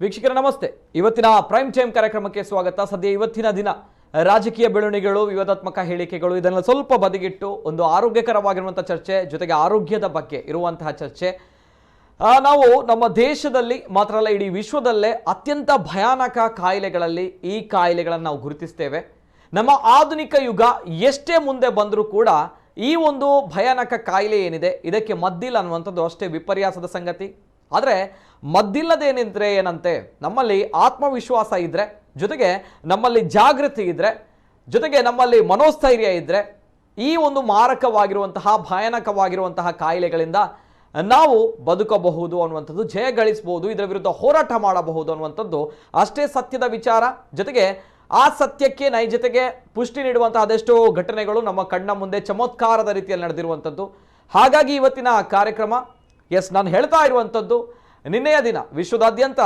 ವೀಕ್ಷಕರ ನಮಸ್ತೆ. ಇವತ್ತಿನ ಪ್ರೈಮ್ ಟೈಮ್ ಕಾರ್ಯಕ್ರಮಕ್ಕೆ ಸ್ವಾಗತ. ಸದ್ಯ ಇವತ್ತಿನ ದಿನ ರಾಜಕೀಯ ಬೆಳವಣಿಗೆಗಳು, ವಿವಾದಾತ್ಮಕ ಹೇಳಿಕೆಗಳು ಇದನ್ನ ಸ್ವಲ್ಪ ಬದಿಗಿಟ್ಟು ಒಂದು ಆರೋಗ್ಯಕರವಾಗಿರುವಂತಹ ಚರ್ಚೆ, ಜೊತೆಗೆ ಆರೋಗ್ಯದ ಬಗ್ಗೆ ಇರುವಂತಹ ಚರ್ಚೆ. ನಾವು ನಮ್ಮ ದೇಶದಲ್ಲಿ ಮಾತ್ರ ಅಲ್ಲ, ಇಡೀ ವಿಶ್ವದಲ್ಲೇ ಅತ್ಯಂತ ಭಯಾನಕ ಕಾಯಿಲೆಗಳಲ್ಲಿ ಈ ಕಾಯಿಲೆಗಳನ್ನು ನಾವು ಗುರುತಿಸ್ತೇವೆ. ನಮ್ಮ ಆಧುನಿಕ ಯುಗ ಎಷ್ಟೇ ಮುಂದೆ ಬಂದರೂ ಕೂಡ ಈ ಒಂದು ಭಯಾನಕ ಕಾಯಿಲೆ ಏನಿದೆ ಇದಕ್ಕೆ ಮದ್ದಿಲ್ಲ ಅನ್ನುವಂಥದ್ದು ಅಷ್ಟೇ ವಿಪರ್ಯಾಸದ ಸಂಗತಿ. ಆದರೆ ಮದ್ದಿಲ್ಲದೇನಿದ್ರೆ ಏನಂತೆ, ನಮ್ಮಲ್ಲಿ ಆತ್ಮವಿಶ್ವಾಸ ಇದ್ದರೆ, ಜೊತೆಗೆ ನಮ್ಮಲ್ಲಿ ಜಾಗೃತಿ ಇದ್ದರೆ, ಜೊತೆಗೆ ನಮ್ಮಲ್ಲಿ ಮನೋಸ್ಥೈರ್ಯ ಇದ್ದರೆ ಈ ಒಂದು ಮಾರಕವಾಗಿರುವಂತಹ ಭಯಾನಕವಾಗಿರುವಂತಹ ಕಾಯಿಲೆಗಳಿಂದ ನಾವು ಬದುಕಬಹುದು ಅನ್ನುವಂಥದ್ದು, ಜಯ ಗಳಿಸಬಹುದು, ಇದರ ವಿರುದ್ಧ ಹೋರಾಟ ಮಾಡಬಹುದು ಅನ್ನುವಂಥದ್ದು ಅಷ್ಟೇ ಸತ್ಯದ ವಿಚಾರ. ಜೊತೆಗೆ ಆ ಸತ್ಯಕ್ಕೆ ನೈಜತೆಗೆ ಪುಷ್ಟಿ ನೀಡುವಂತಹ ಅದೆಷ್ಟೋ ಘಟನೆಗಳು ನಮ್ಮ ಕಣ್ಣ ಮುಂದೆ ಚಮತ್ಕಾರದ ರೀತಿಯಲ್ಲಿ ನಡೆದಿರುವಂಥದ್ದು. ಹಾಗಾಗಿ ಇವತ್ತಿನ ಕಾರ್ಯಕ್ರಮ ನಾನು ಹೇಳ್ತಾ ಇರುವಂಥದ್ದು, ನಿನ್ನೆಯ ದಿನ ವಿಶ್ವದಾದ್ಯಂತ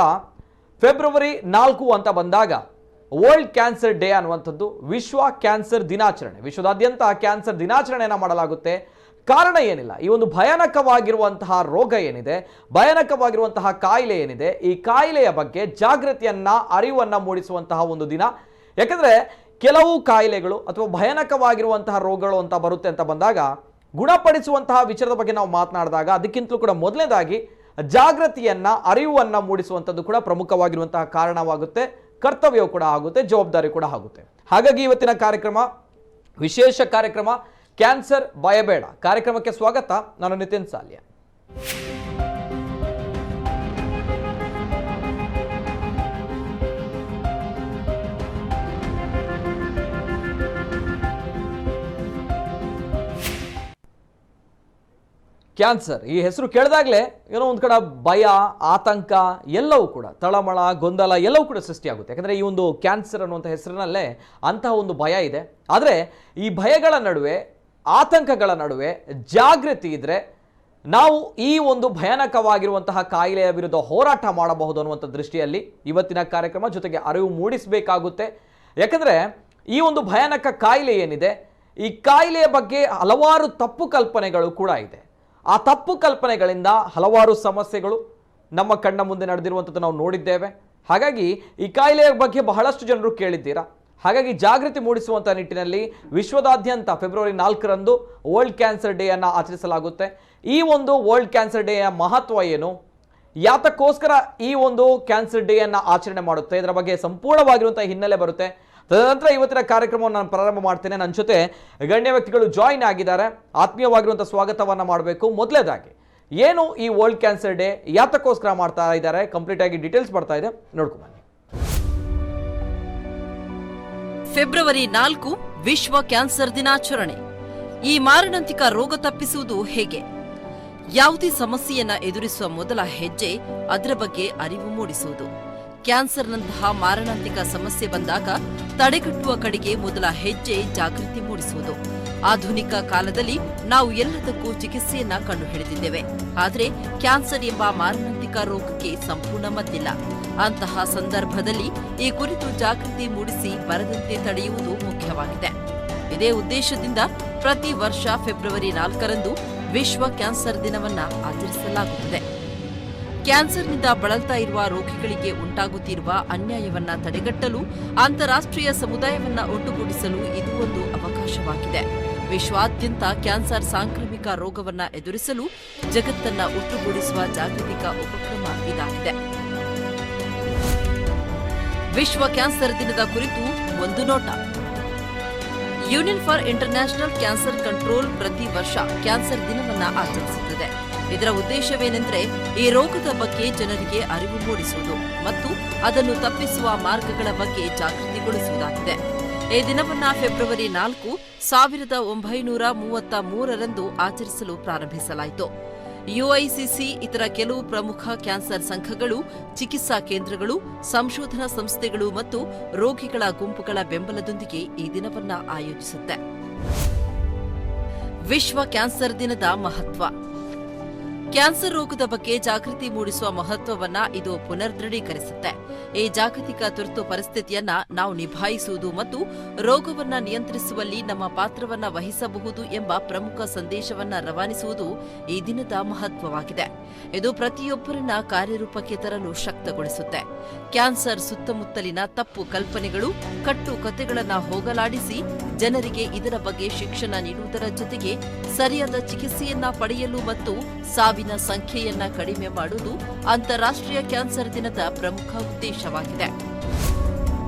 ಫೆಬ್ರವರಿ 4 ಅಂತ ಬಂದಾಗ ವರ್ಲ್ಡ್ ಕ್ಯಾನ್ಸರ್ ಡೇ ಅನ್ನುವಂಥದ್ದು, ವಿಶ್ವ ಕ್ಯಾನ್ಸರ್ ದಿನಾಚರಣೆ. ವಿಶ್ವದಾದ್ಯಂತ ಕ್ಯಾನ್ಸರ್ ದಿನಾಚರಣೆಯನ್ನು ಮಾಡಲಾಗುತ್ತೆ. ಕಾರಣ ಏನಿಲ್ಲ, ಈ ಒಂದು ಭಯಾನಕವಾಗಿರುವಂತಹ ರೋಗ ಏನಿದೆ, ಭಯಾನಕವಾಗಿರುವಂತಹ ಕಾಯಿಲೆ ಏನಿದೆ, ಈ ಕಾಯಿಲೆಯ ಬಗ್ಗೆ ಜಾಗೃತಿಯನ್ನ, ಅರಿವನ್ನು ಮೂಡಿಸುವಂತಹ ಒಂದು ದಿನ. ಯಾಕಂದ್ರೆ ಕೆಲವು ಕಾಯಿಲೆಗಳು ಅಥವಾ ಭಯಾನಕವಾಗಿರುವಂತಹ ರೋಗಗಳು ಅಂತ ಬರುತ್ತೆ ಅಂತ ಬಂದಾಗ ಗುಣಪಡಿಸುವಂತಹ ವಿಚಾರದ ಬಗ್ಗೆ ನಾವು ಮಾತನಾಡಿದಾಗ ಅದಕ್ಕಿಂತಲೂ ಕೂಡ ಮೊದಲನೇದಾಗಿ ಜಾಗೃತಿಯನ್ನ, ಅರಿವನ್ನು ಮೂಡಿಸುವಂಥದ್ದು ಕೂಡ ಪ್ರಮುಖವಾಗಿರುವಂತಹ ಕಾರಣವಾಗುತ್ತೆ, ಕರ್ತವ್ಯವೂ ಕೂಡ ಆಗುತ್ತೆ, ಜವಾಬ್ದಾರಿ ಕೂಡ ಆಗುತ್ತೆ. ಹಾಗಾಗಿ ಇವತ್ತಿನ ಕಾರ್ಯಕ್ರಮ ವಿಶೇಷ ಕಾರ್ಯಕ್ರಮ, ಕ್ಯಾನ್ಸರ್ ಭಯಬೇಡ ಕಾರ್ಯಕ್ರಮಕ್ಕೆ ಸ್ವಾಗತ. ನಾನು ನಿತಿನ್ ಸಾಲ್ಯ. ಕ್ಯಾನ್ಸರ್ ಈ ಹೆಸರು ಕೇಳಿದಾಗಲೇ ಏನೋ ಒಂದು ಕಡೆ ಭಯ, ಆತಂಕ ಎಲ್ಲವೂ ಕೂಡ, ತಳಮಳ, ಗೊಂದಲ ಎಲ್ಲವೂ ಕೂಡ ಸೃಷ್ಟಿಯಾಗುತ್ತೆ. ಯಾಕಂದರೆ ಈ ಒಂದು ಕ್ಯಾನ್ಸರ್ ಅನ್ನುವಂಥ ಹೆಸರಿನಲ್ಲೇ ಅಂತಹ ಒಂದು ಭಯ ಇದೆ. ಆದರೆ ಈ ಭಯಗಳ ನಡುವೆ, ಆತಂಕಗಳ ನಡುವೆ ಜಾಗೃತಿ ಇದ್ದರೆ ನಾವು ಈ ಒಂದು ಭಯಾನಕವಾಗಿರುವಂತಹ ಕಾಯಿಲೆಯ ವಿರುದ್ಧ ಹೋರಾಟ ಮಾಡಬಹುದು ಅನ್ನುವಂಥ ದೃಷ್ಟಿಯಲ್ಲಿ ಇವತ್ತಿನ ಕಾರ್ಯಕ್ರಮ, ಜೊತೆಗೆ ಅರಿವು ಮೂಡಿಸಬೇಕಾಗುತ್ತೆ. ಯಾಕಂದರೆ ಈ ಒಂದು ಭಯಾನಕ ಕಾಯಿಲೆ ಏನಿದೆ, ಈ ಕಾಯಿಲೆಯ ಬಗ್ಗೆ ಹಲವಾರು ತಪ್ಪು ಕಲ್ಪನೆಗಳು ಕೂಡ ಇದೆ. ಆ ತಪ್ಪು ಕಲ್ಪನೆಗಳಿಂದ ಹಲವಾರು ಸಮಸ್ಯೆಗಳು ನಮ್ಮ ಕಣ್ಣ ಮುಂದೆ ನಡೆದಿರುವಂಥದ್ದು ನಾವು ನೋಡಿದ್ದೇವೆ. ಹಾಗಾಗಿ ಈ ಕಾಯಿಲೆಯ ಬಗ್ಗೆ ಬಹಳಷ್ಟು ಜನರು ಕೇಳಿದ್ದೀರಾ. ಹಾಗಾಗಿ ಜಾಗೃತಿ ಮೂಡಿಸುವಂಥ ನಿಟ್ಟಿನಲ್ಲಿ ವಿಶ್ವದಾದ್ಯಂತ ಫೆಬ್ರವರಿ 4ರಂದು ವರ್ಲ್ಡ್ ಕ್ಯಾನ್ಸರ್ ಡೇ ಅನ್ನು ಆಚರಿಸಲಾಗುತ್ತೆ. ಈ ಒಂದು ವರ್ಲ್ಡ್ ಕ್ಯಾನ್ಸರ್ ಡೇಯ ಮಹತ್ವ ಏನು, ಯಾತಕ್ಕೋಸ್ಕರ ಈ ಒಂದು ಕ್ಯಾನ್ಸರ್ ಡೇ ಅನ್ನು ಆಚರಣೆ ಮಾಡುತ್ತೆ, ಇದರ ಬಗ್ಗೆ ಸಂಪೂರ್ಣವಾಗಿರುವಂಥ ಹಿನ್ನೆಲೆ ಬರುತ್ತೆ. ತದನಂತರ ಇವತ್ತಿನ ಕಾರ್ಯಕ್ರಮವನ್ನು ನಾನು ಪ್ರಾರಂಭ ಮಾಡ್ತೇನೆ. ನನ್ನ ಜೊತೆ ಗಣ್ಯ ವ್ಯಕ್ತಿಗಳು ಜಾಯಿನ್ ಆಗಿದ್ದಾರೆ. ಆತ್ಮೀಯವಾಗಿರುವಂಥ ಸ್ವಾಗತವನ್ನು ಮಾಡಬೇಕು. ಮೊದಲೇದಾಗಿ ಏನು ಈ ವರ್ಲ್ಡ್ ಕ್ಯಾನ್ಸರ್ ಡೇ, ಯಾತಕ್ಕೋಸ್ಕರ ಮಾಡ್ತಾ ಇದ್ದಾರೆ, ಕಂಪ್ಲೀಟ್ ಆಗಿ ಡೀಟೇಲ್ಸ್ ಬರ್ತಾ ಇದೆ, ನೋಡ್ಕೊಂಬನ್ನಿ. ಫೆಬ್ರವರಿ 4 ವಿಶ್ವ ಕ್ಯಾನ್ಸರ್ ದಿನಾಚರಣೆ. ಈ ಮಾರಣಾಂತಿಕ ರೋಗ ತಪ್ಪಿಸುವುದು ಹೇಗೆ? ಯಾವುದೇ ಸಮಸ್ಯೆಯನ್ನ ಎದುರಿಸುವ ಮೊದಲ ಹೆಜ್ಜೆ ಅದರ ಬಗ್ಗೆ ಅರಿವು ಮೂಡಿಸುವುದು. ಕ್ಯಾನ್ಸರ್ನಂತಹ ಮಾರಣಾಂತಿಕ ಸಮಸ್ಯೆ ಬಂದಾಗ ತಡೆಗಟ್ಟುವ ಕಡೆಗೆ ಮೊದಲ ಹೆಜ್ಜೆ ಜಾಗೃತಿ ಮೂಡಿಸುವುದು. ಆಧುನಿಕ ಕಾಲದಲ್ಲಿ ನಾವು ಎಲ್ಲದಕ್ಕೂ ಚಿಕಿತ್ಸೆಯನ್ನ ಕಂಡುಹಿಡಿದಿದ್ದೇವೆ. ಆದರೆ ಕ್ಯಾನ್ಸರ್ ಎಂಬ ಮಾರಣಾಂತಿಕ ರೋಗಕ್ಕೆ ಸಂಪೂರ್ಣ ಮದ್ದಿಲ್ಲ. ಅಂತಹ ಸಂದರ್ಭದಲ್ಲಿ ಈ ಕುರಿತು ಜಾಗೃತಿ ಮೂಡಿಸಿ ಬರದಂತೆ ತಡೆಯುವುದು ಮುಖ್ಯವಾಗಿದೆ. ಇದೇ ಉದ್ದೇಶದಿಂದ ಪ್ರತಿ ವರ್ಷ ಫೆಬ್ರವರಿ 4ರಂದು ವಿಶ್ವ ಕ್ಯಾನ್ಸರ್ ದಿನವನ್ನ ಆಚರಿಸಲಾಗುತ್ತದೆ. ಕ್ಯಾನ್ಸರ್ನಿಂದ ಬಳಲ್ತಾ ಇರುವ ರೋಗಿಗಳಿಗೆ ಉಂಟಾಗುತ್ತಿರುವ ಅನ್ಯಾಯವನ್ನ ತಡೆಗಟ್ಟಲು ಅಂತಾರಾಷ್ಟ್ರೀಯ ಸಮುದಾಯವನ್ನ ಒಟ್ಟುಗೂಡಿಸಲು ಇದು ಒಂದು ಅವಕಾಶವಾಗಿದೆ. ವಿಶ್ವಾದ್ಯಂತ ಕ್ಯಾನ್ಸರ್ ಸಾಂಕ್ರಾಮಿಕ ರೋಗವನ್ನ ಎದುರಿಸಲು ಜಗತ್ತನ್ನ ಒಟ್ಟುಗೂಡಿಸುವ ಜಾಗತಿಕ ಉಪಕ್ರಮ ಇದಾಗಿದೆ. ವಿಶ್ವ ಕ್ಯಾನ್ಸರ್ ದಿನದ ಕುರಿತು ಒಂದು ನೋಟ. Union for international cancer control ಪ್ರತಿ ವರ್ಷ ಕ್ಯಾನ್ಸರ್ ದಿನವನ್ನ ಆಚರಿಸುತ್ತದೆ. ಇದರ ಉದ್ದೇಶವೇನೆಂದರೆ ಈ ರೋಗದ ಬಗ್ಗೆ ಜನರಿಗೆ ಅರಿವು ಮೂಡಿಸುವುದು ಮತ್ತು ಅದನ್ನು ತಪ್ಪಿಸುವ ಮಾರ್ಗಗಳ ಬಗ್ಗೆ ಜಾಗೃತಿಗೊಳಿಸುವುದಾಗಿದೆ. ಈ ದಿನವನ್ನ ಫೆಬ್ರವರಿ 4, 1933ರಂದು ಆಚರಿಸಲು ಪ್ರಾರಂಭಿಸಲಾಯಿತು. ಯುಐಸಿಸಿ ಇತರ ಕೆಲವು ಪ್ರಮುಖ ಕ್ಯಾನ್ಸರ್ ಸಂಘಗಳು, ಚಿಕಿತ್ಸಾ ಕೇಂದ್ರಗಳು, ಸಂಶೋಧನಾ ಸಂಸ್ಥೆಗಳು ಮತ್ತು ರೋಗಿಗಳ ಗುಂಪುಗಳ ಬೆಂಬಲದೊಂದಿಗೆ ಈ ದಿನವನ್ನ ಆಯೋಜಿಸುತ್ತೆ. ವಿಶ್ವ ಕ್ಯಾನ್ಸರ್ ದಿನದ ಮಹತ್ವ. ಕ್ಯಾನ್ಸರ್ ರೋಗದ ಬಗ್ಗೆ ಜಾಗೃತಿ ಮೂಡಿಸುವ ಮಹತ್ವವನ್ನ ಇದು ಪುನರ್ದೃಢೀಕರಿಸುತ್ತೆ. ಈ ಜಾಗತಿಕ ತುರ್ತು ಪರಿಸ್ಥಿತಿಯನ್ನ ನಾವು ನಿಭಾಯಿಸುವುದು ಮತ್ತು ರೋಗವನ್ನ ನಿಯಂತ್ರಿಸುವಲ್ಲಿ ನಮ್ಮ ಪಾತ್ರವನ್ನ ವಹಿಸಬಹುದು ಎಂಬ ಪ್ರಮುಖ ಸಂದೇಶವನ್ನ ರವಾನಿಸುವುದು ಈ ದಿನದ ಮಹತ್ವವಾಗಿದೆ. ಇದು ಪ್ರತಿಯೊಬ್ಬರನ್ನ ಕಾರ್ಯರೂಪಕ್ಕೆ ತರಲು ಶಕ್ತಗೊಳಿಸುತ್ತೆ. ಕ್ಯಾನ್ಸರ್ ಸುತ್ತಮುತ್ತಲಿನ ತಪ್ಪು ಕಲ್ಪನೆಗಳು, ಕಟ್ಟು ಕಥೆಗಳನ್ನ ಹೋಗಲಾಡಿಸಿ ಜನರಿಗೆ ಇದರ ಬಗ್ಗೆ ಶಿಕ್ಷಣ ನೀಡುವುದರ ಜೊತೆಗೆ ಸರಿಯಾದ ಚಿಕಿತ್ಸೆಯನ್ನ ಪಡೆಯಲು ಮತ್ತು ಸಾವಿನ ಸಂಖ್ಯೆಯನ್ನ ಕಡಿಮೆ ಮಾಡುವುದು ಅಂತಾರಾಷ್ಟ್ರೀಯ ಕ್ಯಾನ್ಸರ್ ದಿನದ ಪ್ರಮುಖ ಉದ್ದೇಶವಾಗಿದೆ.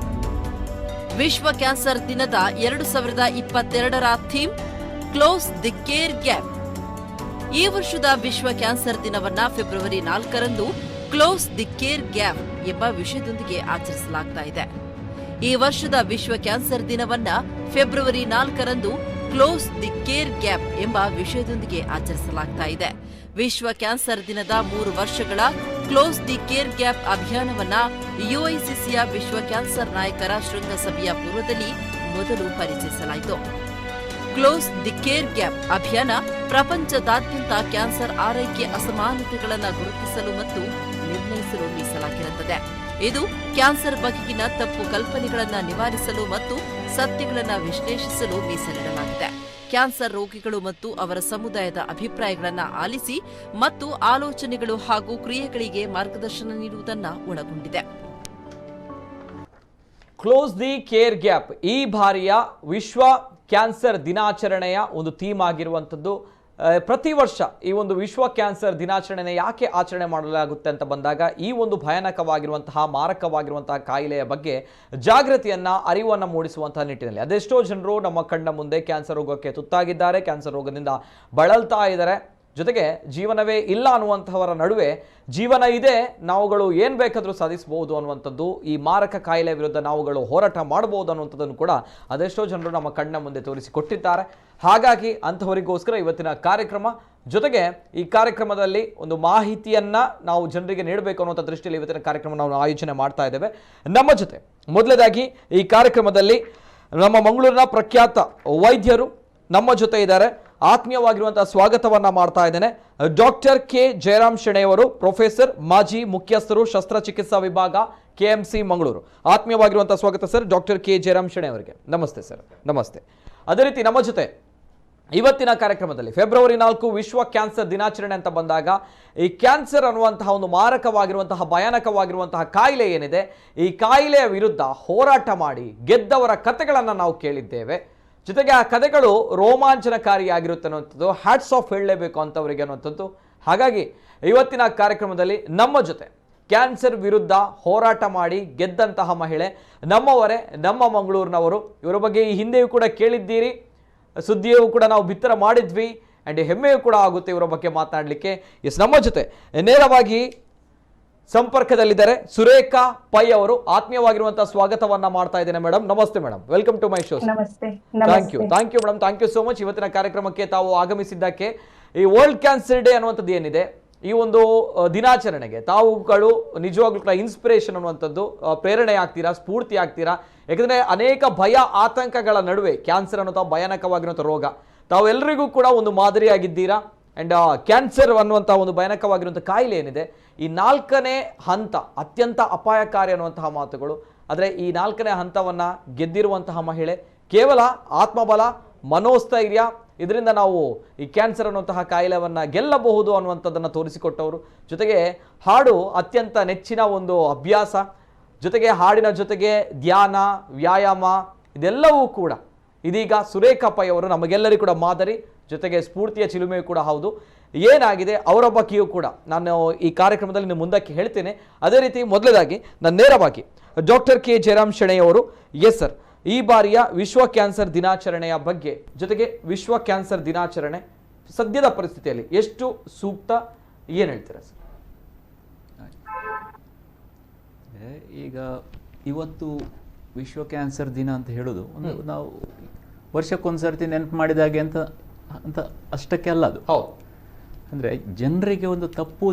ವಿಶ್ವ ಕ್ಯಾನ್ಸರ್ ದಿನದ 2022ರ theme close the care gap. ಈ ವರ್ಷದ ವಿಶ್ವ ಕ್ಯಾನ್ಸರ್ ದಿನವನ್ನ ಫೆಬ್ರವರಿ 4ರಂದು ಕ್ಲೋಸ್ ದಿ ಕೇರ್ ಗ್ಯಾಪ್ ಎಂಬ ವಿಷಯದೊಂದಿಗೆ ಆಚರಿಸಲಾಗ್ತಾ ಇದೆ. ಈ ವರ್ಷದ ವಿಶ್ವ ಕ್ಯಾನ್ಸರ್ ದಿನವನ್ನ ಫೆಬ್ರವರಿ 4ರಂದು ಕ್ಲೋಸ್ ದಿ ಕೇರ್ ಗ್ಯಾಪ್ ಎಂಬ ವಿಷಯದೊಂದಿಗೆ ಆಚರಿಸಲಾಗ್ತಾ ಇದೆ. ವಿಶ್ವ ಕ್ಯಾನ್ಸರ್ ದಿನದ 3 ವರ್ಷಗಳ ಕ್ಲೋಸ್ ದಿ ಕೇರ್ ಗ್ಯಾಪ್ ಅಭಿಯಾನವನ್ನ ಯುಐಸಿಸಿಯ ವಿಶ್ವ ಕ್ಯಾನ್ಸರ್ ನಾಯಕರ ಶೃಂಗಸಭೆಯ ಪೂರ್ವದಲ್ಲಿ ಮೊದಲು ಪರಿಚಯಿಸಲಾಯಿತು. ಕ್ಲೋಸ್ ದಿ ಕೇರ್ ಗ್ಯಾಪ್ ಅಭಿಯಾನ ಪ್ರಪಂಚದಾದ್ಯಂತ ಕ್ಯಾನ್ಸರ್ ಆರೈಕೆ ಅಸಮಾನತೆಗಳನ್ನು ಗುರುತಿಸಲು ಮತ್ತು ನಿರ್ಣಯಿಸಲು ಮೀಸಲಾಗಿರುತ್ತದೆ. ಇದು ಕ್ಯಾನ್ಸರ್ ಬಗೆಗಿನ ತಪ್ಪು ಕಲ್ಪನೆಗಳನ್ನು ನಿವಾರಿಸಲು ಮತ್ತು ಸತ್ಯಗಳನ್ನು ವಿಶ್ಲೇಷಿಸಲು ಮೀಸಲಿಡಲಾಗಿದೆ. ಕ್ಯಾನ್ಸರ್ ರೋಗಿಗಳು ಮತ್ತು ಅವರ ಸಮುದಾಯದ ಅಭಿಪ್ರಾಯಗಳನ್ನು ಆಲಿಸಿ ಮತ್ತು ಆಲೋಚನೆಗಳು ಹಾಗೂ ಕ್ರಿಯೆಗಳಿಗೆ ಮಾರ್ಗದರ್ಶನ ನೀಡುವುದನ್ನು ಒಳಗೊಂಡಿದೆ. ಕ್ಲೋಸ್ ದಿ ಕೇರ್ ಗ್ಯಾಪ್ ಈ ಬಾರಿಯ ವಿಶ್ವ ಕ್ಯಾನ್ಸರ್ ದಿನಾಚರಣೆಯ ಒಂದು ಥೀಮ್ ಆಗಿರುವಂಥದ್ದು. ಪ್ರತಿ ವರ್ಷ ಈ ಒಂದು ವಿಶ್ವ ಕ್ಯಾನ್ಸರ್ ದಿನಾಚರಣೆ ಯಾಕೆ ಆಚರಣೆ ಮಾಡಲಾಗುತ್ತೆ ಅಂತ ಬಂದಾಗ ಈ ಒಂದು ಭಯಾನಕವಾಗಿರುವಂತಹ ಮಾರಕವಾಗಿರುವಂತಹ ಕಾಯಿಲೆಯ ಬಗ್ಗೆ ಜಾಗೃತಿಯನ್ನ ಅರಿವನ್ನು ಮೂಡಿಸುವಂತಹ ನಿಟ್ಟಿನಲ್ಲಿ ಅದೆಷ್ಟೋ ಜನರು ನಮ್ಮ ಕಣ್ಣ ಮುಂದೆ ಕ್ಯಾನ್ಸರ್ ರೋಗಕ್ಕೆ ತುತ್ತಾಗಿದ್ದಾರೆ, ಕ್ಯಾನ್ಸರ್ ರೋಗದಿಂದ ಬಳಲ್ತಾ ಇದ್ದಾರೆ. ಜೊತೆಗೆ ಜೀವನವೇ ಇಲ್ಲ ಅನ್ನುವಂಥವರ ನಡುವೆ ಜೀವನ ಇದೆ, ನಾವುಗಳು ಏನು ಬೇಕಾದರೂ ಸಾಧಿಸಬಹುದು ಅನ್ನುವಂಥದ್ದು, ಈ ಮಾರಕ ಕಾಯಿಲೆ ವಿರುದ್ಧ ನಾವುಗಳು ಹೋರಾಟ ಮಾಡಬಹುದು ಅನ್ನುವಂಥದ್ದನ್ನು ಕೂಡ ಅದೆಷ್ಟೋ ಜನರು ನಮ್ಮ ಕಣ್ಣ ಮುಂದೆ ತೋರಿಸಿಕೊಟ್ಟಿದ್ದಾರೆ. ಹಾಗಾಗಿ ಅಂಥವರಿಗೋಸ್ಕರ ಇವತ್ತಿನ ಕಾರ್ಯಕ್ರಮ, ಜೊತೆಗೆ ಈ ಕಾರ್ಯಕ್ರಮದಲ್ಲಿ ಒಂದು ಮಾಹಿತಿಯನ್ನ ನಾವು ಜನರಿಗೆ ನೀಡಬೇಕು ಅನ್ನುವಂಥ ದೃಷ್ಟಿಯಲ್ಲಿ ಇವತ್ತಿನ ಕಾರ್ಯಕ್ರಮ ನಾವು ಆಯೋಜನೆ ಮಾಡ್ತಾ ಇದ್ದೇವೆ. ನಮ್ಮ ಜೊತೆ ಮೊದಲನೇದಾಗಿ ಈ ಕಾರ್ಯಕ್ರಮದಲ್ಲಿ ನಮ್ಮ ಮಂಗಳೂರಿನ ಪ್ರಖ್ಯಾತ ವೈದ್ಯರು ನಮ್ಮ ಜೊತೆ ಇದ್ದಾರೆ. ಆತ್ಮೀಯವಾಗಿರುವಂತಹ ಸ್ವಾಗತವನ್ನ ಮಾಡ್ತಾ ಇದ್ದೇನೆ. ಡಾಕ್ಟರ್ ಕೆ ಜಯರಾಮ್ ಶೆಣೆಯವರು, ಪ್ರೊಫೆಸರ್, ಮಾಜಿ ಮುಖ್ಯಸ್ಥರು, ಶಸ್ತ್ರಚಿಕಿತ್ಸಾ ವಿಭಾಗ, KMC ಮಂಗಳೂರು. ಆತ್ಮೀಯವಾಗಿರುವಂತಹ ಸ್ವಾಗತ sir, doctor K Jayaram Shenoy ಅವರಿಗೆ. ನಮಸ್ತೆ ಸರ್. ನಮಸ್ತೆ. ಅದೇ ರೀತಿ ನಮ್ಮ ಜೊತೆ ಇವತ್ತಿನ ಕಾರ್ಯಕ್ರಮದಲ್ಲಿ ಫೆಬ್ರವರಿ 4 ವಿಶ್ವ ಕ್ಯಾನ್ಸರ್ ದಿನಾಚರಣೆ ಅಂತ ಬಂದಾಗ ಈ ಕ್ಯಾನ್ಸರ್ ಅನ್ನುವಂತಹ ಒಂದು ಮಾರಕವಾಗಿರುವಂತಹ ಭಯಾನಕವಾಗಿರುವಂತಹ ಕಾಯಿಲೆ ಏನಿದೆ, ಈ ಕಾಯಿಲೆಯ ವಿರುದ್ಧ ಹೋರಾಟ ಮಾಡಿ ಗೆದ್ದವರ ಕಥೆಗಳನ್ನು ನಾವು ಕೇಳಿದ್ದೇವೆ. ಜೊತೆಗೆ ಆ ಕಥೆಗಳು ರೋಮಾಂಚನಕಾರಿಯಾಗಿರುತ್ತೆ ಅನ್ನುವಂಥದ್ದು, ಹ್ಯಾಟ್ಸ್ ಆಫ್ ಹೇಳಲೇಬೇಕು ಅಂತವರಿಗೆ ಅನ್ನುವಂಥದ್ದು. ಹಾಗಾಗಿ ಇವತ್ತಿನ ಕಾರ್ಯಕ್ರಮದಲ್ಲಿ ನಮ್ಮ ಜೊತೆ ಕ್ಯಾನ್ಸರ್ ವಿರುದ್ಧ ಹೋರಾಟ ಮಾಡಿ ಗೆದ್ದಂತಹ ಮಹಿಳೆ ನಮ್ಮವರೇ, ನಮ್ಮ ಮಂಗಳೂರಿನವರು. ಇವರ ಬಗ್ಗೆ ಈ ಹಿಂದೆಯೂ ಕೂಡ ಕೇಳಿದ್ದೀರಿ, ಸುದ್ದಿಯೂ ಕೂಡ ನಾವು ಬಿತ್ತರ ಮಾಡಿದ್ವಿ, ಆ್ಯಂಡ್ ಹೆಮ್ಮೆಯೂ ಕೂಡ ಆಗುತ್ತೆ ಇವರ ಬಗ್ಗೆ ಮಾತನಾಡಲಿಕ್ಕೆ. ನಮ್ಮ ಜೊತೆ ನೇರವಾಗಿ ಸಂಪರ್ಕದಲ್ಲಿದ್ದಾರೆ ಸುರೇಖಾ ಪೈ ಅವರು. ಆತ್ಮೀಯವಾಗಿರುವಂತಹ ಸ್ವಾಗತವನ್ನ ಮಾಡ್ತಾ ಇದ್ದೇನೆ ಮೇಡಮ್. ನಮಸ್ತೆ madam, welcome to my show. Thank you madam, thank you so much ಇವತ್ತಿನ ಕಾರ್ಯಕ್ರಮಕ್ಕೆ ತಾವು ಆಗಮಿಸಿದ್ದಕ್ಕೆ. ಈ ವರ್ಲ್ಡ್ ಕ್ಯಾನ್ಸರ್ ಡೇ ಅನ್ನುವಂಥದ್ದು ಏನಿದೆ, ಈ ಒಂದು ದಿನಾಚರಣೆಗೆ ತಾವುಗಳು ನಿಜವಾಗ್ಲೂ ಕೂಡ ಇನ್ಸ್ಪಿರೇಷನ್ ಅನ್ನುವಂಥದ್ದು, ಪ್ರೇರಣೆ ಆಗ್ತೀರಾ, ಸ್ಫೂರ್ತಿ ಆಗ್ತೀರಾ. ಯಾಕಂದರೆ ಅನೇಕ ಭಯ ಆತಂಕಗಳ ನಡುವೆ ಕ್ಯಾನ್ಸರ್ ಅನ್ನುವಂಥ ಭಯಾನಕವಾಗಿರುವಂಥ ರೋಗ, ತಾವೆಲ್ಲರಿಗೂ ಕೂಡ ಒಂದು ಮಾದರಿಯಾಗಿದ್ದೀರಾ. ಆ್ಯಂಡ್ ಕ್ಯಾನ್ಸರ್ ಅನ್ನುವಂಥ ಒಂದು ಭಯಾನಕವಾಗಿರುವಂಥ ಕಾಯಿಲೆ ಏನಿದೆ, ಈ 4ನೇ ಹಂತ ಅತ್ಯಂತ ಅಪಾಯಕಾರಿ ಅನ್ನುವಂತಹ ಮಾತುಗಳು. ಆದರೆ ಈ 4ನೇ ಹಂತವನ್ನು ಗೆದ್ದಿರುವಂತಹ ಮಹಿಳೆ, ಕೇವಲ ಆತ್ಮಬಲ, ಮನೋಸ್ಥೈರ್ಯ, ಇದರಿಂದ ನಾವು ಈ ಕ್ಯಾನ್ಸರ್ ಅನ್ನುವಂತಹ ಕಾಯಿಲೆಯನ್ನು ಗೆಲ್ಲಬಹುದು ಅನ್ನುವಂಥದ್ದನ್ನು ತೋರಿಸಿಕೊಟ್ಟವರು. ಜೊತೆಗೆ ಹಾಡು ಅತ್ಯಂತ ನೆಚ್ಚಿನ ಒಂದು ಅಭ್ಯಾಸ, ಜೊತೆಗೆ ಹಾಡಿನ ಜೊತೆಗೆ ಧ್ಯಾನ, ವ್ಯಾಯಾಮ ಇದೆಲ್ಲವೂ ಕೂಡ ಇದೀಗ ಸುರೇಖಾ ಪೈ ಅವರು ನಮಗೆಲ್ಲರಿಗೂ ಕೂಡ ಮಾದರಿ, ಜೊತೆಗೆ ಸ್ಫೂರ್ತಿಯ ಚಿಲುಮೆಯೂ ಕೂಡ ಹೌದು. ಏನಾಗಿದೆ ಅವರ ಬಗ್ಗೆಯೂ ಕೂಡ ನಾನು ಈ ಕಾರ್ಯಕ್ರಮದಲ್ಲಿ ನೀವು ಮುಂದಕ್ಕೆ ಹೇಳ್ತೇನೆ. ಅದೇ ರೀತಿ ಮೊದಲದಾಗಿ ನಾನು ನೇರವಾಗಿ ಡಾಕ್ಟರ್ ಕೆ ಜಯರಾಮ್ ಶೆಣೆಯವರು, ಎಸ್ ಸರ್, ಈ ಬಾರಿಯ ವಿಶ್ವ ಕ್ಯಾನ್ಸರ್ ದಿನಾಚರಣೆಯ ಬಗ್ಗೆ, ಜೊತೆಗೆ ವಿಶ್ವ ಕ್ಯಾನ್ಸರ್ ದಿನಾಚರಣೆ ಸದ್ಯದ ಪರಿಸ್ಥಿತಿಯಲ್ಲಿ ಎಷ್ಟು ಸೂಕ್ತ, ಏನು ಹೇಳ್ತೀರಾ ಸರ್? ಈಗ ಇವತ್ತು ವಿಶ್ವ ಕ್ಯಾನ್ಸರ್ ದಿನ ಅಂತ ಹೇಳೋದು ಒಂದು ನಾವು ವರ್ಷಕ್ಕೊಂದ್ಸರ್ತಿ ನೆನಪು ಮಾಡಿದಾಗೆ ಅಂತ ಅಂತ ಅಷ್ಟಕ್ಕೆ ಅಲ್ಲ ಅದು. ಹೌದು, ಅಂದರೆ ಜನರಿಗೆ ಒಂದು ತಪ್ಪು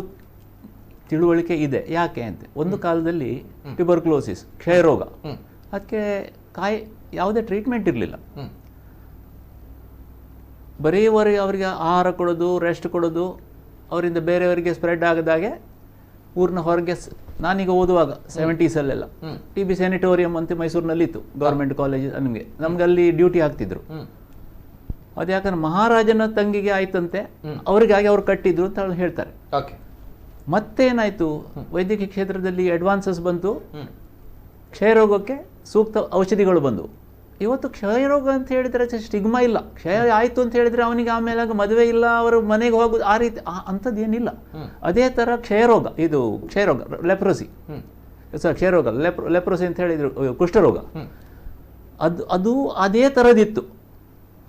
ತಿಳುವಳಿಕೆ ಇದೆ. ಯಾಕೆ ಅಂತ, ಒಂದು ಕಾಲದಲ್ಲಿ ಟ್ಯೂಬರ್ಕ್ಲೋಸಿಸ್, ಕ್ಷಯರೋಗ, ಅದಕ್ಕೆ ಯಾವುದೇ ಟ್ರೀಟ್ಮೆಂಟ್ ಇರಲಿಲ್ಲ. ಬರೀ ಅವರಿಗೆ ಆಹಾರ ಕೊಡೋದು, ರೆಸ್ಟ್ ಕೊಡೋದು, ಅವರಿಂದ ಬೇರೆಯವರಿಗೆ ಸ್ಪ್ರೆಡ್ ಆಗದಾಗೆ ಊರಿನ ಹೊರಗೆ ನಾನೀಗ ಓದುವಾಗ 70s ಟಿ ಬಿ ಸ್ಯಾನಿಟೋರಿಯಂ ಅಂತ ಮೈಸೂರಿನಲ್ಲಿ ಇತ್ತು, ಗೌರ್ಮೆಂಟ್ ಕಾಲೇಜ್. ನಮ್ಗೆ ಅಲ್ಲಿ ಡ್ಯೂಟಿ ಹಾಕ್ತಿದ್ರು. ಅದು ಯಾಕಂದ್ರೆ ಮಹಾರಾಜನ ತಂಗಿಗೆ ಆಯ್ತಂತೆ, ಅವರಿಗಾಗಿ ಅವ್ರು ಕಟ್ಟಿದ್ರು ಅಂತ ಹೇಳ್ತಾರೆ. ಮತ್ತೇನಾಯ್ತು, ವೈದ್ಯಕೀಯ ಕ್ಷೇತ್ರದಲ್ಲಿ ಅಡ್ವಾನ್ಸಸ್ ಬಂತು, ಕ್ಷಯರೋಗಕ್ಕೆ ಸೂಕ್ತ ಔಷಧಿಗಳು ಬಂದವು. ಇವತ್ತು ಕ್ಷಯರೋಗ ಅಂತ ಹೇಳಿದ್ರೆ ಸ್ಟಿಗ್ಮಾ ಇಲ್ಲ. ಕ್ಷಯ ಆಯಿತು ಅಂತ ಹೇಳಿದ್ರೆ ಅವನಿಗೆ ಆಮೇಲೆ ಮದುವೆ ಇಲ್ಲ, ಅವರು ಮನೆಗೆ ಹೋಗೋದು ಆ ರೀತಿ ಅಂಥದ್ದು ಏನಿಲ್ಲ. ಅದೇ ಥರ ಕ್ಷಯರೋಗ, ಇದು ಕ್ಷಯರೋಗ ಲೆಪ್ರೋಸಿ, ಕ್ಷಯರೋಗ ಲೆಪ್ರೋಸಿ ಅಂತ ಹೇಳಿದ್ರು, ಕುಷ್ಠರೋಗ, ಅದು ಅದೇ ಥರದಿತ್ತು.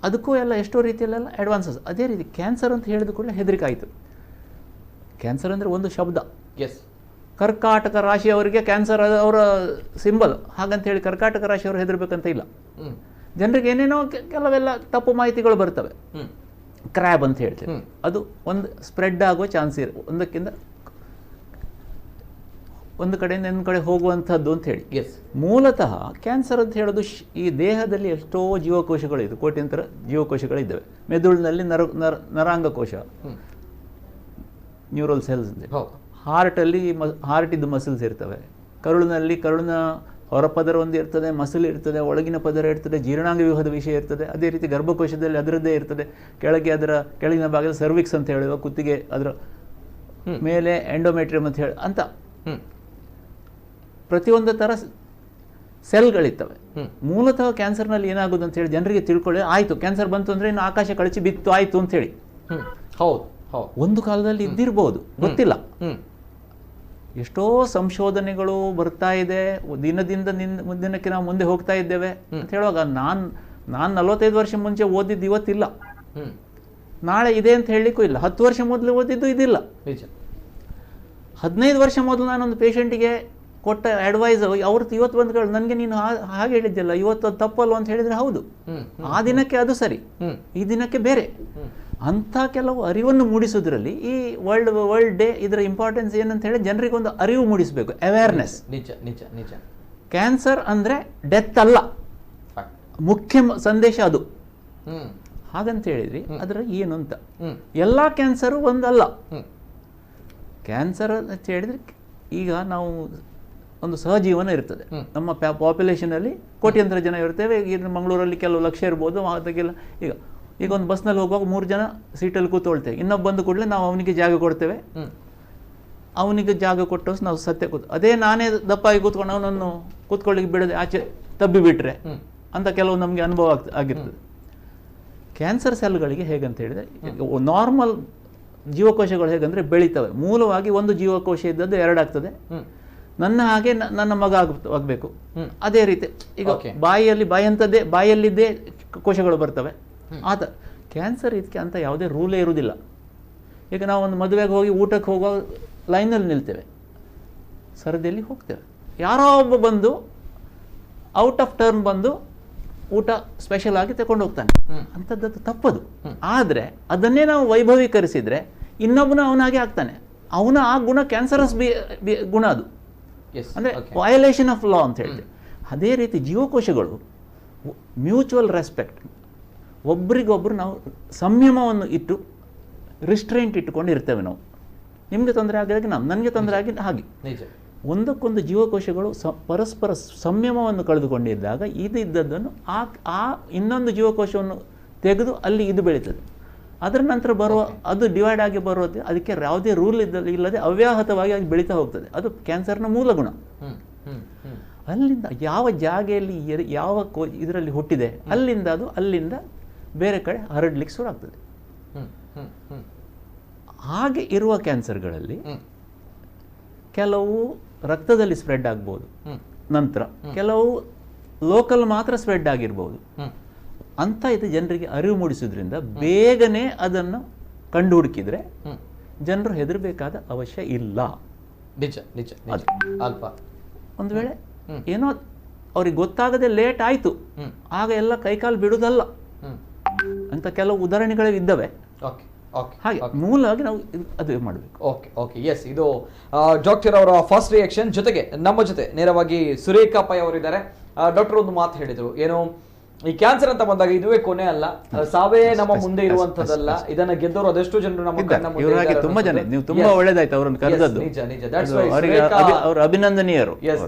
ಅದಕ್ಕೂ ಎಲ್ಲ ಎಷ್ಟೋ ರೀತಿಯಲ್ಲೆಲ್ಲ ಅಡ್ವಾನ್ಸಸ್. ಅದೇ ರೀತಿ ಕ್ಯಾನ್ಸರ್ ಅಂತ ಹೇಳಿದ ಕೂಡ ಹೆದರಿಕೆ ಆಯಿತು. ಕ್ಯಾನ್ಸರ್ ಅಂದರೆ ಒಂದು ಶಬ್ದ. ಕರ್ಕಾಟಕ ರಾಶಿಯವರಿಗೆ ಕ್ಯಾನ್ಸರ್ ಅವರ ಸಿಂಬಲ್, ಹಾಗಂತ ಹೇಳಿ ಕರ್ಕಾಟಕ ರಾಶಿಯವರು ಹೆದರ್ಬೇಕಂತ ಇಲ್ಲ. ಜನರಿಗೆ ಏನೇನೋ ಕೆಲವೆಲ್ಲ ತಪ್ಪು ಮಾಹಿತಿಗಳು ಬರ್ತವೆ. ಕ್ರ್ಯಾಬ್ ಅಂತ ಹೇಳ್ತೀವಿ, ಅದು ಒಂದು ಸ್ಪ್ರೆಡ್ ಆಗುವ ಚಾನ್ಸ್ ಇದೆ, ಒಂದು ಕಡೆಯಿಂದ ಇನ್ನೊಂದು ಕಡೆ ಹೋಗುವಂಥದ್ದು ಅಂತ ಹೇಳಿ. ಮೂಲತಃ ಕ್ಯಾನ್ಸರ್ ಅಂತ ಹೇಳೋದು ಈ ದೇಹದಲ್ಲಿ ಎಷ್ಟೋ ಜೀವಕೋಶಗಳಿದೆ, ಕೋಟ್ಯಂತರ ಜೀವಕೋಶಗಳಿದ್ದಾವೆ. ಮೆದುಳಿನಲ್ಲಿ ನರಾಂಗಕೋಶ, ನ್ಯೂರಲ್ ಸೆಲ್ಸ್. ಹಾರ್ಟಲ್ಲಿ ಹಾರ್ಟಿದ್ದು ಮಸಲ್ಸ್ ಇರ್ತವೆ. ಕರುಳಿನ ಹೊರಪದರ ಒಂದು ಇರ್ತದೆ, ಮಸಲ್ ಇರ್ತದೆ, ಒಳಗಿನ ಪದರ ಇರ್ತದೆ, ಜೀರ್ಣಾಂಗ ವ್ಯೂಹದ ವಿಷಯ ಇರ್ತದೆ. ಅದೇ ರೀತಿ ಗರ್ಭಕೋಶದಲ್ಲಿ ಅದರದ್ದೇ ಇರ್ತದೆ. ಅದರ ಕೆಳಗಿನ ಭಾಗದ ಸರ್ವಿಕ್ಸ್ ಅಂತ ಹೇಳುವ ಕುತ್ತಿಗೆ, ಅದರ ಮೇಲೆ ಎಂಡೋಮೆಟ್ರಿಯಮ್ ಅಂತ ಹೇಳಿ ಅಂತ ಪ್ರತಿಯೊಂದು ಥರ ಸೆಲ್ಗಳಿರ್ತವೆ. ಮೂಲತಃ ಕ್ಯಾನ್ಸರ್ನಲ್ಲಿ ಏನಾಗೋದು ಅಂತ ಹೇಳಿ ಜನರಿಗೆ ತಿಳ್ಕೊಳ್ಳಿ, ಆಯಿತು ಕ್ಯಾನ್ಸರ್ ಬಂತು ಅಂದರೆ ಇನ್ನು ಆಕಾಶ ಕಳಚಿ ಬಿತ್ತು ಆಯಿತು ಅಂತ ಹೇಳಿ. ಒಂದು ಕಾಲದಲ್ಲಿ ಇದ್ದಿರ್ಬೋದು, ಗೊತ್ತಿಲ್ಲ. ಎಷ್ಟೋ ಸಂಶೋಧನೆಗಳು ಬರ್ತಾ ಇದೆ, ದಿನದಿಂದ ದಿನಕ್ಕೆ ನಾವು ಮುಂದೆ ಹೋಗ್ತಾ ಇದ್ದೇವೆ ಅಂತ ಹೇಳುವಾಗ ನಾನು 45 ವರ್ಷ ಮುಂಚೆ ಓದಿದ್ದು ಇವತ್ತಿಲ್ಲ, ನಾಳೆ ಇದೆ ಅಂತ ಹೇಳಲಿಕ್ಕೂ ಇಲ್ಲ. 10 ವರ್ಷ ಮೊದಲು ಓದಿದ್ದು ಇದಿಲ್ಲ. 15 ವರ್ಷ ಮೊದಲು ನಾನೊಂದು ಪೇಷಂಟಿಗೆ ಕೊಟ್ಟ ಅಡ್ವೈಸ್ ಅವ್ರದ್ದು ಇವತ್ತು ಬಂದು ನನಗೆ ನೀನು ಹಾಗೆ ಹೇಳಿದ್ದಿಲ್ಲ, ಇವತ್ತು ಅದು ತಪ್ಪಲ್ವ ಅಂತ ಹೇಳಿದರೆ ಹೌದು, ಆ ದಿನಕ್ಕೆ ಅದು ಸರಿ, ಈ ದಿನಕ್ಕೆ ಬೇರೆ. ಅಂಥ ಕೆಲವು ಅರಿವನ್ನು ಮೂಡಿಸೋದ್ರಲ್ಲಿ ಈ ವರ್ಲ್ಡ್ ಡೇ ಇದರ ಇಂಪಾರ್ಟೆನ್ಸ್ ಏನಂತ ಹೇಳಿ ಜನರಿಗೆ ಒಂದು ಅರಿವು ಮೂಡಿಸಬೇಕು, ಅವೇರ್ನೆಸ್. ನಿಜ. ಕ್ಯಾನ್ಸರ್ ಅಂದರೆ ಡೆತ್ ಅಲ್ಲ, ಮುಖ್ಯ ಸಂದೇಶ ಅದು. ಹಾಗಂತ ಹೇಳಿದ್ರಿ ಅದರ ಏನು ಅಂತ. ಎಲ್ಲ ಕ್ಯಾನ್ಸರು ಒಂದಲ್ಲ. ಕ್ಯಾನ್ಸರ್ ಅಂತ ಹೇಳಿದ್ರೆ ಈಗ ನಾವು ಒಂದು ಸಹಜೀವನ ಇರ್ತದೆ. ನಮ್ಮ ಪಾಪ್ಯುಲೇಷನಲ್ಲಿ ಕೋಟ್ಯಂತರ ಜನ ಇರ್ತೇವೆ. ಈಗ ಮಂಗಳೂರಲ್ಲಿ ಕೆಲವು ಲಕ್ಷ ಇರ್ಬೋದು. ಅದಕ್ಕೆಲ್ಲ ಈಗ ಒಂದು ಬಸ್ನಲ್ಲಿ ಹೋಗುವಾಗ 3 ಜನ ಸೀಟಲ್ಲಿ ಕೂತ್ಕೊಳ್ತೇವೆ. ಇನ್ನೊಬ್ಬ ಬಂದು ಕೂಡಲೇ ನಾವು ಅವನಿಗೆ ಜಾಗ ಕೊಡ್ತೇವೆ. ಅವನಿಗೆ ಜಾಗ ಕೊಟ್ಟು ನಾವು ಸತ್ಯ ಅದೇ ನಾನೇ ದಪ್ಪಾಗಿ ಕೂತ್ಕೊಂಡು ಅವನನ್ನು ಕೂತ್ಕೊಳ್ಳಿಕ್ಕೆ ಬಿಡದೆ ಆಚೆ ತಬ್ಬಿ ಬಿಟ್ರೆ ಅಂತ ಕೆಲವು ನಮಗೆ ಅನುಭವ ಆಗಿರ್ತದೆ. ಕ್ಯಾನ್ಸರ್ ಸೆಲ್ಗಳಿಗೆ ಹೇಗಂತ ಹೇಳಿದ್ರೆ, ನಾರ್ಮಲ್ ಜೀವಕೋಶಗಳು ಹೇಗಂದ್ರೆ ಬೆಳೀತವೆ. ಮೂಲವಾಗಿ ಒಂದು ಜೀವಕೋಶ ಇದ್ದದ್ದು 2 ಆಗ್ತದೆ. ನನ್ನ ಹಾಗೆ ನನ್ನ ಮಗ ಆಗಬೇಕು. ಅದೇ ರೀತಿ ಈಗ ಬಾಯಲ್ಲಿದ್ದೇ ಕೋಶಗಳು ಬರ್ತವೆ. ಆತ ಕ್ಯಾನ್ಸರ್ ಇದಕ್ಕೆ ಅಂತ ಯಾವುದೇ ರೂಲೇ ಇರುವುದಿಲ್ಲ. ಈಗ ನಾವು ಒಂದು ಮದುವೆಗೆ ಹೋಗಿ ಊಟಕ್ಕೆ ಹೋಗೋ ಲೈನಲ್ಲಿ ನಿಲ್ತೇವೆ, ಸರದಿಯಲ್ಲಿ ಹೋಗ್ತೇವೆ. ಯಾರೋ ಒಬ್ಬ ಬಂದು ಔಟ್ ಆಫ್ ಟರ್ನ್ ಬಂದು ಊಟ ಸ್ಪೆಷಲ್ ಆಗಿ ತಗೊಂಡು ಹೋಗ್ತಾನೆ, ಅಂಥದ್ದು ತಪ್ಪದು. ಆದರೆ ಅದನ್ನೇ ನಾವು ವೈಭವೀಕರಿಸಿದರೆ ಇನ್ನೊಬ್ಬನ ಅವನಾಗೆ ಆಗ್ತಾನೆ. ಅವನ ಆ ಗುಣ ಕ್ಯಾನ್ಸರಸ್ ಗುಣ, ಅದು ಅಂದರೆ ವಯಲೇಷನ್ ಆಫ್ ಲಾ ಅಂತ ಹೇಳ್ತೇವೆ. ಅದೇ ರೀತಿ ಜೀವಕೋಶಗಳು ಮ್ಯೂಚುವಲ್ ರೆಸ್ಪೆಕ್ಟ್, ಒಬ್ರಿಗೊಬ್ರು ನಾವು ಸಂಯಮವನ್ನು ಇಟ್ಟು ರಿಸ್ಟ್ರೈಂಟ್ ಇಟ್ಟುಕೊಂಡು ಇರ್ತೇವೆ. ನಾವು ನಿಮಗೆ ತೊಂದರೆ ಆಗಿದಾಗ ನನಗೆ ತೊಂದರೆ ಆಗಿ ಹಾಗೆ ಒಂದಕ್ಕೊಂದು ಜೀವಕೋಶಗಳು ಪರಸ್ಪರ ಸಂಯಮವನ್ನು ಕಳೆದುಕೊಂಡಿದ್ದಾಗ ಇದ್ದದ್ದನ್ನು ಆ ಇನ್ನೊಂದು ಜೀವಕೋಶವನ್ನು ತೆಗೆದು ಅಲ್ಲಿ ಇದು ಬೆಳೀತದೆ. ಅದರ ನಂತರ ಅದು ಡಿವೈಡ್ ಆಗಿ ಬರೋದು, ಅದಕ್ಕೆ ಯಾವುದೇ ರೂಲ್ ಇಲ್ಲದೆ ಅವ್ಯಾಹತವಾಗಿ ಅದು ಬೆಳೀತಾ ಹೋಗ್ತದೆ. ಅದು ಕ್ಯಾನ್ಸರ್ನ ಮೂಲ ಗುಣ. ಅಲ್ಲಿಂದ ಯಾವ ಜಾಗೆಯಲ್ಲಿ ಯಾವ ಇದರಲ್ಲಿ ಹುಟ್ಟಿದೆ ಅಲ್ಲಿಂದ ಬೇರೆ ಕಡೆ ಹರಡ್ಲಿಕ್ಕೆ ಶುರು ಆಗ್ತದೆ. ಹಾಗೆ ಇರುವ ಕ್ಯಾನ್ಸರ್ಗಳಲ್ಲಿ ಕೆಲವು ರಕ್ತದಲ್ಲಿ ಸ್ಪ್ರೆಡ್ ಆಗ್ಬೋದು, ನಂತರ ಕೆಲವು ಲೋಕಲ್ ಮಾತ್ರ ಸ್ಪ್ರೆಡ್ ಆಗಿರ್ಬೋದು. ಅಂತ ಇದು ಜನರಿಗೆ ಅರಿವು ಮೂಡಿಸೋದ್ರಿಂದ ಬೇಗನೆ ಅದನ್ನು ಕಂಡು ಹುಡುಕಿದ್ರೆ ಜನರು ಹೆದರಬೇಕಾದ ಅವಶ್ಯ ಇಲ್ಲ. ಅಲ್ಪ ಒಂದು ವೇಳೆ ಏನೋ ಅವ್ರಿಗೆ ಗೊತ್ತಾಗದೆ ಲೇಟ್ ಆಯಿತು, ಆಗ ಎಲ್ಲ ಕೈಕಾಲು ಬಿಡುವುದಲ್ಲ ಅಂತ ಕೆಲವು ಉದಾಹರಣೆಗಳೇ ಇದ್ದಾವೆ. ಹಾಗೆ ಮೂಲವಾಗಿ ನಾವು ಅದು ಮಾಡಬೇಕು. ಓಕೆ ಎಸ್, ಇದು ಡಾಕ್ಟರ್ ಅವರ ಫಸ್ಟ್ ರಿಯಾಕ್ಷನ್. ಜೊತೆಗೆ ನಮ್ಮ ಜೊತೆ ನೇರವಾಗಿ ಸುರೇಖಾ ಪೈ ಅವರಿದ್ದಾರೆ. ಡಾಕ್ಟರ್ ಒಂದು ಮಾತು ಹೇಳಿದರು, ಏನು ಈ ಕ್ಯಾನ್ಸರ್ ಅಂತ ಬಂದಾಗ ಇದುವೇ ಕೊನೆ ಅಲ್ಲ, ಸಾವೇ ನಮ್ಮ ಮುಂದೆ ಇರುವಂತದಲ್ಲ. ಇದನ್ನ ಗೆದ್ದವರು ಅದೆಷ್ಟು ಜನರು ನಮ್ಮ ಕಣ್ಣ ಮುಂದೆ ಇವರಾಗಿ ತುಂಬಾ ಜನ, ನೀವು ತುಂಬಾ ಒಳ್ಳೇದಾಯ್ತು ಅವರನ್ನು ಕರೆದದ್ದು. ನಿಜ ನಿಜ, ದಟ್ಸ್ ಅವರಿಗೆ ಅವರು ಅಭಿನಂದನೀಯರು.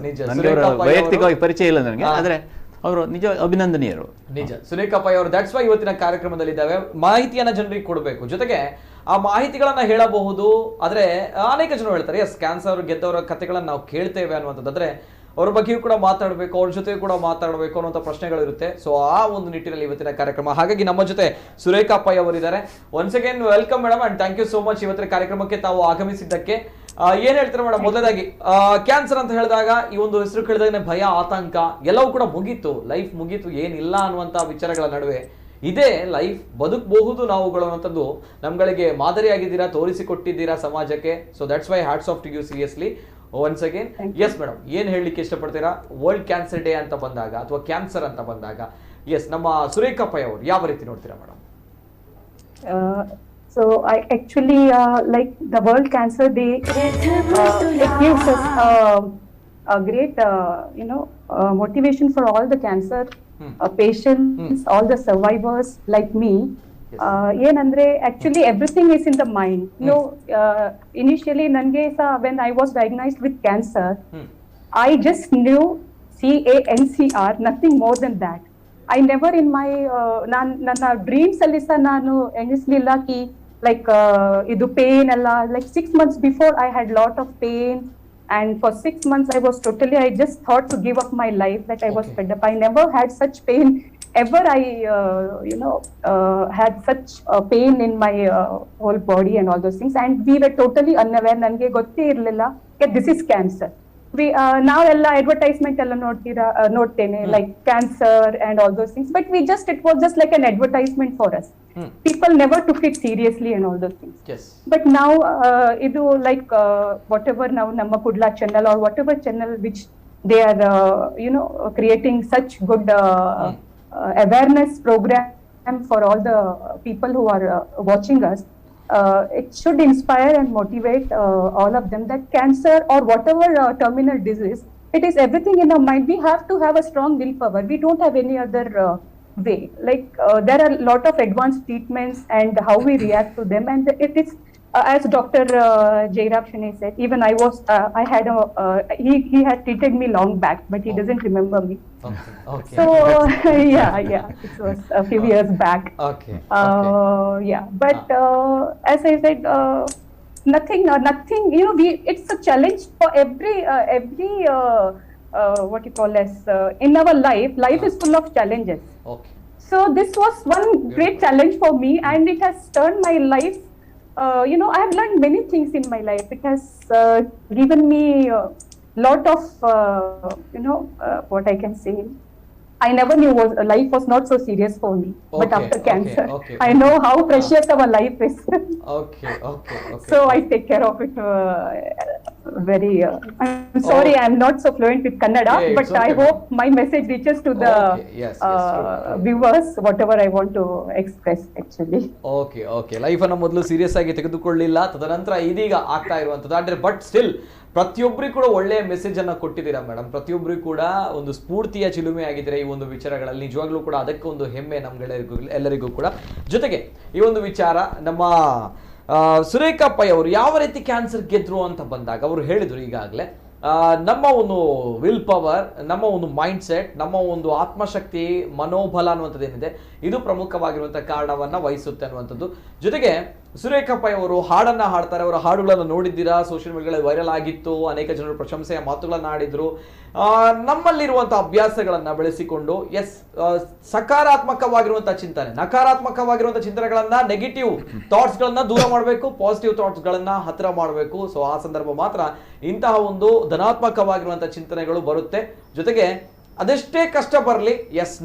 ನನಗೆ ಅವರ ವೈಯಕ್ತಿಕವಾಗಿ ಪರಿಚಯ ಇಲ್ಲ ನನಗೆ, ಆದ್ರೆ ಅವರು ನಿಜ ಅಭಿನಂದನೀಯರು. ನಿಜ ಸುರೇಖಾ ಪೈ ಅವರು. ದಟ್ಸ್ ವೈ ಇವತ್ತಿನ ಕಾರ್ಯಕ್ರಮದಲ್ಲಿ ಇದ್ದಾವೆ. ಮಾಹಿತಿಯನ್ನ ಜನರಿಗೆ ಕೊಡಬೇಕು, ಜೊತೆಗೆ ಆ ಮಾಹಿತಿಗಳನ್ನ ಹೇಳಬಹುದು. ಆದ್ರೆ ಅನೇಕ ಜನರು ಹೇಳ್ತಾರೆ ಎಸ್ ಕ್ಯಾನ್ಸರ್ ಗೆದ್ದವರ ಕಥೆಗಳನ್ನ ನಾವು ಕೇಳ್ತೇವೆ ಅನ್ನುವಂಥದ್ದು. ಆದ್ರೆ ಅವ್ರ ಬಗ್ಗೆಯೂ ಕೂಡ ಮಾತಾಡಬೇಕು, ಅವ್ರ ಜೊತೆ ಕೂಡ ಮಾತಾಡಬೇಕು ಅನ್ನುವಂಥ ಪ್ರಶ್ನೆಗಳಿರುತ್ತೆ. ಸೊ ಆ ಒಂದು ನಿಟ್ಟಿನಲ್ಲಿ ಇವತ್ತಿನ ಕಾರ್ಯಕ್ರಮ. ಹಾಗಾಗಿ ನಮ್ಮ ಜೊತೆ ಸುರೇಖಾ ಪೈ ಅವರಿದ್ದಾರೆ. Once again welcome madam and thank you so much ಇವತ್ತಿನ ಕಾರ್ಯಕ್ರಮಕ್ಕೆ ತಾವು ಆಗಮಿಸಿದ್ದಕ್ಕೆ. ಏನ್ ಹೇಳ್ತಾರೆ ಮೇಡಮ್, ಮೊದಲಾಗಿ ಕ್ಯಾನ್ಸರ್ ಅಂತ ಹೇಳಿದಾಗ ಈ ಒಂದು ಹೆಸರು ಕೇಳಿದಾಗ ಭಯ, ಆತಂಕ ಎಲ್ಲವೂ ಕೂಡ ಮುಗೀತು, ಲೈಫ್ ಮುಗೀತು, ಏನಿಲ್ಲ ಅನ್ನುವಂಥ ವಿಚಾರಗಳ ನಡುವೆ ಇದೇ ಲೈಫ್, ಬದುಕಬಹುದು ನಾವುಗಳು ಅನ್ನೋಂಥದ್ದು ನಮ್ಗಳಿಗೆ ಮಾದರಿಯಾಗಿದ್ದೀರಾ, ತೋರಿಸಿಕೊಟ್ಟಿದ್ದೀರಾ ಸಮಾಜಕ್ಕೆ. So that's why hats off to you seriously once again. Yes madam, ಏನ್ ಹೇಳಲಿಕ್ಕೆ ಇಷ್ಟಪಡ್ತೀರಾ ವರ್ಲ್ಡ್ ಕ್ಯಾನ್ಸರ್ ಡೇ ಅಂತ ಬಂದಾಗ ಅಥವಾ ಕ್ಯಾನ್ಸರ್ ಅಂತ ಬಂದಾಗ? ಎಸ್, ನಮ್ಮ ಸುರೇಖಾ ಪೈ ಅವರು ಯಾವ ರೀತಿ ನೋಡ್ತೀರಾ madam? So I actually like the World Cancer Day. It gives us a great, motivation for all the cancer patients, all the survivors like me. ಏನಂದ್ರೆ actually everything is in the mind. Initially ನನಗೆ when I was diagnosed with cancer, I just knew CANCR, nothing more than that. I never in my ನನ್ನ dreams ಅಲ್ಲಿ ನಾನು ಎಣಿಸ್ಲಿಲ್ಲ ಕಿ like ಇದು pain ಅಲ್ಲ. like 6 months before I had lot of pain, and for 6 months I just thought to give up my life, that I was fed up. I never had such pain ever. I had such pain in my whole body and all those things, and we were totally unaware. ನನಗೆ ಗೊತ್ತೇ ಇರಲಿಲ್ಲ this is cancer. ನಾವೆಲ್ಲ advertisement ಎಲ್ಲ ನೋಡ್ತೇನೆ like cancer and all those things, but it was just like an advertisement for us. People never took it seriously and all those things. Yes. But now idu like whatever now Namma Kudla channel or whatever channel which they are creating such good awareness program for all the people who are watching us. It should inspire and motivate all of them that cancer or whatever terminal disease, it is everything in our mind. We have to have a strong willpower. We don't have any other way. Like there are a lot of advanced treatments and how we react to them, and it is as Dr. Jairab Shane said, even I had he had treated me long back, but he doesn't remember me. Okay. So yeah, it was a few years back. Okay. Yeah, but as I said, nothing. It's a challenge for every what you call as in our life. Life is full of challenges. Okay. So this was one great challenge for me, and it has turned my life. I have learned many things in my life. It has given me lot of what I can say. I never knew life was not so serious for me. But after cancer, I know how precious our life is. Okay. So I take care of it very. I'm sorry, I'm not so fluent with Kannada, but I hope my message reaches to the viewers, whatever I want to express actually. Okay. Life ಅನ್ನು ಮೊದಲು serious ಆಗಿ ತೆಗೆದುಕೊಳ್ಳಿಲ್ಲ, ತದನಂತರ ಇದೀಗ ಆಗ್ತಾ ಇರುವಂತದ್ದು. ಆದ್ರೆ but still ಪ್ರತಿಯೊಬ್ಬರಿಗೂ ಕೂಡ ಒಳ್ಳೆಯ ಮೆಸೇಜ್ ಅನ್ನ ಕೊಟ್ಟಿದ್ದೀರಾ ಮೇಡಮ್. ಪ್ರತಿಯೊಬ್ಬರಿಗೂ ಕೂಡ ಒಂದು ಸ್ಫೂರ್ತಿಯ ಚಿಲುಮೆ ಆಗಿದ್ದೀರಾ ಈ ಒಂದು ವಿಚಾರಗಳಲ್ಲಿ. ನಿಜವಾಗ್ಲೂ ಕೂಡ ಅದಕ್ಕೆ ಒಂದು ಹೆಮ್ಮೆ ಎಲ್ಲರಿಗೂ ಕೂಡ. ಜೊತೆಗೆ ಈ ಒಂದು ವಿಚಾರ ನಮ್ಮ ಸುರೇಖಾ ಪೈ ಅವರು ಯಾವ ರೀತಿ ಕ್ಯಾನ್ಸರ್ ಗೆದ್ರು ಅಂತ ಬಂದಾಗ ಅವರು ಹೇಳಿದ್ರು ಈಗಾಗಲೇ ನಮ್ಮ ಒಂದು ವಿಲ್ ಪವರ್, ನಮ್ಮ ಒಂದು ಮೈಂಡ್ ಸೆಟ್, ನಮ್ಮ ಒಂದು ಆತ್ಮಶಕ್ತಿ, ಮನೋಬಲ ಅನ್ನುವಂಥದ್ದು ಏನಿದೆ ಇದು ಪ್ರಮುಖವಾಗಿರುವಂಥ ಕಾರಣವನ್ನು ವಹಿಸುತ್ತೆ ಅನ್ನುವಂಥದ್ದು. ಜೊತೆಗೆ ಸುರೇಖಾ ಪೈ ಅವರು ಹಾಡನ್ನು ಹಾಡ್ತಾರೆ. ಅವರ ಹಾಡುಗಳನ್ನು ನೋಡಿದ್ದೀರಾ, ಸೋಷಿಯಲ್ ಮೀಡಿಯಾಗಳಲ್ಲಿ ವೈರಲ್ ಆಗಿತ್ತು, ಅನೇಕ ಜನರು ಪ್ರಶಂಸೆಯ ಮಾತುಗಳನ್ನು ಆಡಿದ್ರು. ನಮ್ಮಲ್ಲಿರುವಂಥ ಅಭ್ಯಾಸಗಳನ್ನು ಬೆಳೆಸಿಕೊಂಡು ಸಕಾರಾತ್ಮಕವಾಗಿರುವಂಥ ಚಿಂತನೆ, ನಕಾರಾತ್ಮಕವಾಗಿರುವಂಥ ಚಿಂತನೆಗಳನ್ನು, ನೆಗೆಟಿವ್ ಥಾಟ್ಸ್ಗಳನ್ನು ದೂರ ಮಾಡಬೇಕು, ಪಾಸಿಟಿವ್ ಥಾಟ್ಸ್ಗಳನ್ನು ಹತ್ತಿರ ಮಾಡಬೇಕು. ಸೊ ಆ ಸಂದರ್ಭ ಮಾತ್ರ ಇಂತಹ ಒಂದು ಧನಾತ್ಮಕವಾಗಿರುವಂಥ ಚಿಂತನೆಗಳು ಬರುತ್ತೆ. ಜೊತೆಗೆ ಅದೆಷ್ಟೇ ಕಷ್ಟ ಬರಲಿ,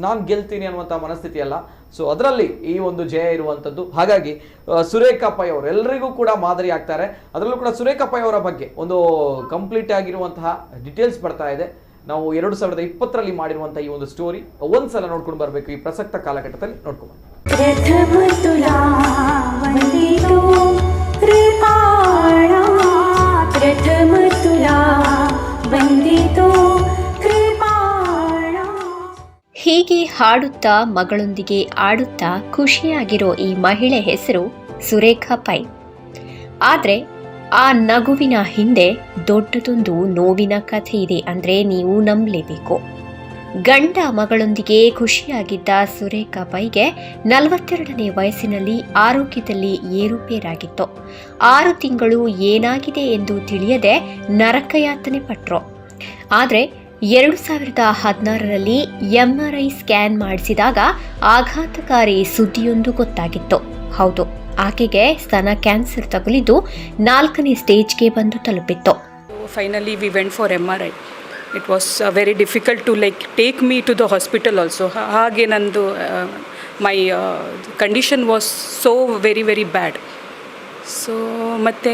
ನಾನು ಗೆಲ್ತೀನಿ ಅನ್ನುವಂಥ ಮನಸ್ಥಿತಿ ಅಲ್ಲ. ಸೊ ಅದರಲ್ಲಿ ಈ ಒಂದು ಜಯ ಇರುವಂಥದ್ದು. ಹಾಗಾಗಿ ಸುರೇಖಾ ಪೈ ಅವರು ಎಲ್ಲರಿಗೂ ಕೂಡ ಮಾದರಿ ಆಗ್ತಾರೆ. ಅದರಲ್ಲೂ ಕೂಡ ಸುರೇಖಾ ಪೈ ಅವರ ಬಗ್ಗೆ ಒಂದು ಕಂಪ್ಲೀಟ್ ಆಗಿರುವಂತಹ ಡೀಟೇಲ್ಸ್ ಬರ್ತಾ ಇದೆ. ನಾವು 2020 ಮಾಡಿರುವಂತಹ ಈ ಒಂದು ಸ್ಟೋರಿ ಒಂದ್ಸಲ ನೋಡ್ಕೊಂಡು ಬರಬೇಕು. ಈ ಪ್ರಸಕ್ತ ಕಾಲಘಟ್ಟದಲ್ಲಿ ನೋಡ್ಕೊಂಡು ಹೀಗೆ ಹಾಡುತ್ತಾ ಮಗಳೊಂದಿಗೆ ಆಡುತ್ತಾ ಖುಷಿಯಾಗಿರೋ ಈ ಮಹಿಳೆ ಹೆಸರು ಸುರೇಖಾ ಪೈ. ಆದರೆ ಆ ನಗುವಿನ ಹಿಂದೆ ದೊಡ್ಡದೊಂದು ನೋವಿನ ಕಥೆ ಇದೆ ಅಂದರೆ ನೀವು ನಂಬಲೇಬೇಕು. ಗಂಡ ಮಗಳೊಂದಿಗೆ ಖುಷಿಯಾಗಿದ್ದ ಸುರೇಖಾ ಪೈಗೆ 42ನೇ ವಯಸ್ಸಿನಲ್ಲಿ ಆರೋಗ್ಯದಲ್ಲಿ ಏರುಪೇರಾಗಿತ್ತು. 6 ತಿಂಗಳು ಏನಾಗಿದೆ ಎಂದು ತಿಳಿಯದೆ ನರಕಯಾತನೆ ಪಟ್ರು. ಆದರೆ 2016ರಲ್ಲಿ MRI ಸ್ಕ್ಯಾನ್ ಮಾಡಿಸಿದಾಗ ಆಘಾತಕಾರಿ ಸುದ್ದಿಯೊಂದು ಗೊತ್ತಾಗಿತ್ತು. ಹೌದು, ಆಕೆಗೆ ಸ್ತನ ಕ್ಯಾನ್ಸರ್ ತಗುಲಿದ್ದು 4ನೇ ಸ್ಟೇಜ್ಗೆ ಬಂದು ತಲುಪಿತ್ತು. Finally we went for MRI. It was very difficult to take me to the hospital also. ಹಾಗೆ ನಂದು my condition was so very bad. So ಮತ್ತು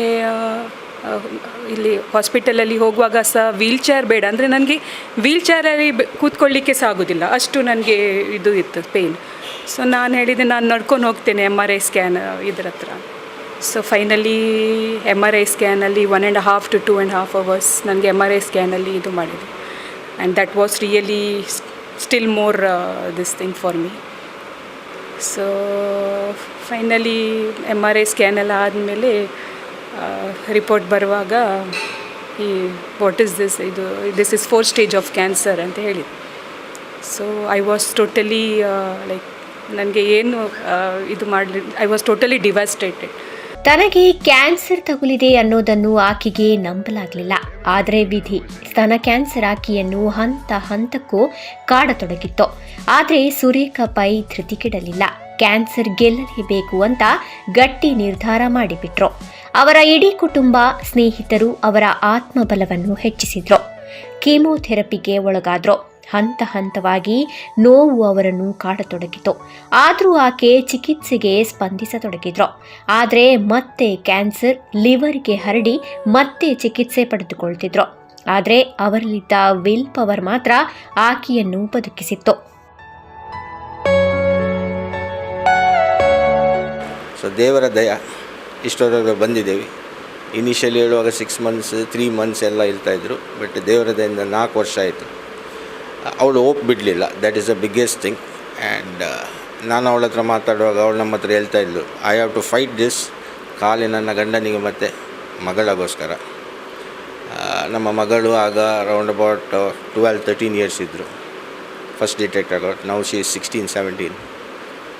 ಇಲ್ಲಿ ಹಾಸ್ಪಿಟಲಲ್ಲಿ ಹೋಗುವಾಗ ಸಹ ವೀಲ್ಚೇರ್ ಬೇಡ ಅಂದರೆ ನನಗೆ ವೀಲ್ಚೇರಲ್ಲಿ ಕೂತ್ಕೊಳ್ಳಿಕ್ಕೆ ಸಹ ಆಗೋದಿಲ್ಲ, ಅಷ್ಟು ನನಗೆ ಇದು ಇತ್ತು ಪೇಯ್ನ್. ಸೊ ನಾನು ಹೇಳಿದೆ ನಾನು ನಡ್ಕೊಂಡು ಹೋಗ್ತೇನೆ MRI ಸ್ಕ್ಯಾನ್ ಇದ್ರ ಹತ್ರ. So finally MRI ಸ್ಕ್ಯಾನಲ್ಲಿ 1.5 to 2.5 hours ನನಗೆ MRI ಸ್ಕ್ಯಾನಲ್ಲಿ ಇದು ಮಾಡಿದೆ. And that was really still more this thing for me. So finally MRI ಸ್ಕ್ಯಾನೆಲ್ಲ ಆದಮೇಲೆ ರಿಪೋರ್ಟ್ ಬರುವಾಗ ಈ what is this is 4th stage of cancer ಅಂತ ಹೇಳಿ. ಸೊ ಐ ವಾಸ್ ಟೋಟಲಿ ನನಗೆ ಏನು ಇದು ಮಾಡಲಿ, ಐ ವಾಸ್ ಟೋಟಲಿ ಡಿವಾಸ್ಟೇಟೆಡ್. ತನಗೆ ಕ್ಯಾನ್ಸರ್ ತಗುಲಿದೆ ಅನ್ನೋದನ್ನು ಆಕೆಗೆ ನಂಬಲಾಗಲಿಲ್ಲ. ಆದರೆ ವಿಧಿ ಸ್ತನ ಕ್ಯಾನ್ಸರ್ ಆಕೆಯನ್ನು ಹಂತ ಹಂತಕ್ಕೂ ಕಾಡತೊಡಗಿತ್ತು. ಆದರೆ ಸುರೇಖಾ ಪೈ ಧೃತಿಗೆಡಲಿಲ್ಲ. ಕ್ಯಾನ್ಸರ್ ಗೆಲ್ಲಲೇಬೇಕು ಅಂತ ಗಟ್ಟಿ ನಿರ್ಧಾರ ಮಾಡಿಬಿಟ್ರು. ಅವರ ಇಡೀ ಕುಟುಂಬ, ಸ್ನೇಹಿತರು ಅವರ ಆತ್ಮಬಲವನ್ನು ಹೆಚ್ಚಿಸಿದ್ರು. ಕೀಮೋಥೆರಪಿಗೆ ಒಳಗಾದ್ರು. ಹಂತ ಹಂತವಾಗಿ ನೋವು ಅವರನ್ನು ಕಾಡತೊಡಗಿತು. ಆದರೂ ಆಕೆ ಚಿಕಿತ್ಸೆಗೆ ಸ್ಪಂದಿಸತೊಡಗಿದ್ರು. ಆದರೆ ಮತ್ತೆ ಕ್ಯಾನ್ಸರ್ ಲಿವರ್ಗೆ ಹರಡಿ ಮತ್ತೆ ಚಿಕಿತ್ಸೆ ಪಡೆದುಕೊಳ್ತಿದ್ರು. ಆದರೆ ಅವರಲ್ಲಿದ್ದ ವಿಲ್ ಪವರ್ ಮಾತ್ರ ಆಕೆಯನ್ನು ಬದುಕಿಸಿತ್ತು. ಸೊ ದೇವರ ದಯ ಇಷ್ಟವರೆಗೆ ಬಂದಿದ್ದೇವೆ. ಇನಿಷಿಯಲಿ ಹೇಳುವಾಗ 6 months 3 months ಎಲ್ಲ ಇರ್ತಾಯಿದ್ರು. ಬಟ್ ದೇವರ ದಯಿಂದ 4 ವರ್ಷ ಆಯಿತು. ಅವಳು ಹೋಪ್ ಬಿಡಲಿಲ್ಲ. That is the biggest thing. And ನಾನು ಅವಳ ಹತ್ರ ಮಾತಾಡುವಾಗ ಅವಳು ನಮ್ಮ ಹತ್ರ ಹೇಳ್ತಾ ಇದ್ಲು, I have to fight this, ಖಾಲಿ ನನ್ನ ಗಂಡನಿಗೆ ಮತ್ತು ಮಗಳಿಗೋಸ್ಕರ. ನಮ್ಮ ಮಗಳು ಆಗ ಅರೌಂಡ್ ಅಬೌಟ್ 12-13 years ಇದ್ದರು. ಫಸ್ಟ್ ಡಿಟೆಕ್ಟ್ ಆಗೋದು. ನಾವು ಶಿ 16-17.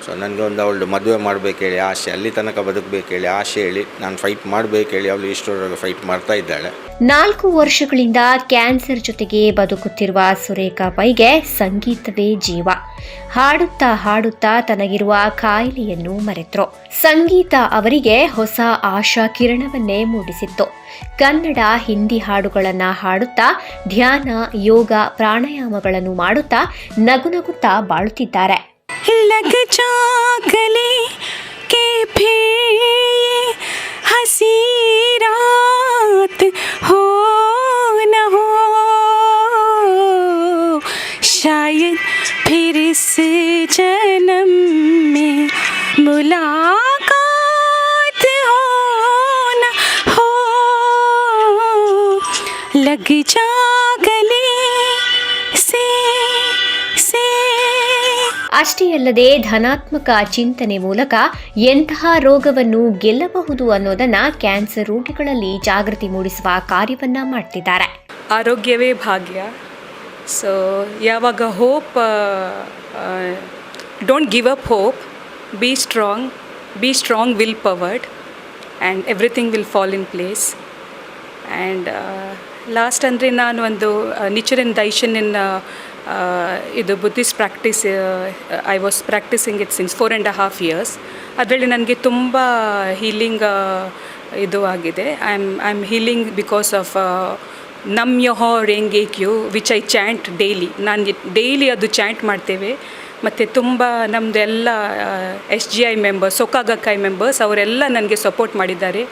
ಸೊ ನನಗೆ ಒಂದು ಅವಳು ಮದುವೆ ಮಾಡಬೇಕು ಹೇಳಿ ಆಸೆ, ಅಲ್ಲಿ ತನಕ ಬದುಕಬೇಕು ಹೇಳಿ ಆಸೆ ಹೇಳಿ ನಾನು ಫೈಟ್ ಮಾಡಬೇಕು ಹೇಳಿ ಅವಳು ಇಷ್ಟರವರೆಗೆ ಫೈಟ್ ಮಾಡ್ತಾ ಇದ್ದಾಳೆ. 4 ವರ್ಷಗಳಿಂದ ಕ್ಯಾನ್ಸರ್ ಜೊತೆಗೆ ಬದುಕುತ್ತಿರುವ ಸುರೇಖಾ ಪೈಗೆ ಸಂಗೀತವೇ ಜೀವ. ಹಾಡುತ್ತಾ ಹಾಡುತ್ತಾ ತನಗಿರುವ ಕಾಯಿಲೆಯನ್ನು ಮರೆತರು. ಸಂಗೀತ ಅವರಿಗೆ ಹೊಸ ಆಶಾ ಕಿರಣವನ್ನೇ ಮೂಡಿಸಿತ್ತು. ಕನ್ನಡ, ಹಿಂದಿ ಹಾಡುಗಳನ್ನು ಹಾಡುತ್ತಾ ಧ್ಯಾನ, ಯೋಗ, ಪ್ರಾಣಾಯಾಮಗಳನ್ನು ಮಾಡುತ್ತಾ ನಗುನಗುತ್ತಾ ಬಾಳುತ್ತಿದ್ದಾರೆ. लग जा गले के फिर हंसी रात हो न हो, शायद फिर इस जन्म में मुलाकात हो न हो. लग जा गले से ಅಷ್ಟೇ ಅಲ್ಲದೆ ಧನಾತ್ಮಕ ಚಿಂತನೆ ಮೂಲಕ ಎಂತಹ ರೋಗವನ್ನು ಗೆಲ್ಲಬಹುದು ಅನ್ನೋದನ್ನ ಕ್ಯಾನ್ಸರ್ ರೋಗಿಗಳಲ್ಲಿ ಜಾಗೃತಿ ಮೂಡಿಸುವ ಕಾರ್ಯವನ್ನ ಮಾಡ್ತಿದ್ದಾರೆ. ಆರೋಗ್ಯವೇ ಭಾಗ್ಯ. ಸೊ ಯಾವಾಗ hope, don't give up hope, be strong, will powered, and everything will fall in place. And last ಅಂದರೆ ನಾನು ಒಂದು ನಿಚುರನ್ ದೈಶನ್ ಇದು Buddhist practice, I was practising it since 4.5 years. ಅದರಲ್ಲಿ ನನಗೆ ತುಂಬ ಹೀಲಿಂಗ್ ಇದು ಆಗಿದೆ. I am healing because of ನಮ್ ಯಹೋ ರೆಂಗೇಕ್ಯು ವಿಚ್ ಐ ಚಾಂಟ್ ಡೈಲಿ. ನಾನು ಡೈಲಿ ಅದು ಚಾಂಟ್ ಮಾಡ್ತೇವೆ. ಮತ್ತು ತುಂಬ ನಮ್ಮದೆಲ್ಲ SGI ಮೆಂಬರ್ಸ್, ಸೊಕಾಗಕ್ಕಾಯಿ ಮೆಂಬರ್ಸ್ ಅವರೆಲ್ಲ ನನಗೆ ಸಪೋರ್ಟ್ ಮಾಡಿದ್ದಾರೆ.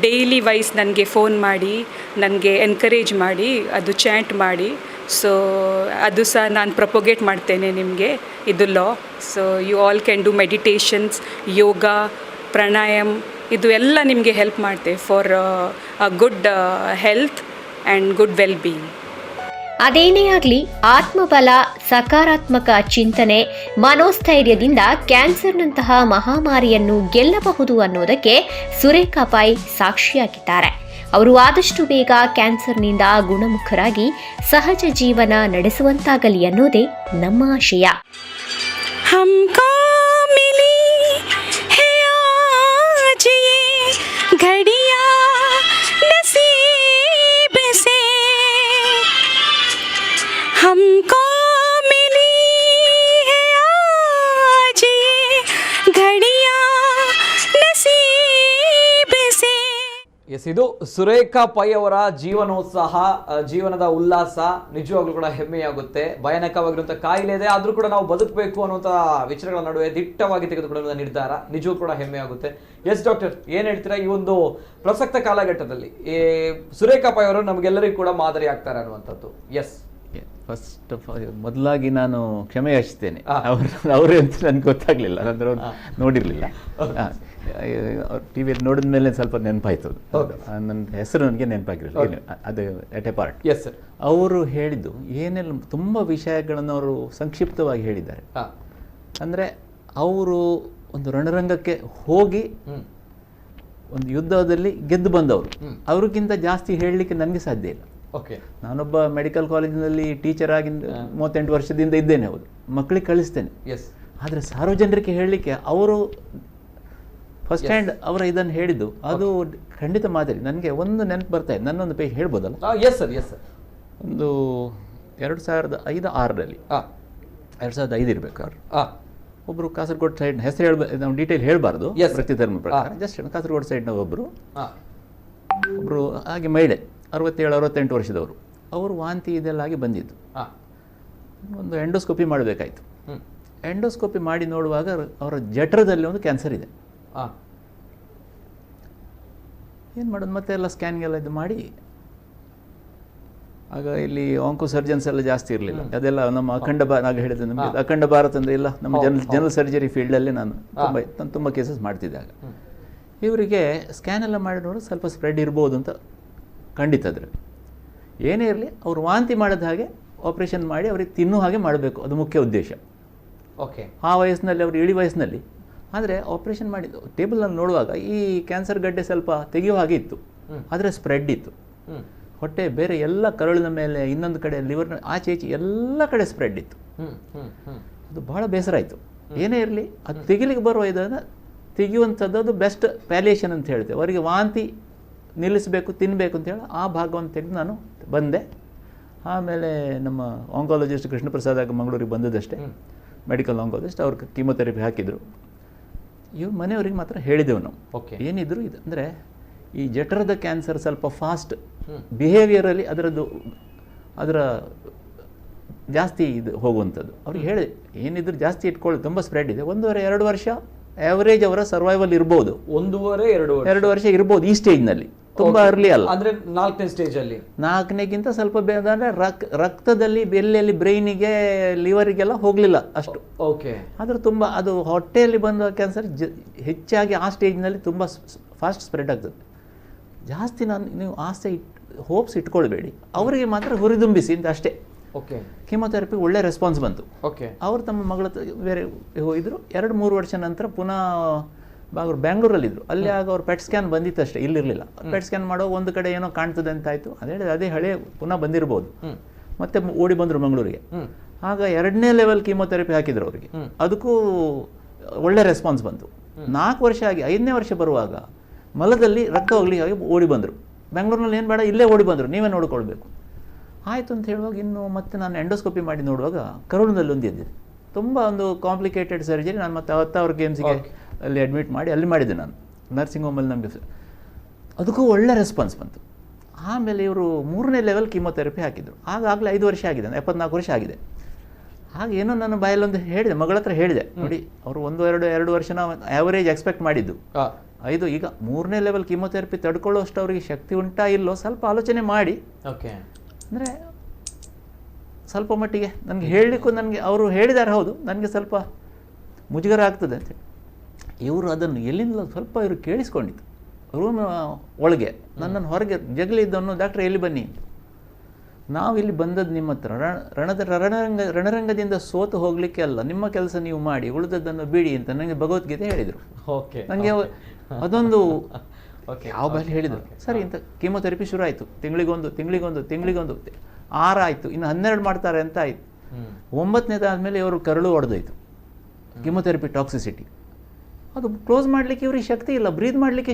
ಡೈಲಿ ವೈಸ್ ನನಗೆ ಫೋನ್ ಮಾಡಿ ನನಗೆ ಎನ್ಕರೇಜ್ ಮಾಡಿ ಅದು ಚಾಂಟ್ ಮಾಡಿ. ಸೊ ಅದು ಸಹ ನಾನು ಪ್ರಪೋಗೇಟ್ ಮಾಡ್ತೇನೆ ನಿಮಗೆ ಇದು ಲಾ. So you all can do meditations, yoga, pranayam, ಇದು ಎಲ್ಲ ನಿಮಗೆ ಹೆಲ್ಪ್ ಮಾಡ್ತೇವೆ for a good health and good well being. ಅದೇನೇ ಆಗಲಿ ಆತ್ಮಬಲ, ಸಕಾರಾತ್ಮಕ ಚಿಂತನೆ, ಮನೋಸ್ಥೈರ್ಯದಿಂದ ಕ್ಯಾನ್ಸರ್ನಂತಹ ಮಹಾಮಾರಿಯನ್ನು ಗೆಲ್ಲಬಹುದು ಅನ್ನೋದಕ್ಕೆ ಸುರೇಖಾ ಪೈ ಸಾಕ್ಷಿಯಾಗಿದ್ದಾರೆ. ಅವರು ಆದಷ್ಟು ಬೇಗ ಕ್ಯಾನ್ಸರ್ನಿಂದ ಗುಣಮುಖರಾಗಿ ಸಹಜ ಜೀವನ ನಡೆಸುವಂತಾಗಲಿ ಅನ್ನೋದೇ ನಮ್ಮ ಆಶಯ. हमको मिली है आज ये घड़ियाँ नसीब से, हमको मिली है आज ये घड़ियाँ नसीब से. ಎಸ್, ಇದು ಸುರೇಖಾ ಪೈ ಅವರ ಜೀವನೋತ್ಸಾಹ, ಜೀವನದ ಉಲ್ಲಾಸ. ನಿಜವಾಗ್ಲೂ ಕೂಡ ಹೆಮ್ಮೆಯಾಗುತ್ತೆ. ಭಯಾನಕವಾಗಿರುವಂಥ ಕಾಯಿಲೆ ಇದೆ, ಆದರೂ ಕೂಡ ನಾವು ಬದುಕಬೇಕು ಅನ್ನುವಂಥ ವಿಚಾರಗಳ ನಡುವೆ ದಿಟ್ಟವಾಗಿ ತೆಗೆದುಕೊಳ್ಳುವ ನಿರ್ಧಾರ ನಿಜವೂ ಕೂಡ ಹೆಮ್ಮೆಯಾಗುತ್ತೆ. ಎಸ್ ಡಾಕ್ಟರ್, ಏನು ಹೇಳ್ತೀರಾ ಈ ಒಂದು ಪ್ರಸಕ್ತ ಕಾಲಘಟ್ಟದಲ್ಲಿ ಈ ಸುರೇಖಾ ಪೈ ಅವರು ನಮಗೆಲ್ಲರಿಗೂ ಕೂಡ ಮಾದರಿ ಆಗ್ತಾರೆ ಅನ್ನುವಂಥದ್ದು? ಎಸ್, ಫಸ್ಟ್ ಆಫ್ ಆಲ್ ಮೊದಲಾಗಿ ನಾನು ಕ್ಷಮೆ ಯಾಚಿಸ್ತೇನೆ. ಅವರೇ ಅಂತ ನನಗೆ ಗೊತ್ತಾಗಲಿಲ್ಲ, ಅಂದರೆ ಅವ್ರು ನೋಡಿರಲಿಲ್ಲ. ಟಿ ವಿಯಲ್ಲಿ ನೋಡಿದ ಮೇಲೆ ಸ್ವಲ್ಪ ನೆನಪಾಯ್ತು. ನನ್ನ ಹೆಸರು ನನಗೆ ನೆನಪಾಗಿರಲಿಲ್ಲ, ಅದು at a part. Yes sir. ಅವರು ಹೇಳಿದ್ದು ಏನೆಲ್ಲ ತುಂಬ ವಿಷಯಗಳನ್ನು ಅವರು ಸಂಕ್ಷಿಪ್ತವಾಗಿ ಹೇಳಿದ್ದಾರೆ. ಅಂದರೆ ಅವರು ಒಂದು ರಣರಂಗಕ್ಕೆ ಹೋಗಿ ಒಂದು ಯುದ್ಧದಲ್ಲಿ ಗೆದ್ದು ಬಂದವರು. ಅವ್ರಿಗಿಂತ ಜಾಸ್ತಿ ಹೇಳಲಿಕ್ಕೆ ನನಗೆ ಸಾಧ್ಯ ಇಲ್ಲ. ಓಕೆ, ನಾನೊಬ್ಬ ಮೆಡಿಕಲ್ ಕಾಲೇಜಿನಲ್ಲಿ ಟೀಚರ್ ಆಗಿ 38 ವರ್ಷದಿಂದ ಇದ್ದೇನೆ. ಹೌದು, ಮಕ್ಕಳಿಗೆ ಕಳಿಸ್ತೇನೆ. ಎಸ್, ಆದರೆ ಸಾರ್ವಜನಿಕರಿಗೆ ಹೇಳಲಿಕ್ಕೆ ಅವರು ಫಸ್ಟ್ ಹ್ಯಾಂಡ್ ಅವರ ಇದನ್ನು ಹೇಳಿದ್ದು ಅದು ಖಂಡಿತ ಮಾದರಿ. ನನಗೆ ಒಂದು ನೆನಪು ಬರ್ತಾ ಇದೆ, ನನ್ನೊಂದು ಪೇಜ್ ಹೇಳ್ಬೋದಲ್ಲ? Yes sir, yes sir. ಒಂದು 2005-6ರಲ್ಲಿ 2005 ಇರಬೇಕು. ಒಬ್ಬರು ಕಾಸರಗೋಡು ಸೈಡ್, ಹೆಸರು ನಾವು ಡೀಟೇಲ್ ಹೇಳಬಾರ್ದು ಪ್ರತಿ ಧರ್ಮ ಪ್ರಕಾರ, ಜಸ್ಟ್ ಕಾಸರಗೋಡು ಸೈಡ್ನ ಒಬ್ಬರು ಹಾಗೆ ಮಹಿಳೆ 67-68 ವರ್ಷದವರು. ಅವರು ವಾಂತಿ ಇದೆಲ್ಲ ಆಗಿ ಬಂದಿದ್ದು. ಒಂದು ಎಂಡೋಸ್ಕೋಪಿ ಮಾಡಬೇಕಾಯ್ತು. ಎಂಡೋಸ್ಕೋಪಿ ಮಾಡಿ ನೋಡುವಾಗ ಅವರ ಜಠರದಲ್ಲಿ ಒಂದು ಕ್ಯಾನ್ಸರ್ ಇದೆ. ಏನು ಮಾಡೋದು, ಮತ್ತೆ ಎಲ್ಲ ಸ್ಕ್ಯಾನಿಂಗ್ ಎಲ್ಲ ಇದು ಮಾಡಿ, ಆಗ ಇಲ್ಲಿ ಆಂಕೋ ಸರ್ಜನ್ಸ್ ಎಲ್ಲ ಜಾಸ್ತಿ ಇರಲಿಲ್ಲ. ಅದೆಲ್ಲ ನಮ್ಮ ಅಖಂಡ ನಾನು ಹೇಳಿದೆ ನಮಗೆ ಅಖಂಡ ಭಾರತ ಅಂದರೆ ಇಲ್ಲ, ನಮ್ಮ ಜನರಲ್ ಸರ್ಜರಿ ಫೀಲ್ಡಲ್ಲಿ ನಾನು ತುಂಬ ಕೇಸಸ್ ಮಾಡ್ತಿದ್ದಾಗ ಇವರಿಗೆ ಸ್ಕ್ಯಾನ್ ಎಲ್ಲ ಮಾಡಿ ನೋಡಿ ಸ್ವಲ್ಪ ಸ್ಪ್ರೆಡ್ ಇರ್ಬೋದು ಅಂತ ಖಂಡಿತ. ಅದ್ರಲ್ಲಿ ಏನೇ ಇರಲಿ ಅವರು ವಾಂತಿ ಮಾಡಿದ ಹಾಗೆ ಆಪ್ರೇಷನ್ ಮಾಡಿ ಅವ್ರಿಗೆ ತಿನ್ನೋ ಹಾಗೆ ಮಾಡಬೇಕು, ಅದು ಮುಖ್ಯ ಉದ್ದೇಶ. ಓಕೆ, ಆ ವಯಸ್ಸಿನಲ್ಲಿ ಅವರು ಇಳಿ ವಯಸ್ಸಿನಲ್ಲಿ. ಆದರೆ ಆಪ್ರೇಷನ್ ಮಾಡಿದ್ದು ಟೇಬಲ್ನಲ್ಲಿ ನೋಡುವಾಗ ಈ ಕ್ಯಾನ್ಸರ್ ಗಡ್ಡೆ ಸ್ವಲ್ಪ ತೆಗೆಯುವ ಹಾಗೆ ಇತ್ತು, ಆದರೆ ಸ್ಪ್ರೆಡ್ ಇತ್ತು. ಹೊಟ್ಟೆ ಬೇರೆ ಎಲ್ಲ ಕರುಳಿನ ಮೇಲೆ, ಇನ್ನೊಂದು ಕಡೆ ಲಿವರ್ನ ಆಚೆ ಈಚೆ ಎಲ್ಲ ಕಡೆ ಸ್ಪ್ರೆಡ್ ಇತ್ತು. ಅದು ಬಹಳ ಬೇಸರ ಆಯಿತು. ಏನೇ ಇರಲಿ ಅದು ತೆಗಿಲಿಕ್ಕೆ ಬರುವ ಇದನ್ನು ತೆಗೆಯುವಂಥದ್ದು ಅದು ಬೆಸ್ಟ್ ಪ್ಯಾಲಿಯೇಷನ್ ಅಂತ ಹೇಳ್ತೇವೆ. ಅವರಿಗೆ ವಾಂತಿ ನಿಲ್ಲಿಸಬೇಕು, ತಿನ್ನಬೇಕು ಅಂತೇಳಿ ಆ ಭಾಗವನ್ನು ತೆಗೆದು ನಾನು ಬಂದೆ. ಆಮೇಲೆ ನಮ್ಮ ಆಂಕಾಲಜಿಸ್ಟ್ ಕೃಷ್ಣ ಪ್ರಸಾದ್ ಆಗ ಮಂಗಳೂರಿಗೆ ಬಂದದಷ್ಟೇ, ಮೆಡಿಕಲ್ ಆಂಕಾಲಜಿಸ್ಟ್. ಅವ್ರಿಗೆ ಕೀಮೊಥೆರಪಿ ಹಾಕಿದರು. ಇವ್ರ ಮನೆಯವ್ರಿಗೆ ಮಾತ್ರ ಹೇಳಿದೆವು ನಾವು. ಓಕೆ, ಏನಿದ್ರು ಇದು ಅಂದರೆ ಈ ಜಠರದ ಕ್ಯಾನ್ಸರ್ ಸ್ವಲ್ಪ ಫಾಸ್ಟ್ ಬಿಹೇವಿಯರಲ್ಲಿ ಅದರ ಜಾಸ್ತಿ ಇದು ಹೋಗುವಂಥದ್ದು. ಅವ್ರಿಗೆ ಹೇಳಿ ಏನಿದ್ರು ಜಾಸ್ತಿ ಇಟ್ಕೊಳ್ಳಿ, ತುಂಬ ಸ್ಪ್ರೆಡ್ ಇದೆ. 1.5-2 ವರ್ಷ ಆ್ಯಾವರೇಜ್ ಅವರ ಸರ್ವೈವಲ್ ಇರ್ಬೋದು. 1.5-2 ವರ್ಷ ಇರ್ಬೋದು ಈ ಸ್ಟೇಜ್ನಲ್ಲಿ, ತುಂಬ ಅರ್ಲಿ ಅಲ್ಲ. ಅಂದರೆ 4ನೇ ಸ್ಟೇಜಲ್ಲಿ, 4ನೇಗಿಂತ ಸ್ವಲ್ಪ ಅಂದರೆ ರಕ್ತದಲ್ಲಿ ಎಲ್ಲೆಲ್ಲಿ ಬ್ರೈನಿಗೆ ಲಿವರಿಗೆಲ್ಲ ಹೋಗಲಿಲ್ಲ ಅಷ್ಟು. ಓಕೆ, ಆದರೆ ತುಂಬ ಅದು ಹೊಟ್ಟೆಯಲ್ಲಿ ಬಂದ ಕ್ಯಾನ್ಸರ್ ಹೆಚ್ಚಾಗಿ ಆ ಸ್ಟೇಜ್ನಲ್ಲಿ ತುಂಬ ಫಾಸ್ಟ್ ಸ್ಪ್ರೆಡ್ ಆಗ್ತದೆ. ಜಾಸ್ತಿ ನೀವು ಆಸೆ ಹೋಪ್ಸ್ ಇಟ್ಕೊಳ್ಬೇಡಿ, ಅವರಿಗೆ ಮಾತ್ರ ಹುರಿದುಂಬಿಸಿ ಅಂತ ಅಷ್ಟೇ. ಓಕೆ, ಕೀಮೊಥೆರಪಿ ಒಳ್ಳೆ ರೆಸ್ಪಾನ್ಸ್ ಬಂತು. ಓಕೆ, ಅವರು ತಮ್ಮ ಮಗಳ ಬೇರೆ ಹೋಗಿದ್ರು. 2-3 ವರ್ಷ ನಂತರ ಪುನಃ ಬ್ಯಾಂಗ್ಳೂರಲ್ಲಿದ್ದರು. ಅಲ್ಲಿ ಆಗ ಅವ್ರು ಪೆಟ್ ಸ್ಕ್ಯಾನ್ ಬಂದಿತ್ತು ಅಷ್ಟೇ, ಇಲ್ಲಿರಲಿಲ್ಲ. ಪೆಟ್ ಸ್ಕ್ಯಾನ್ ಮಾಡೋ ಒಂದು ಕಡೆ ಏನೋ ಕಾಣ್ತದೆ ಅಂತ ಆಯಿತು. ಅದೇ ಹಳೆ ಪುನಃ ಬಂದಿರ್ಬೋದು. ಮತ್ತೆ ಓಡಿ ಬಂದರು ಮಂಗಳೂರಿಗೆ. ಆಗ 2ನೇ ಲೆವೆಲ್ ಕೀಮೊಥೆರಪಿ ಹಾಕಿದ್ರು ಅವರಿಗೆ. ಅದಕ್ಕೂ ಒಳ್ಳೆ ರೆಸ್ಪಾನ್ಸ್ ಬಂತು. 4 ವರ್ಷ ಆಗಿ 5ನೇ ವರ್ಷ ಬರುವಾಗ ಮಲದಲ್ಲಿ ರಕ್ತ ಹೋಗ್ಲಿಕ್ಕೆ ಹಾಗೆ ಓಡಿ ಬಂದರು. ಬೆಂಗಳೂರಿನಲ್ಲಿ ಏನು ಬೇಡ, ಇಲ್ಲೇ ಓಡಿ ಬಂದರು, ನೀವೇ ನೋಡ್ಕೊಳ್ಬೇಕು ಆಯಿತು ಅಂತ ಹೇಳುವಾಗ ಇನ್ನು ಮತ್ತೆ ನಾನು ಎಂಡೋಸ್ಕೋಪಿ ಮಾಡಿ ನೋಡುವಾಗ ಕರುಳಿನಲ್ಲಿ ಒಂದು ಎದ್ದಿದೆ. ತುಂಬ ಒಂದು ಕಾಂಪ್ಲಿಕೇಟೆಡ್ ಸರ್ಜರಿ. ನಾನು ಮತ್ತೆ ಅವ್ರ ಗೇಮ್ಸಿಗೆ ಅಲ್ಲಿ ಅಡ್ಮಿಟ್ ಮಾಡಿ ಅಲ್ಲಿ ಮಾಡಿದ್ದೆ ನಾನು ನರ್ಸಿಂಗ್ ಹೋಮಲ್ಲಿ. ನಮಗೆ ಅದಕ್ಕೂ ಒಳ್ಳೆ ರೆಸ್ಪಾನ್ಸ್ ಬಂತು. ಆಮೇಲೆ ಇವರು 3ನೇ ಲೆವೆಲ್ ಕೀಮೊಥೆರಪಿ ಹಾಕಿದರು. ಆಗಾಗಲೇ 5 ವರ್ಷ ಆಗಿದೆ, 74 ವರ್ಷ ಆಗಿದೆ. ಹಾಗೆ ಏನೋ ನಾನು ಬಾಯಲ್ಲೊಂದು ಹೇಳಿದೆ, ಮಗಳ ಹತ್ರ ಹೇಳಿದೆ, ನೋಡಿ ಅವರು 1-2 ವರ್ಷ ನಾವು ಆ್ಯಾವರೇಜ್ ಎಕ್ಸ್ಪೆಕ್ಟ್ ಮಾಡಿದ್ದು 5, ಈಗ 3ನೇ ಲೆವೆಲ್ ಕೀಮೊಥೆರಪಿ ತಡ್ಕೊಳ್ಳೋಷ್ಟು ಅವರಿಗೆ ಶಕ್ತಿ ಉಂಟಾ ಇಲ್ಲೋ ಸ್ವಲ್ಪ ಆಲೋಚನೆ ಮಾಡಿ. ಓಕೆ, ಅಂದರೆ ಸ್ವಲ್ಪ ಮಟ್ಟಿಗೆ ನನಗೆ ಹೇಳಲಿಕ್ಕೂ ನನಗೆ ಅವರು ಹೇಳಿದ್ದಾರೆ, ಹೌದು, ನನಗೆ ಸ್ವಲ್ಪ ಮುಜುಗರ ಆಗ್ತದೆ ಅಂತ. ಇವರು ಅದನ್ನು ಎಲ್ಲಿಂದ ಸ್ವಲ್ಪ ಇವರು ಕೇಳಿಸ್ಕೊಂಡಿತ್ತು ರೂಮ್ ಒಳಗೆ. ನನ್ನನ್ನು ಹೊರಗೆ ಜಗಲಿದ್ದವನು, ಡಾಕ್ಟ್ರ್ ಎಲ್ಲಿ ಬನ್ನಿ, ನಾವು ಇಲ್ಲಿ ಬಂದದ್ದು ನಿಮ್ಮ ಹತ್ರ ರಣರಂಗದಿಂದ ಸೋತು ಹೋಗಲಿಕ್ಕೆ ಅಲ್ಲ, ನಿಮ್ಮ ಕೆಲಸ ನೀವು ಮಾಡಿ ಉಳಿದದ್ದನ್ನು ಬಿಡಿ ಅಂತ ನನಗೆ ಭಗವದ್ಗೀತೆ ಹೇಳಿದರು. ಓಕೆ, ನನಗೆ ಅದೊಂದು ಯಾವ ಬಾಲಿ ಹೇಳಿದರು. ಸರಿ, ಇಂಥ ಕೀಮೊಥೆರಪಿ ಶುರು ಆಯಿತು, ತಿಂಗಳಿಗೊಂದು 6 ಆಯಿತು, ಇನ್ನು 12 ಮಾಡ್ತಾರೆ ಅಂತ ಆಯಿತು. 9ನೇದಾದಮೇಲೆ ಇವರು ಕರಳು ಹೊಡೆದೋಯ್ತು, ಕೀಮೊಥೆರಪಿ ಟಾಕ್ಸಿಸಿಟಿ. ಅದು ಕ್ಲೋಸ್ ಮಾಡಲಿಕ್ಕೆ ಇವ್ರಿಗೆ ಶಕ್ತಿ ಇಲ್ಲ, ಬ್ರೀದ್ ಮಾಡಲಿಕ್ಕೆ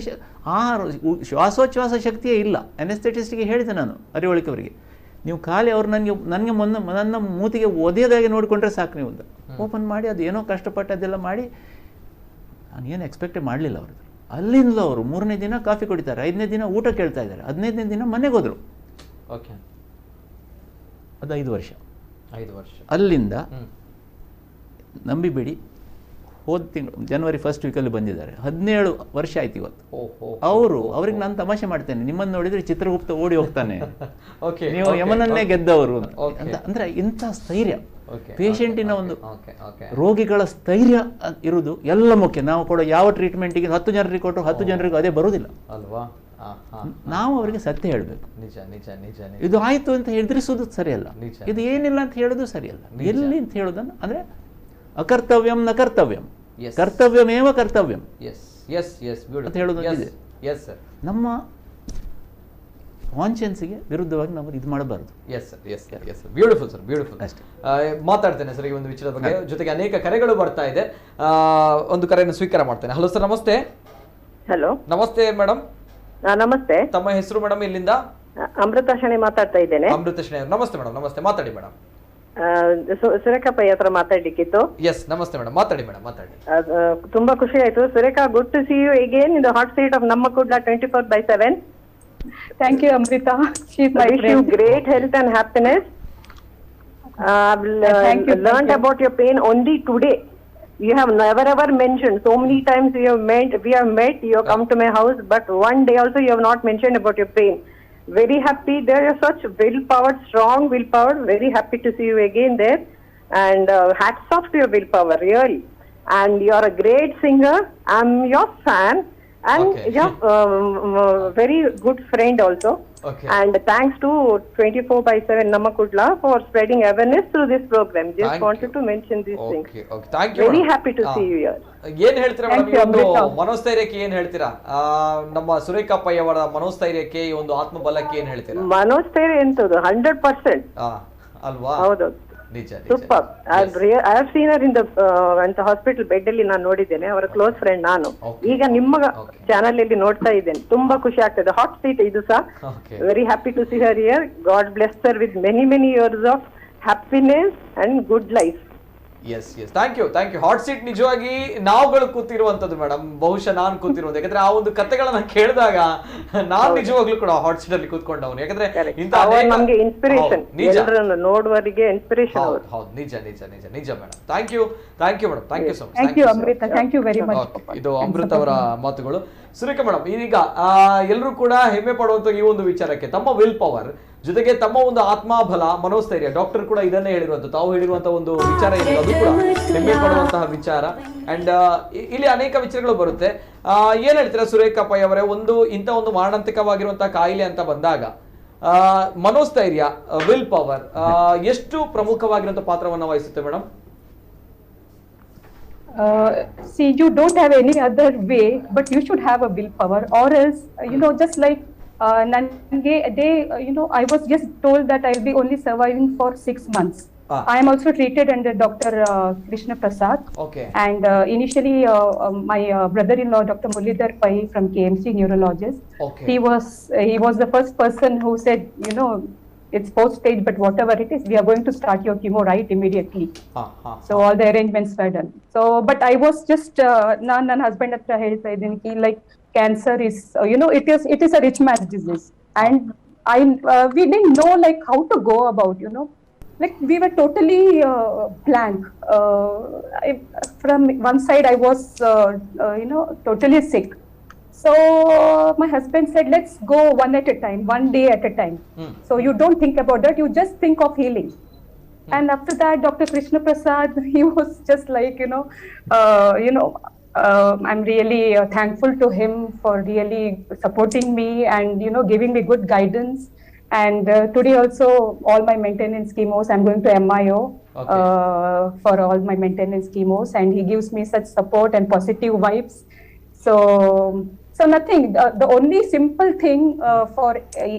ಶ್ವಾಸೋಚ್ಛ್ವಾಸ ಶಕ್ತಿಯೇ ಇಲ್ಲ. ಅನೆಸ್ಥೆಟಿಸ್ಟಿಗೆ ಹೇಳಿದೆ ನಾನು, ಅರಿವಳಿಕವರಿಗೆ, ನೀವು ಖಾಲಿ ಅವ್ರು ನನಗೆ ನನ್ನ ಮೂತಿಗೆ ಒದೆಯದಾಗಿ ನೋಡಿಕೊಂಡ್ರೆ ಸಾಕು, ನೀವು ಅಂತ ಓಪನ್ ಮಾಡಿ ಅದು ಏನೋ ಕಷ್ಟಪಟ್ಟು ಅದೆಲ್ಲ ಮಾಡಿ ನಾನು ಏನು ಎಕ್ಸ್ಪೆಕ್ಟೇ ಮಾಡಲಿಲ್ಲ ಅವ್ರದ್ದು. ಅಲ್ಲಿಂದಲೂ ಅವರು 3ನೇ ದಿನ ಕಾಫಿ ಕುಡಿತಾರೆ, 5ನೇ ದಿನ ಊಟ ಕೇಳ್ತಾ ಇದ್ದಾರೆ, 15ನೇ ದಿನ ಮನೆಗೆ ಹೋದರು. ಓಕೆ, ಅದು 5 ವರ್ಷ. ಅಲ್ಲಿಂದ ನಂಬಿಬಿಡಿ, ಹೋದ ತಿಂಗಳು ಜನವರಿ 1st ವೀಕಲ್ಲಿ ಬಂದಿದ್ದಾರೆ. 17 ವರ್ಷ ಆಯ್ತು ಇವತ್ತು. ಅವ್ರಿಗೆ ನಾನು ತಮಾಷೆ ಮಾಡ್ತೇನೆ, ನಿಮ್ಮನ್ನು ನೋಡಿದ್ರೆ ಚಿತ್ರಗುಪ್ತ ಓಡಿ ಹೋಗ್ತಾನೆ, ನೀವು ಯಮನನ್ನೇ ಗೆದ್ದವರು ಅಂತ. ಅಂದ್ರೆ ಇಂಥ ಸ್ಥೈರ್ಯ, ಪೇಷಂಟಿನ ಒಂದು ರೋಗಿಗಳ ಸ್ಥೈರ್ಯ ಇರುವುದು ಎಲ್ಲ ಮುಖ್ಯ. ನಾವು ಕೊಡೋ ಯಾವ ಟ್ರೀಟ್ಮೆಂಟಿಗೆ 10 ಜನರಿಗೆ ಕೊಟ್ಟರು 10 ಜನರಿಗೂ ಅದೇ ಬರುವುದಿಲ್ಲ ಅಲ್ವಾ. ನಾವು ಅವರಿಗೆ ಸತ್ಯ ಹೇಳಬೇಕು. ಇದು ಆಯ್ತು ಅಂತ ಹೆದರಿಸೋದು ಸರಿಯಲ್ಲ, ಇದು ಏನಿಲ್ಲ ಅಂತ ಹೇಳೋದು ಸರಿಯಲ್ಲ. ಎಲ್ಲಿ ಅಂತ ಹೇಳೋದನ್ನು ಅಂದ್ರೆ ಅಕರ್ತವ್ಯಂ ನ ಕರ್ತವ್ಯಂ, ಕರ್ತವ್ಯಮೇವ ಕರ್ತವ್ಯಂ ಅಂತ ಹೇಳೋದು ಇದೆ. ನಮ್ಮ ಕಾನ್ಷಿಯನ್ಸ್ಗೆ ವಿರುದ್ಧವಾಗಿ ನಾವು ಇದು ಮಾಡಬಾರ್ದು. Beautiful sir, beautiful. ಅಷ್ಟೇ ಮಾತಾಡ್ತೇನೆ ಸರ್ ಈ ಒಂದು ವಿಚಾರದ ಬಗ್ಗೆ. ಜೊತೆಗೆ ಅನೇಕ ಕರೆಗಳು ಬರ್ತಾ ಇದೆ, ಒಂದು ಕರೆಯನ್ನು ಸ್ವೀಕಾರ ಮಾಡ್ತೇನೆ. ಹಲೋ ಸರ್, ನಮಸ್ತೆ. ಹಲೋ, ನಮಸ್ತೆ ಮೇಡಮ್. ನಮಸ್ತೆ. ತಮ್ಮ ಹೆಸರು ಮೇಡಮ್? ಇಲ್ಲಿಂದ ಅಮೃತ ಶಣೆ ಮಾತಾಡ್ತಾ ಇದ್ದೇನೆ. ಅಮೃತ ಶಣೆ, ನಮಸ್ತೆ ಮೇಡಮ್. ನಮಸ್ತೆ, ಮಾತಾಡಿ ಮೇಡಮ್. ಸುರೇಖಪ್ಪ ಹತ್ರ ಮಾತಾಡ್ಲಿಕ್ಕಿತ್ತು. ಎಸ್, ನಮಸ್ತೆ ಮೇಡಮ್, ಮಾತಾಡಿ ಮೇಡಮ್, ಮಾತಾಡಿ. ತುಂಬಾ ಖುಷಿ ಆಯ್ತು Surekha. Good to see you again in the hot seat of ನಮ್ಮ Kudla 24/7. Thank you, Amrita. She's my wish you great health and happiness. I've learned about your pain only today. You have never ever mentioned. So many times we have met, you have come to my house, but one day also you have not mentioned about your pain. Very happy. There is such willpower, strong willpower. Very happy to see you again there. And hats off to your willpower, really. And you are a great singer. I'm your fan. And you're very good friend also. And thanks to 24/7 Namakudla for spreading awareness through this program. Just wanted to mention these things. Thank you. Very happy to see you here. ಏನ್ ಹೇಳ್ತೀರಾ madam ಈ ಒಂದು ಮನೋಸ್ಥೈರ್ಯಕ್ಕೆ? ಏನ್ ಹೇಳ್ತೀರಾ ನಮ್ಮ Surekha pi ಅವರ ಮನೋಸ್ಥೈರ್ಯಕ್ಕೆ, ಈ ಒಂದು ಆತ್ಮಬಲಕ್ಕೆ ಏನ್ ಹೇಳ್ತೀರಾ? ಮನೋಸ್ಥೈರ್ಯ ಎಂತದು 100% ಅಲ್ವಾ? ಹೌದು, super. I have seen Har in the hospital bed ಅಲ್ಲಿ ನಾನು ನೋಡಿದ್ದೇನೆ. ಅವರ ಕ್ಲೋಸ್ ಫ್ರೆಂಡ್ ನಾನು. ಈಗ ನಿಮ್ಮ ಚಾನಲ್ ಅಲ್ಲಿ ನೋಡ್ತಾ ಇದ್ದೇನೆ. ತುಂಬಾ ಖುಷಿ ಆಗ್ತದೆ. ಹಾಟ್ ಸೀಟ್ ಇದು ಸಹ. Very happy to see her here. God bless her with many years of happiness and good life. Yes, thank you. Hot seat ನಿಜವಾಗಿ ನಾವುಗಳು ಕೂತಿರುವಂತದ್ದು ಮೇಡಮ್, ಬಹುಶಃ ನಾನು ಕೂತಿರುವುದು. ಯಾಕಂದ್ರೆ ಆ ಒಂದು ಕಥೆಗಳನ್ನ ಕೇಳಿದಾಗ ನಾನು ನಿಜವಾಗ್ಲೂ ಕೂಡ ಹಾಟ್ ಸೀಟ್ ಅಲ್ಲಿ ಕೂತ್ಕೊಂಡವನು. ಯಾಕಂದ್ರೆ ನಮ್ಗೆ ಇನ್ಸ್ಪಿರೇಷನ್, ಎಲ್ಲರನ್ನು ನೋಡುವವರಿಗೆ ಇನ್ಸ್ಪಿರೇಷನ್. ಹೌದು, ನಿಜ madam. Thank you madam, thank you so much. Thank you Amrita, thank you very much. ಇದು ಅಮೃತ ಅವರ ಮಾತುಗಳು. ಸುರೇಖಾ ಮೇಡಮ್, ಈಗ ಎಲ್ಲರೂ ಕೂಡ ಹೆಮ್ಮೆ ಪಡುವಂತ ಈ ಒಂದು ವಿಚಾರಕ್ಕೆ ತಮ್ಮ ವಿಲ್ ಪವರ್ ಜೊತೆಗೆ ತಮ್ಮ ಒಂದು ಆತ್ಮಬಲ, ಮನೋಸ್ಥೈರ್ಯ, ಡಾಕ್ಟರ್ ಕೂಡ ಇದನ್ನೇ ಹೇಳಿರುವಂತ, ತಾವು ಹೇಳಿರುವಂತಹ ಒಂದು ವಿಚಾರ ಇದೆ, ಅದು ಕೂಡ ಹೆಮ್ಮೆ ಪಡುವಂತಹ ವಿಚಾರ. ಅಂಡ್ ಇಲ್ಲಿ ಅನೇಕ ವಿಚಾರಗಳು ಬರುತ್ತೆ. ಏನ್ ಹೇಳ್ತೀರಾ ಸುರೇಖಾ ಪೈ ಅವರೇ, ಇಂಥ ಒಂದು ಮಾರಣಾಂತಿಕವಾಗಿರುವಂತಹ ಕಾಯಿಲೆ ಅಂತ ಬಂದಾಗ ಮನೋಸ್ಥೈರ್ಯ, ವಿಲ್ ಪವರ್ ಎಷ್ಟು ಪ್ರಮುಖವಾಗಿರುವಂತಹ ಪಾತ್ರವನ್ನು ವಹಿಸುತ್ತೆ madam? See, you don't have any other way, but you should have a willpower, or else, just like I was just told that I'll be only surviving for 6 months. I am also treated under Dr. Krishna Prasad. Okay. And initially, my brother-in-law, Dr. Mullidhar Pai from KMC neurologist. Okay. He was the first person who said, it's post stage, but whatever it is, we are going to start your chemo right immediately. So all the arrangements were done. So, but I was just ನನ್ನ husband ಹತ್ರ ಹೇಳ್ತಾ ಇದ್ದೀನಿ ki like cancer is it is a rich man's disease, and we didn't know like how to go about, like we were totally blank. From one side I was totally sick. So my husband said, let's go one at a time, one day at a time. So you don't think about that, you just think of healing. And after that, Dr. Krishna Prasad, he was just like, I'm really thankful to him for really supporting me and, giving me good guidance. And today also, all my maintenance chemos, I'm going to MIO for all my maintenance chemos, and he gives me such support and positive vibes. So nothing. The only simple thing for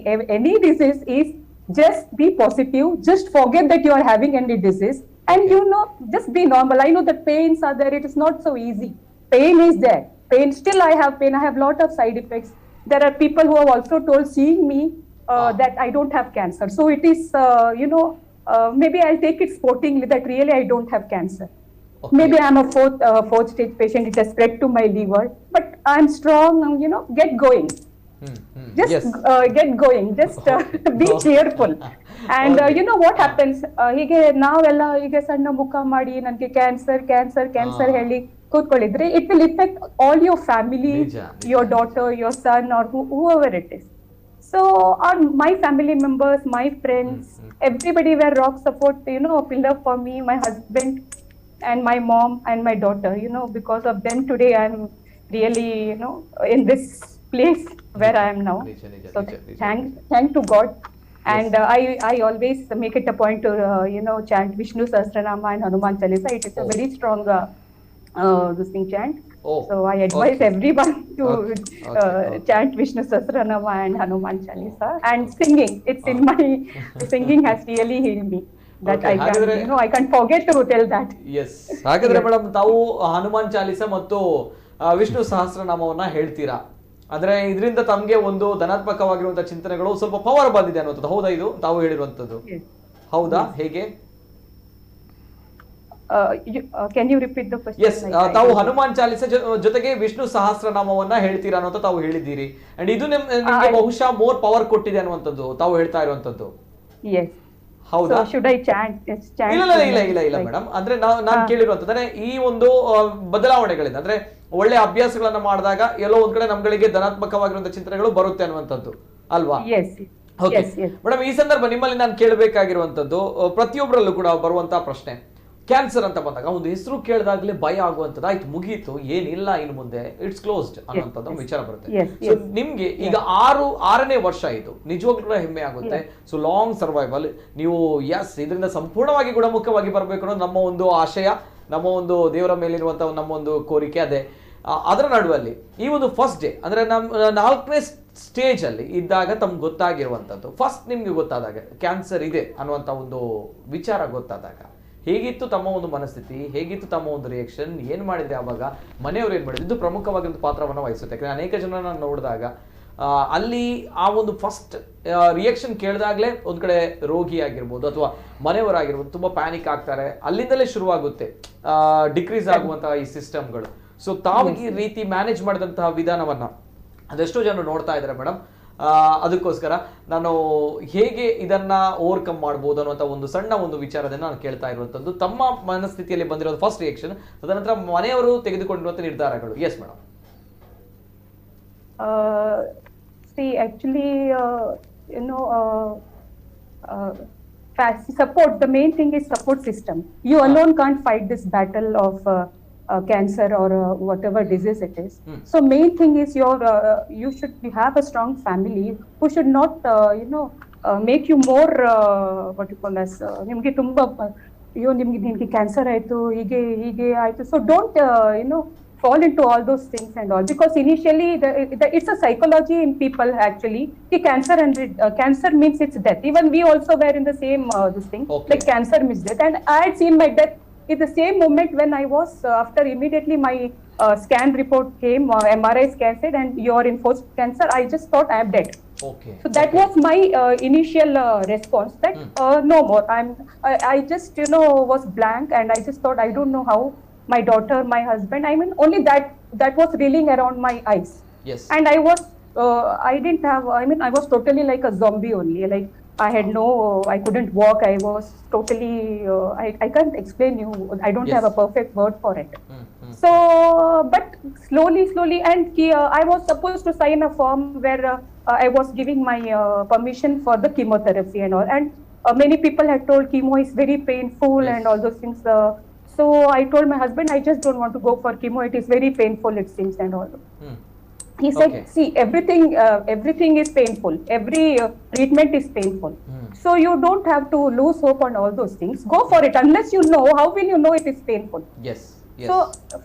any disease is just be positive. Just forget that you are having any disease, and just be normal. I know that pains are there. It is not so easy. Pain is there. Pain. Still, I have pain. I have lot of side effects. There are people who have also told, seeing me, that I don't have cancer. So it is, maybe I'll take it sportingly that really I don't have cancer. Okay. Maybe I'm a fourth stage patient. It has spread to my liver, but I'm strong. Get going. Just get going. Just be cheerful. And what happens? ಹೀಗೆ ನಾವೆಲ್ಲ ಹೀಗೆ ಸಣ್ಣ ಮುಖ ಮಾಡಿ ನನಗೆ cancer ಹೇಳಿ ಕೂತ್ಕೊಳ್ಳಿದ್ರೆ it will affect all your family, your daughter, your son, or whoever it is. So my family members, my friends, everybody were rock support, a pillar for me, my husband and my mom and my daughter, because of them today I'm really, in this place where I am now. So thank to God. And I always make it a point to, chant Vishnu Sahasranama and Hanuman Chalisa. It is a very strong this thing chant. So I advise everyone to chant Vishnu Sahasranama and Hanuman Chalisa. And singing, it's in my, singing has really healed me. That I can, I can't forget to tell that. Yes. ಹಾಗಾದ್ರೆ madam ತಾವು ಹನುಮಾನ್ ಚಾಲಿಸ ಮತ್ತು ವಿಷ್ಣು ಸಹಸ್ರನಾಮವನ್ನ ಹೇಳ್ತೀರಾ. ಅಂದ್ರೆ ಇದರಿಂದ ತಮಗೆ ಒಂದು ಧನಾತ್ಮಕವಾಗಿರುವಂತಹ ಚಿಂತನೆಗಳು ಸ್ವಲ್ಪ ಪವರ್ ಬಂದಿದೆ ಅನ್ನುವಂಥದ್ದು ಹೌದಾ? ಇದು ತಾವು ಹೇಳಿರುವಂತದ್ದು ಹೌದಾ? ಹೇಗೆ? Can you repeat the question? Yes, ತಾವು ಹನುಮಾನ್ ಚಾಲಿಸ ಜೊತೆಗೆ ವಿಷ್ಣು ಸಹಸ್ರನಾಮವನ್ನ ಹೇಳ್ತೀರಾ ಅನ್ನೋಂತ ತಾವು ಹೇಳಿದ್ದೀರಿ. ಅಂಡ್ ಇದು ನಿಮಗೆ ಬಹುಶಃ ಮೋರ್ ಪವರ್ ಕೊಟ್ಟಿದೆ ಅನ್ನುವಂಥದ್ದು ತಾವು ಹೇಳ್ತಾ ಇರುವಂತದ್ದು. Yes. ಹೌದಾ? So should I chant? ಇಲ್ಲ ಮೇಡಮ್. ಅಂದ್ರೆ ನಾನು ಕೇಳಿರುವಂತಂದ್ರೆ ಈ ಒಂದು ಬದಲಾವಣೆಗಳಿಂದ ಅಂದ್ರೆ ಒಳ್ಳೆ ಅಭ್ಯಾಸಗಳನ್ನ ಮಾಡಿದಾಗ ಎಲ್ಲೋ ಒಂದ್ ಕಡೆ ನಮ್ಗಳಿಗೆ ಧನಾತ್ಮಕವಾಗಿರುವಂತಹ ಚಿಂತನೆಗಳು ಬರುತ್ತೆ ಅನ್ನುವಂಥದ್ದು ಅಲ್ವಾ? ಓಕೆ ಮೇಡಮ್, ಈ ಸಂದರ್ಭ ನಿಮ್ಮಲ್ಲಿ ನಾನು ಕೇಳಬೇಕಾಗಿರುವಂತದ್ದು ಪ್ರತಿಯೊಬ್ಬರಲ್ಲೂ ಕೂಡ ಬರುವಂತಹ ಪ್ರಶ್ನೆ, ಕ್ಯಾನ್ಸರ್ ಅಂತ ಬಂದಾಗ ಒಂದು ಹೆಸರು ಕೇಳಿದಾಗಲೇ ಭಯ ಆಗುವಂಥದ್ದು, ಆಯ್ತು ಮುಗೀತು ಏನಿಲ್ಲ ಇನ್ನು ಮುಂದೆ ಇಟ್ಸ್ ಕ್ಲೋಸ್ಡ್ ಅನ್ನೋಂಥದ್ದು ವಿಚಾರ ಬರುತ್ತೆ. ಸೊ ನಿಮ್ಗೆ ಈಗ 6ನೇ ವರ್ಷ ಇದು ನಿಜವಾಗ್ಲೂ ಕೂಡ ಹೆಮ್ಮೆ ಆಗುತ್ತೆ. ಸೊ ಲಾಂಗ್ ಸರ್ವೈವಲ್ ನೀವು ಇದರಿಂದ ಸಂಪೂರ್ಣವಾಗಿ ಗುಣಮುಖವಾಗಿ ಬರಬೇಕು ಅನ್ನೋದು ನಮ್ಮ ಒಂದು ಆಶಯ, ನಮ್ಮ ಒಂದು ದೇವರ ಮೇಲಿರುವಂತಹ ನಮ್ಮ ಒಂದು ಕೋರಿಕೆ. ಅದೇ ಅದರ ನಡುವಲ್ಲಿ ಈ ಒಂದು ಫಸ್ಟ್ ಡೇ ಅಂದ್ರೆ ನಮ್ಮ 4ನೇ ಸ್ಟೇಜ್ ಅಲ್ಲಿ ಇದ್ದಾಗ ತಮ್ಗೆ ಗೊತ್ತಾಗಿರುವಂಥದ್ದು, ಫಸ್ಟ್ ನಿಮ್ಗೆ ಗೊತ್ತಾದಾಗ ಕ್ಯಾನ್ಸರ್ ಇದೆ ಅನ್ನುವಂಥ ಒಂದು ವಿಚಾರ ಗೊತ್ತಾದಾಗ ಹೇಗಿತ್ತು ತಮ್ಮ ಒಂದು ಮನಸ್ಥಿತಿ, ಹೇಗಿತ್ತು ತಮ್ಮ ಒಂದು ರಿಯಾಕ್ಷನ್, ಏನ್ ಮಾಡಿದ್ರೆ ಆವಾಗ, ಮನೆಯವರು ಏನ್ ಮಾಡಿದ್ರು? ಇದು ಪ್ರಮುಖವಾಗಿರುವಂಥ ಪಾತ್ರವನ್ನು ವಹಿಸುತ್ತೆ. ಯಾಕಂದ್ರೆ ಅನೇಕ ಜನ ನಾನು ನೋಡಿದಾಗ ಅಲ್ಲಿ ಆ ಒಂದು ಫಸ್ಟ್ ರಿಯಾಕ್ಷನ್ ಕೇಳಿದಾಗಲೇ ಒಂದ್ ಕಡೆ ರೋಗಿ ಆಗಿರ್ಬೋದು ಅಥವಾ ಮನೆಯವರಾಗಿರ್ಬೋದು ತುಂಬಾ ಪ್ಯಾನಿಕ್ ಆಗ್ತಾರೆ. ಅಲ್ಲಿಂದಲೇ ಶುರುವಾಗುತ್ತೆ ಡಿಕ್ರೀಸ್ ಆಗುವಂತಹ ಈ ಸಿಸ್ಟಮ್ಗಳು. ಸೊ ತಾವು ಈ ರೀತಿ ಮ್ಯಾನೇಜ್ ಮಾಡಿದಂತಹ ವಿಧಾನವನ್ನ ಅದೆಷ್ಟೋ ಜನ ನೋಡ್ತಾ ಇದ್ದಾರೆ ಮೇಡಮ್. ಅದಕ್ಕೋಸ್ಕರ ನಾನು ಹೇಗೆ ಇದನ್ನ ಓವರ್ಕಮ್ ಮಾಡ್ಬೋದು ಅನ್ನುವಂಥ ಒಂದು ಸಣ್ಣ ಒಂದು ವಿಚಾರದಿಂದ ನಾನು ಕೇಳ್ತಾ ಇರುವಂಥದ್ದು. ತಮ್ಮ ಮನಸ್ಥಿತಿಯಲ್ಲಿ ಬಂದಿರೋದು ಫಸ್ಟ್ ರಿಯಾಕ್ಷನ್, ತದನಂತರ ಮನೆಯವರು ತೆಗೆದುಕೊಂಡಿರುವಂಥ ನಿರ್ಧಾರಗಳು. Yes madam. See, actually, support. The main thing is support system. You alone can't fight this battle of cancer or whatever disease it is. So main thing is you should have a strong family who should not make you more what you call as nimge tumba nimge cancer aitu hige aitu. So don't fall into all those things and all, because initially it's a psychology in people actually. The cancer means it's death. Even we also were in the same this thing. Like cancer means death, and I had seen my death in the same moment when I was after immediately my scan report came, MRI scan said, and you're in fourth cancer. I just thought I am dead. Okay. So that was my initial response. That no more. I just was blank, and I just thought I don't know how my daughter, my husband. I mean, only that was reeling around my eyes. Yes. And I was I didn't have. I mean, I was totally like a zombie only. Like I had I couldn't walk. I was totally, I can't explain you. I don't have a perfect word for it. So, but slowly, and I was supposed to sign a form where I was giving my permission for the chemotherapy and all. And many people had told chemo is very painful and all those things. So I told my husband, I just don't want to go for chemo. It is very painful, it seems, and all. He said, Okay. see, everything is painful. Every treatment is painful. So you don't have to lose hope on all those things. Go for it. Unless you know, how will you know it is painful? Yes. Yes. So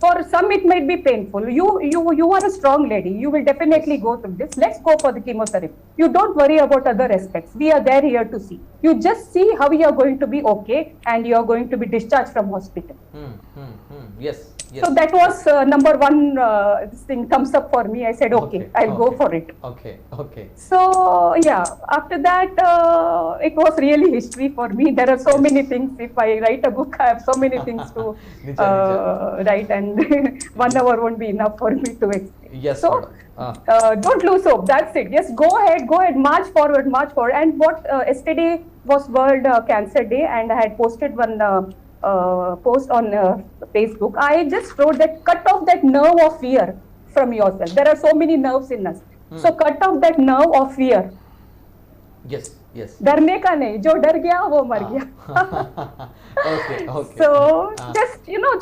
for some it might be painful. You are a strong lady. You will definitely go through this. Let's go for the chemotherapy. You don't worry about other aspects. We are there here to see. You just see how you are going to be okay, and you are going to be discharged from hospital. Yes. Yes. So that was number one this thing thumbs up for me. I said, okay, I'll go for it. Okay. Okay. So yeah, after that it was really history for me. There are so many things. If I write a book, I have so many things to Nija. write, and 1 hour won't be enough for me to explain. Yes, So madam. don't lose hope. That's it. Yes, go ahead, march forward. And what yesterday was World Cancer Day, and I had posted one post on Facebook. I just wrote that cut off that nerve of fear from yourself. There are so many nerves in us. So cut off that nerve of fear. Yes. Yes. डरने का नहीं, जो डर गया वो मर गया. Okay. Okay. So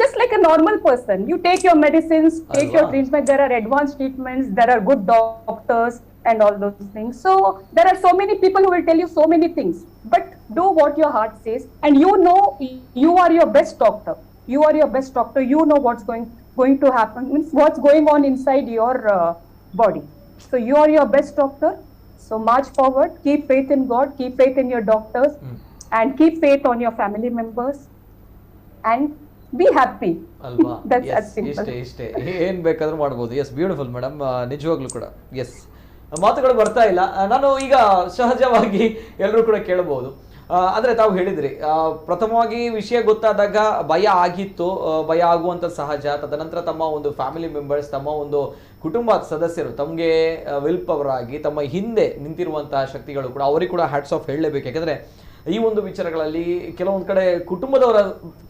just like a normal person, you take your medicines, take your treatment. There are advanced treatments, there are good doctors and all those things. So there are so many people who will tell you so many things, but do what your heart says, and you are your best doctor. You are your best doctor. You know what's going to happen, means what's going on inside your body. So you are your best doctor. So march forward, keep faith in God, keep faith in your doctors, and keep faith on your family members, and be happy. ಅಲ್ವಾ? That's Yes, as simple. ಇಷ್ಟೇ ಏನ್ ಬೇಕಾದ್ರೂ ಮಾಡ್ಬೋದು. S, beautiful madam, ನಿಜವಾಗ್ಲೂ ಕೂಡ. S, ಮಾತುಗಳು ಬರ್ತಾ ಇಲ್ಲ. ನಾನು ಈಗ ಸಹಜವಾಗಿ ಎಲ್ಲರೂ ಕೂಡ ಕೇಳಬಹುದು. ಅಂದ್ರೆ ತಾವು ಹೇಳಿದ್ರಿ, ಪ್ರಥಮವಾಗಿ ವಿಷಯ ಗೊತ್ತಾದಾಗ ಭಯ ಆಗಿತ್ತು, ಭಯ ಆಗುವಂತ ಸಹಜ. ತದನಂತರ ತಮ್ಮ ಒಂದು ಫ್ಯಾಮಿಲಿ ಮೆಂಬರ್ಸ್, ತಮ್ಮ ಒಂದು ಕುಟುಂಬದ ಸದಸ್ಯರು ತಮಗೆ ವಿಲ್ ಪವರ್ ಆಗಿ ತಮ್ಮ ಹಿಂದೆ ನಿಂತಿರುವಂತಹ ಶಕ್ತಿಗಳು ಕೂಡ, ಅವರಿಗೆ ಕೂಡ ಹ್ಯಾಟ್ಸ್ ಆಫ್ ಹೇಳಲೇಬೇಕು. ಯಾಕಂದ್ರೆ ಈ ಒಂದು ವಿಚಾರಗಳಲ್ಲಿ ಕೆಲವೊಂದು ಕಡೆ ಕುಟುಂಬದವರ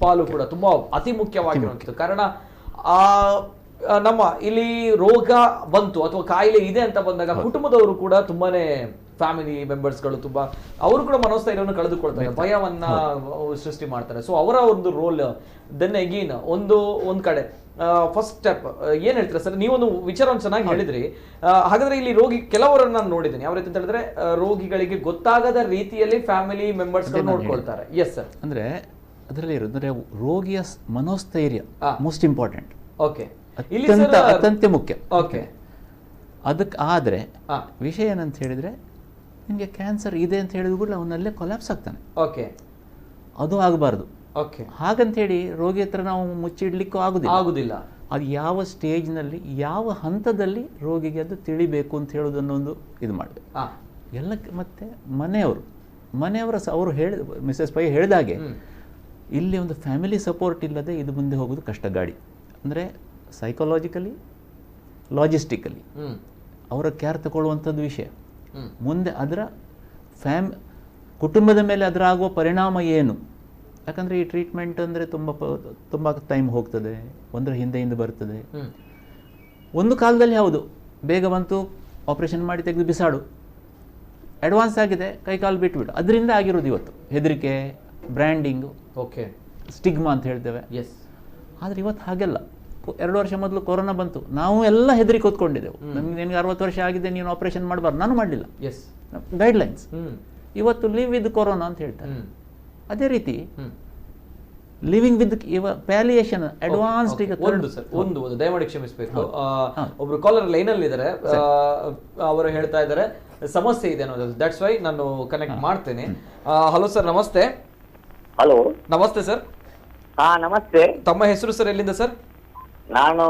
ಪಾಲು ಕೂಡ ತುಂಬಾ ಅತಿ ಮುಖ್ಯವಾಗಿರುವಂಥದ್ದು. ಕಾರಣ ನಮ್ಮ ಇಲ್ಲಿ ರೋಗ ಬಂತು ಅಥವಾ ಕಾಯಿಲೆ ಇದೆ ಅಂತ ಬಂದಾಗ ಕುಟುಂಬದವರು ಕೂಡ ತುಂಬಾನೇ, ಫ್ಯಾಮಿಲಿ ಮೆಂಬರ್ಸ್ಗಳು ತುಂಬಾ, ಅವರು ಕೂಡ ಮನೋಸ್ಥೈರ್ಯವನ್ನು ಕಳೆದುಕೊಳ್ತಾರೆ, ಭಯವನ್ನ ಸೃಷ್ಟಿ ಮಾಡ್ತಾರೆ. ಸೊ ಅವರ ಒಂದು ರೋಲ್. ದೆನ್ ಅಗೇನ್ ಒಂದ್ ಕಡೆ ಫಸ್ಟ್ ಸ್ಟೆಪ್ ಏನ್ ಹೇಳ್ತೀರಾ ಸರ್? ನೀವೊಂದು ವಿಚಾರವನ್ನು ಚೆನ್ನಾಗಿ ಹೇಳಿದ್ರಿ. ಹಾಗಾದ್ರೆ ಇಲ್ಲಿ ಕೆಲವರನ್ನ ನಾನು ನೋಡಿದ್ದೀನಿ, ಯಾವ ರೀತಿ ಅಂತ ಹೇಳಿದ್ರೆ ರೋಗಿಗಳಿಗೆ ಗೊತ್ತಾಗದ ರೀತಿಯಲ್ಲಿ ಫ್ಯಾಮಿಲಿ ಮೆಂಬರ್ಸ್ ನೋಡ್ಕೊಳ್ತಾರೆ. Yes sir. ಅಂದ್ರೆ ಅದರಲ್ಲಿ ಇರೋದ್ರೆ ರೋಗಿಯ ಮನೋಸ್ಥೈರ್ಯ ಮೋಸ್ಟ್ ಇಂಪಾರ್ಟೆಂಟ್. ಓಕೆ, ಅತ್ಯಂತ ಮುಖ್ಯ. ಓಕೆ, ಅದಕ್ಕೆ ಆದ್ರೆ ವಿಷಯ ಏನಂತ ಹೇಳಿದ್ರೆ, ನಿಮಗೆ ಕ್ಯಾನ್ಸರ್ ಇದೆ ಅಂತ ಹೇಳಿದ್ರು ಕೂಡ ಅವನಲ್ಲೇ ಕೊಲ್ಯಾಪ್ಸ್ ಆಗ್ತಾನೆ. ಓಕೆ, ಅದು ಆಗಬಾರ್ದು. ಓಕೆ, ಹಾಗಂತೇಳಿ ರೋಗಿ ಹತ್ರ ನಾವು ಮುಚ್ಚಿಡ್ಲಿಕ್ಕೂ ಆಗುದಿಲ್ಲ. ಅದು ಯಾವ ಸ್ಟೇಜ್ನಲ್ಲಿ, ಯಾವ ಹಂತದಲ್ಲಿ ರೋಗಿಗೆ ಅದು ತಿಳಿಬೇಕು ಅಂತ ಹೇಳೋದನ್ನೊಂದು ಇದು ಮಾಡಬೇಕು ಎಲ್ಲ. ಮತ್ತೆ ಮನೆಯವರು ಅವರು ಮಿಸಸ್ ಪೈ ಹೇಳಿದಾಗೆ, ಇಲ್ಲಿ ಒಂದು ಫ್ಯಾಮಿಲಿ ಸಪೋರ್ಟ್ ಇಲ್ಲದೆ ಇದು ಮುಂದೆ ಹೋಗೋದು ಕಷ್ಟ ಗಾಡಿ. ಅಂದರೆ ಸೈಕಾಲಜಿಕಲಿ, ಲಾಜಿಸ್ಟಿಕಲಿ ಅವರ ಕೇರ್ ತಗೊಳ್ಳುವಂಥದ್ದು ವಿಷಯ. ಮುಂದೆ ಅದರ ಕುಟುಂಬದ ಮೇಲೆ ಅದರ ಆಗುವ ಪರಿಣಾಮ ಏನು? ಯಾಕಂದರೆ ಈ ಟ್ರೀಟ್ಮೆಂಟ್ ಅಂದರೆ ತುಂಬ ಟೈಮ್ ಹೋಗ್ತದೆ, ಒಂದರ ಹಿಂದೆ ಬರ್ತದೆ. ಒಂದು ಕಾಲದಲ್ಲಿ ಹೌದು, ಬೇಗ ಬಂತು, ಆಪರೇಷನ್ ಮಾಡಿ ತೆಗೆದು ಬಿಸಾಡು, ಅಡ್ವಾನ್ಸ್ ಆಗಿದೆ, ಕೈಕಾಲು ಬಿಟ್ಬಿಡು, ಅದರಿಂದ ಆಗಿರೋದು ಇವತ್ತು ಹೆದರಿಕೆ, ಬ್ರ್ಯಾಂಡಿಂಗು, ಓಕೆ, ಸ್ಟಿಗ್ಮಾ ಅಂತ ಹೇಳ್ತೇವೆ. ಎಸ್. ಆದರೆ ಇವತ್ತು ಹಾಗೆಲ್ಲ. 2 ವರ್ಷ ಮೊದಲು ಕೊರೋನಾ ಬಂತು, ನಾವು ಎಲ್ಲ ಹೆದರಿ ಕೂತ್ಕೊಂಡಿದ್ದೆವು. ನಿನಗೆ 60 ವರ್ಷ ಆಗಿದೆ, ನೀನು ಆಪರೇಷನ್ ಮಾಡಬಾರ್ದು. ನಾನು ಮಾಡಲಿಲ್ಲ. Yes, guidelines. ಇವತ್ತು ಲಿವ್ ವಿತ್ ಕೊರೋನಾ ಅಂತ ಹೇಳ್ತಾರೆ. ಅದೇ ರೀತಿ ಲಿವಿಂಗ್ ವಿತ್ ಪ್ಯಾಲಿಯೇಷನ್ ಅಡ್ವಾನ್ಸ್ಡ್. ಈಗ ಒಂದು ದಯಮಾಡಿ ಕ್ಷಮಿಸಬೇಕು, ಒಬ್ರು ಕಾಲರ್ ಲೈನ್ ಅಲ್ಲಿ ಇದ್ದಾರೆ, ಅವರು ಹೇಳ್ತಾ ಇದ್ದಾರೆ ಸಮಸ್ಯೆ ಇದೆ ಅನ್ನೋದು. ದಟ್ಸ್ ವೈ ನಾನು ಕನೆಕ್ಟ್ ಮಾಡ್ತೇನೆ. ಹಲೋ ಸರ್, ನಮಸ್ತೆ. ಹಲೋ, ನಮಸ್ತೆ ಸರ್. ನಮಸ್ತೆ. ತಮ್ಮ ಹೆಸರು ಸರ್, ಎಲ್ಲಿಂದ ಸರ್? ನಾನು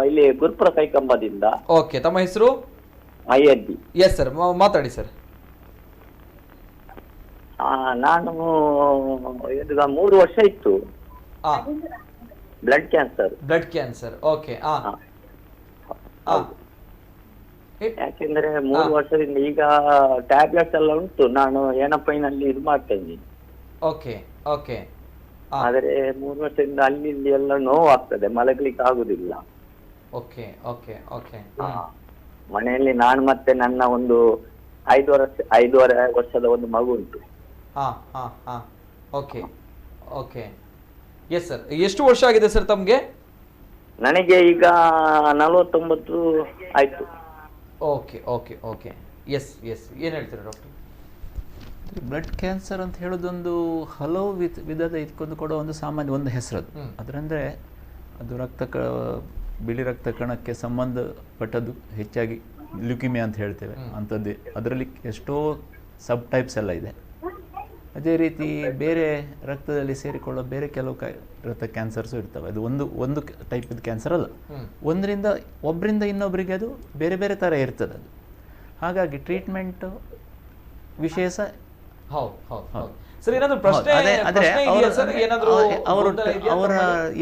ಇಲ್ಲಿ ಗುರುಪುರ ಕೈಕಂಬದಿಂದ. ಓಕೆ, ತಮ್ಮ ಹೆಸರು? ಅಯ್ಯಡ್ಡಿ. ಎಸ್ ಸರ್, ಮಾತಾಡಿ ಸರ್. ನಾನು 3 ವರ್ಷ ಇತ್ತು ಬ್ಲಡ್ ಕ್ಯಾನ್ಸರ್. ಓಕೆ. ಯಾಕೆಂದ್ರೆ 3 ವರ್ಷದಿಂದ ಈಗ ಟ್ಯಾಬ್ಲೆಟ್ಸ್ ಎಲ್ಲ ಉಂಟು, ನಾನು ಏನಪ್ಪೈನಲ್ಲಿ ಇದು ಮಾಡ್ತಾ ಇದ್ದೀನಿ. Okay, okay. ಆದ್ರೆ 3 ವರ್ಷದಿಂದ ಅಲ್ಲಿ ಇಲ್ಲಿ ಎಲ್ಲ ನೋವು ಆಗ್ತದೆ, ಮಲಗ್ಲಿಕ್ಕೆ ಆಗುದಿಲ್ಲ. Okay, okay, okay. ಮನೆಯಲ್ಲಿ ನಾನು ಮತ್ತೆ ನನ್ನ ಒಂದು 5.5 ವರ್ಷದ ಒಂದು ಮಗು ಉಂಟು. Okay, okay. Yes sir. ಎಷ್ಟು ವರ್ಷ ಆಗಿದೆ ಸರ್ ತಮಗೆ? ನನಗೆ ಈಗ 49 ಆಯ್ತು. Okay okay okay yes yes ಏನು ಹೇಳ್ತೀರಾ ಡಾಕ್ಟರ್? ಬ್ಲಡ್ ಕ್ಯಾನ್ಸರ್ ಅಂತ ಹೇಳೋದೊಂದು ಹಲವು ವಿಧದ ಇದಕ್ಕೊಂದು ಕೊಡೋ ಒಂದು ಸಾಮಾನ್ಯ ಒಂದು ಹೆಸರದು. ಅದರಂದರೆ ಅದು ಬಿಳಿ ರಕ್ತ ಕಣಕ್ಕೆ ಸಂಬಂಧಪಟ್ಟದ್ದು, ಹೆಚ್ಚಾಗಿ ಲ್ಯುಕಿಮಿಯಾ ಅಂತ ಹೇಳ್ತೇವೆ ಅಂಥದ್ದು. ಅದರಲ್ಲಿ ಎಷ್ಟೋ ಸಬ್ ಟೈಪ್ಸ್ ಎಲ್ಲ ಇದೆ. ಅದೇ ರೀತಿ ಬೇರೆ ರಕ್ತದಲ್ಲಿ ಸೇರಿಕೊಳ್ಳೋ ಬೇರೆ ಕೆಲವು ರಕ್ತ ಕ್ಯಾನ್ಸರ್ಸು ಇರ್ತವೆ. ಅದು ಒಂದು ಟೈಪಿದ ಕ್ಯಾನ್ಸರ್ ಅಲ್ಲ, ಒಬ್ಬರಿಂದ ಇನ್ನೊಬ್ಬರಿಗೆ ಅದು ಬೇರೆ ಬೇರೆ ಥರ ಇರ್ತದೆ ಅದು. ಹಾಗಾಗಿ ಟ್ರೀಟ್ಮೆಂಟ್ ವಿಶೇಷ.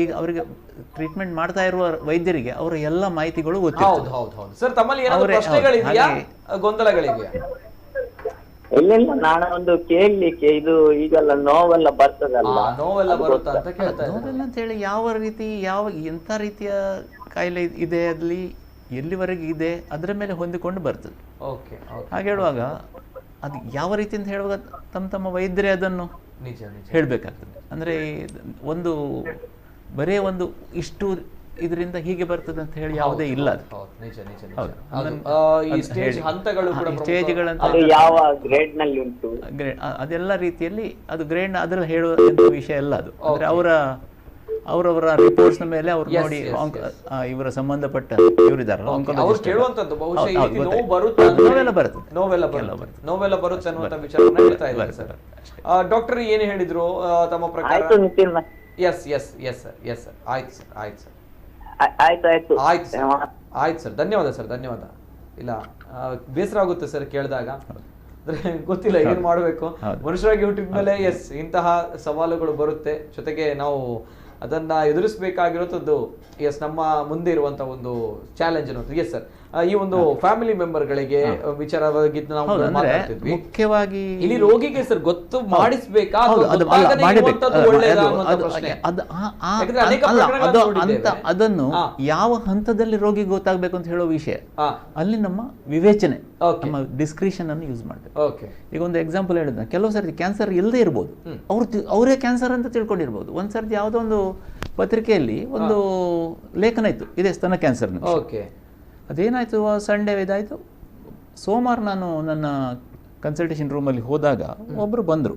ಈಗ ಅವರಿಗೆ ಟ್ರೀಟ್ಮೆಂಟ್ ಮಾಡ್ತಾ ಇರುವ ವೈದ್ಯರಿಗೆ ಅವರ ಎಲ್ಲ ಮಾಹಿತಿಗಳು ಗೊತ್ತಿರ್ತದೆ. ಇಲ್ಲ, ನಾನು ಒಂದು ಕೇಳಲಿಕ್ಕೆ, ಇದು ಈಗೆಲ್ಲ ನೋವೆಲ್ಲ ಬರ್ತದಲ್ಲ, ನೋವೆಲ್ಲ ಅಂತ ಹೇಳಿ ಯಾವ ರೀತಿ ಎಂಥ ರೀತಿಯ ಕಾಯಿಲೆ ಇದೆ, ಅಲ್ಲಿ ಎಲ್ಲಿವರೆಗೆ ಇದೆ ಅದರ ಮೇಲೆ ಹೊಂದಿಕೊಂಡು ಬರ್ತದೆ. ಹಾಗೆ ಹೇಳುವಾಗ ಅದು ಯಾವ ರೀತಿ ಅಂತ ಹೇಳುವಾಗ ತಮ್ಮ ವೈದ್ಯರೇ ಅದನ್ನು ಹೇಳಬೇಕಾಗ್ತದೆ. ಅಂದರೆ ಬರೇ ಒಂದು ಇಷ್ಟು ಇದರಿಂದ ಹೀಗೆ ಬರ್ತದೆ ಅಂತ ಹೇಳಿ ಯಾವುದೇ ಇಲ್ಲ. ಸ್ಟೇಜ್ಗಳಂತ ಅದೆಲ್ಲ ರೀತಿಯಲ್ಲಿ ಅದು ಗ್ರೇಡ್ ಅದ್ರಲ್ಲಿ ಹೇಳುವಂಥ ವಿಷಯ ಎಲ್ಲ ಅದು. ಅಂದರೆ ಅವರವರ ರಿಪೋರ್ಟ್ಸ್ನ ಮೇಲೆ ಅವ್ರು ನೋಡಿ ಇವರ ಸಂಬಂಧಪಟ್ಟ ಇವರಿದಾರಲ್ಲ ಡಾಕ್ಟರ್ ಏನು ಹೇಳಿದ್ರು ತಮ್ಮ ಪ್ರಕಾರ? ಎಸ್ ಎಸ್ ಎಸ್ ಎಸ್ ಆಯ್ತು ಸರ್, ಆಯ್ತು ಸರ್, ಆಯ್ತು ಸರ್, ಧನ್ಯವಾದ ಸರ್, ಧನ್ಯವಾದ. ಇಲ್ಲ ಬೇಸರ ಆಗುತ್ತೆ ಸರ್ ಕೇಳಿದಾಗ, ಅಂದ್ರೆ ಗೊತ್ತಿಲ್ಲ ಏನ್ ಮಾಡ್ಬೇಕು. ಮನುಷ್ಯರಾಗಿ ಹುಟ್ಟಿದ ಮೇಲೆ ಎಸ್ ಇಂತಹ ಸವಾಲುಗಳು ಬರುತ್ತೆ. ಜೊತೆಗೆ ನಾವು ಅದನ್ನ ಎದುರಿಸಬೇಕಾಗಿರೋದು ಎಸ್ ನಮ್ಮ ಮುಂದೆ ಇರುವಂತ ಒಂದು ಚಾಲೆಂಜ್ ಅನ್ನೋದು. ಎಸ್ ಸರ್, ಈ ಒಂದು ಫ್ಯಾಮಿಲಿ ಮೆಂಬರ್ಗಳಿಗೆ ವಿಚಾರವಾಗಿ ನಾವು ಮಾತಾಡ್ತಿದ್ವಿ. ಮುಖ್ಯವಾಗಿ ಇಲ್ಲಿ ರೋಗಿಗೆ ಸರ್ ಗೊತ್ತು ಮಾಡಿಸ್ಬೇಕಾ ಅದನ್ನು ಯಾವ ಹಂತದಲ್ಲಿ ರೋಗಿ ಗೊತ್ತಾಗಬೇಕು ಅಂತ ಹೇಳೋ ವಿಷಯ, ಅಲ್ಲಿ ನಮ್ಮ ವಿವೇಚನೆ, ನಮ್ಮ ಡಿಸ್ಕ್ರಿಷನ್ ಅನ್ನು ಯೂಸ್ ಮಾಡಬೇಕು. ಈಗ ಒಂದು ಎಕ್ಸಾಂಪಲ್ ಹೇಳಿದ, ಕೆಲವು ಸರ್ತಿ ಕ್ಯಾನ್ಸರ್ ಇಲ್ಲದೆ ಇರ್ಬೋದು, ಅವರೇ ಕ್ಯಾನ್ಸರ್ ಅಂತ ತಿಳ್ಕೊಂಡಿರ್ಬೋದು. ಒಂದ್ ಸರ್ತಿ ಯಾವುದೋ ಒಂದು ಪತ್ರಿಕೆಯಲ್ಲಿ ಒಂದು ಲೇಖನ ಇತ್ತು, ಇದೇ ಸ್ತನ ಕ್ಯಾನ್ಸರ್. ಅದೇನಾಯ್ತು, ಸಂಡೇ ಇದಾಯ್ತು. ಸೋಮವಾರ ನಾನು ನನ್ನ ಕನ್ಸಲ್ಟೇಷನ್ ರೂಮಲ್ಲಿ ಹೋದಾಗ ಒಬ್ಬರು ಬಂದರು,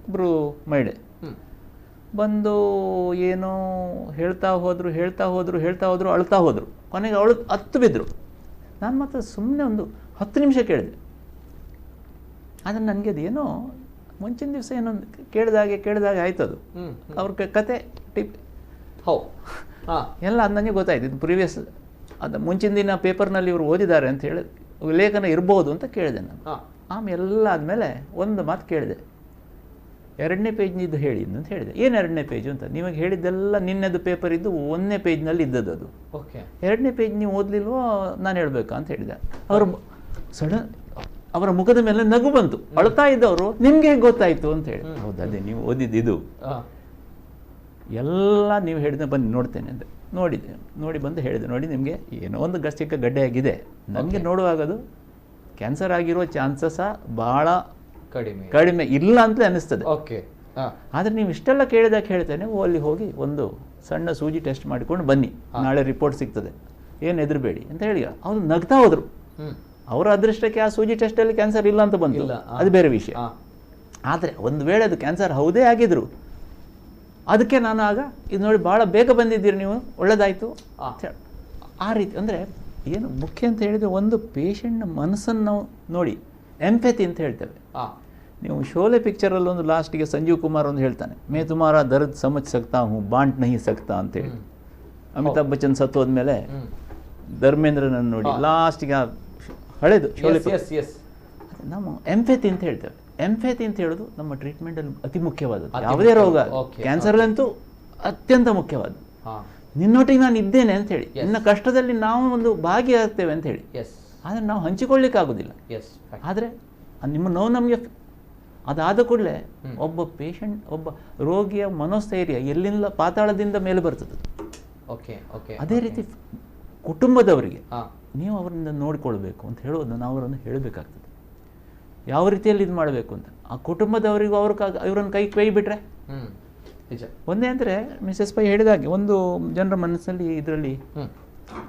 ಒಬ್ಬರು ಮಹಿಳೆ ಬಂದು ಏನೋ ಹೇಳ್ತಾ ಹೋದ್ರು, ಅಳ್ತಾ ಹೋದ್ರು. ಕೊನೆಗೆ ಹತ್ತು ಬಿದ್ದರು. ನಾನು ಮತ್ತೆ ಸುಮ್ಮನೆ ಒಂದು 10 ನಿಮಿಷ ಕೇಳಿದೆ. ಆದರೆ ನನಗೆ ಅದೇನೋ ಮುಂಚಿನ ದಿವಸ ಏನೋ ಕೇಳಿದಾಗೆ ಆಯ್ತು. ಅದು ಅವ್ರ ಕತೆ ಟಿಪ್ ಎಲ್ಲ ಅದು ನನಗೆ ಗೊತ್ತಾಯ್ತು. ಇದು ಪ್ರೀವಿಯಸ್ ಅದು ಮುಂಚಿನ ದಿನ ಪೇಪರ್ನಲ್ಲಿ ಇವರು ಓದಿದ್ದಾರೆ ಅಂತ ಹೇಳಿ ಲೇಖನ ಇರ್ಬೋದು ಅಂತ ಕೇಳಿದೆ ನಾನು. ಆಮೇಲೆ ಎಲ್ಲ ಆದಮೇಲೆ ಒಂದು ಮಾತು ಕೇಳಿದೆ, 2ನೇ ಪೇಜ್ನಿದ್ದು ಹೇಳಿ ಅಂತ ಹೇಳಿದೆ. ಏನು 2ನೇ ಪೇಜು ಅಂತ? ನಿಮಗೆ ಹೇಳಿದ್ದೆಲ್ಲ ನಿನ್ನೆದು ಪೇಪರ್ ಇದ್ದು 1ನೇ ಪೇಜ್ನಲ್ಲಿ ಇದ್ದದ್ದು ಅದು. 2ನೇ ಪೇಜ್ ನೀವು ಓದಲಿಲ್ವೋ ನಾನು ಹೇಳಬೇಕಾ ಅಂತ ಹೇಳಿದೆ. ಅವರು ಸಡನ್ ಅವರ ಮುಖದ ಮೇಲೆ ನಗು ಬಂತು. ಅಳ್ತಾ ಇದ್ದವರು ನಿಮ್ಗೆ ಹೇಗೆ ಗೊತ್ತಾಯ್ತು ಅಂತ ಹೇಳಿ. ಹೌದು, ಅದೇ ನೀವು ಓದಿದ್ದು ಎಲ್ಲ ನೀವು ಹೇಳಿದ ಬಂದು ನೋಡ್ತೇನೆ ಅಂದರೆ ನೋಡಿ ಬಂದು ಹೇಳಿದೆ, ನೋಡಿ ನಿಮಗೆ ಏನೋ ಒಂದು ಚಿಕ್ಕ ಗಡ್ಡೆ ಆಗಿದೆ, ನಮಗೆ ನೋಡುವಾಗದು ಕ್ಯಾನ್ಸರ್ ಆಗಿರೋ ಚಾನ್ಸಸ್ ಭಾಳ ಕಡಿಮೆ ಇಲ್ಲ ಅಂತ ಅನಿಸ್ತದೆ. ಆದರೆ ನೀವು ಇಷ್ಟೆಲ್ಲ ಕೇಳಿದಾಗ ಹೇಳ್ತೇನೆ, ಅಲ್ಲಿ ಹೋಗಿ ಒಂದು ಸಣ್ಣ ಸೂಜಿ ಟೆಸ್ಟ್ ಮಾಡಿಕೊಂಡು ಬನ್ನಿ, ನಾಳೆ ರಿಪೋರ್ಟ್ ಸಿಗ್ತದೆ, ಏನು ಹೆದರಬೇಡಿ ಅಂತ ಹೇಳಿ ಅವ್ರು ನಗ್ತಾ ಹೋದ್ರು. ಅವರ ಅದೃಷ್ಟಕ್ಕೆ ಆ ಸೂಜಿ ಟೆಸ್ಟಲ್ಲಿ ಕ್ಯಾನ್ಸರ್ ಇಲ್ಲ ಅಂತ ಬಂದಿಲ್ಲ, ಅದು ಬೇರೆ ವಿಷಯ. ಆದರೆ ಒಂದು ವೇಳೆ ಅದು ಕ್ಯಾನ್ಸರ್ ಹೌದೇ ಆಗಿದ್ರು, ಅದಕ್ಕೆ ನಾನು ಆಗ ಇದು ನೋಡಿ ಭಾಳ ಬೇಗ ಬಂದಿದ್ದೀರಿ ನೀವು, ಒಳ್ಳೆದಾಯಿತು ಅಂತ ಹೇಳಿ ಆ ರೀತಿ. ಅಂದರೆ ಏನು ಮುಖ್ಯ ಅಂತ ಹೇಳಿದರೆ, ಒಂದು ಪೇಷಂಟ್ನ ಮನಸ್ಸನ್ನು ನಾವು ನೋಡಿ ಎಂಪೆತಿ ಅಂತ ಹೇಳ್ತೇವೆ. ನೀವು ಶೋಲೆ ಪಿಕ್ಚರಲ್ಲಿ ಒಂದು ಲಾಸ್ಟಿಗೆ ಸಂಜೀವ್ ಕುಮಾರ್ ಒಂದು ಹೇಳ್ತಾನೆ, ಮೇ ತುಮಾರಾ ದರ್ದ್ ಸಮಜ್ ಸಕ್ತಾ ಹೂँ ಬಾಂಟ್ ನಹಿ ಸಕ್ತಾ ಅಂತೇಳಿ. ಅಮಿತಾಬ್ ಬಚ್ಚನ್ ಸತ್ತೋದ್ಮೇಲೆ ಧರ್ಮೇಂದ್ರನನ್ನು ನೋಡಿ ಲಾಸ್ಟಿಗೆ ಹಳೇದು ಶೋಲೆ ನಾವು ಎಂಪೆತಿ ಅಂತ ಹೇಳ್ತೇವೆ. ಎಂಫೆತಿ ಅಂತ ಹೇಳೋದು ನಮ್ಮ ಟ್ರೀಟ್ಮೆಂಟಲ್ಲಿ ಅತಿ ಮುಖ್ಯವಾದದ್ದು. ಯಾವುದೇ ರೋಗ, ಕ್ಯಾನ್ಸರ್ಲಂತೂ ಅತ್ಯಂತ ಮುಖ್ಯವಾದ್ದು. ನಿನ್ನೊಟ್ಟಿಗೆ ನಾನು ಇದ್ದೇನೆ ಅಂತ ಹೇಳಿ, ನಿನ್ನ ಕಷ್ಟದಲ್ಲಿ ನಾವು ಒಂದು ಭಾಗಿಯಾಗ್ತೇವೆ ಅಂತ ಹೇಳಿ. ಆದರೆ ನಾವು ಹಂಚಿಕೊಳ್ಳಿಕ್ಕೆ ಆಗೋದಿಲ್ಲ. ಆದರೆ ನಿಮ್ಮ ನೋವು ನಮಗೆ ಅದಾದ ಕೂಡಲೇ ಒಬ್ಬ ಪೇಷಂಟ್, ಒಬ್ಬ ರೋಗಿಯ ಮನೋಸ್ಥೈರ್ಯ ಎಲ್ಲಿಂದ ಪಾತಾಳದಿಂದ ಮೇಲೆ ಬರ್ತದೆ. ಅದೇ ರೀತಿ ಕುಟುಂಬದವರಿಗೆ ನೀವು ಅವರಿಂದ ನೋಡಿಕೊಳ್ಬೇಕು ಅಂತ ಹೇಳೋದು ನಾವು ಅವರನ್ನು ಹೇಳಬೇಕಾಗ್ತದೆ. ಯಾವ ರೀತಿಯಲ್ಲಿ ಇದು ಮಾಡಬೇಕು ಅಂತ. ಆ ಕುಟುಂಬದವರಿಗೂ ಇವರನ್ನು ಕೈ ಬಿಟ್ಟರೆ ನಿಜ. ಒಂದೇ ಅಂದರೆ ಮಿಸೆಸ್ ಪೈ ಹೇಳಿದಾಗೆ ಒಂದು ಜನರ ಮನಸ್ಸಲ್ಲಿ ಇದರಲ್ಲಿ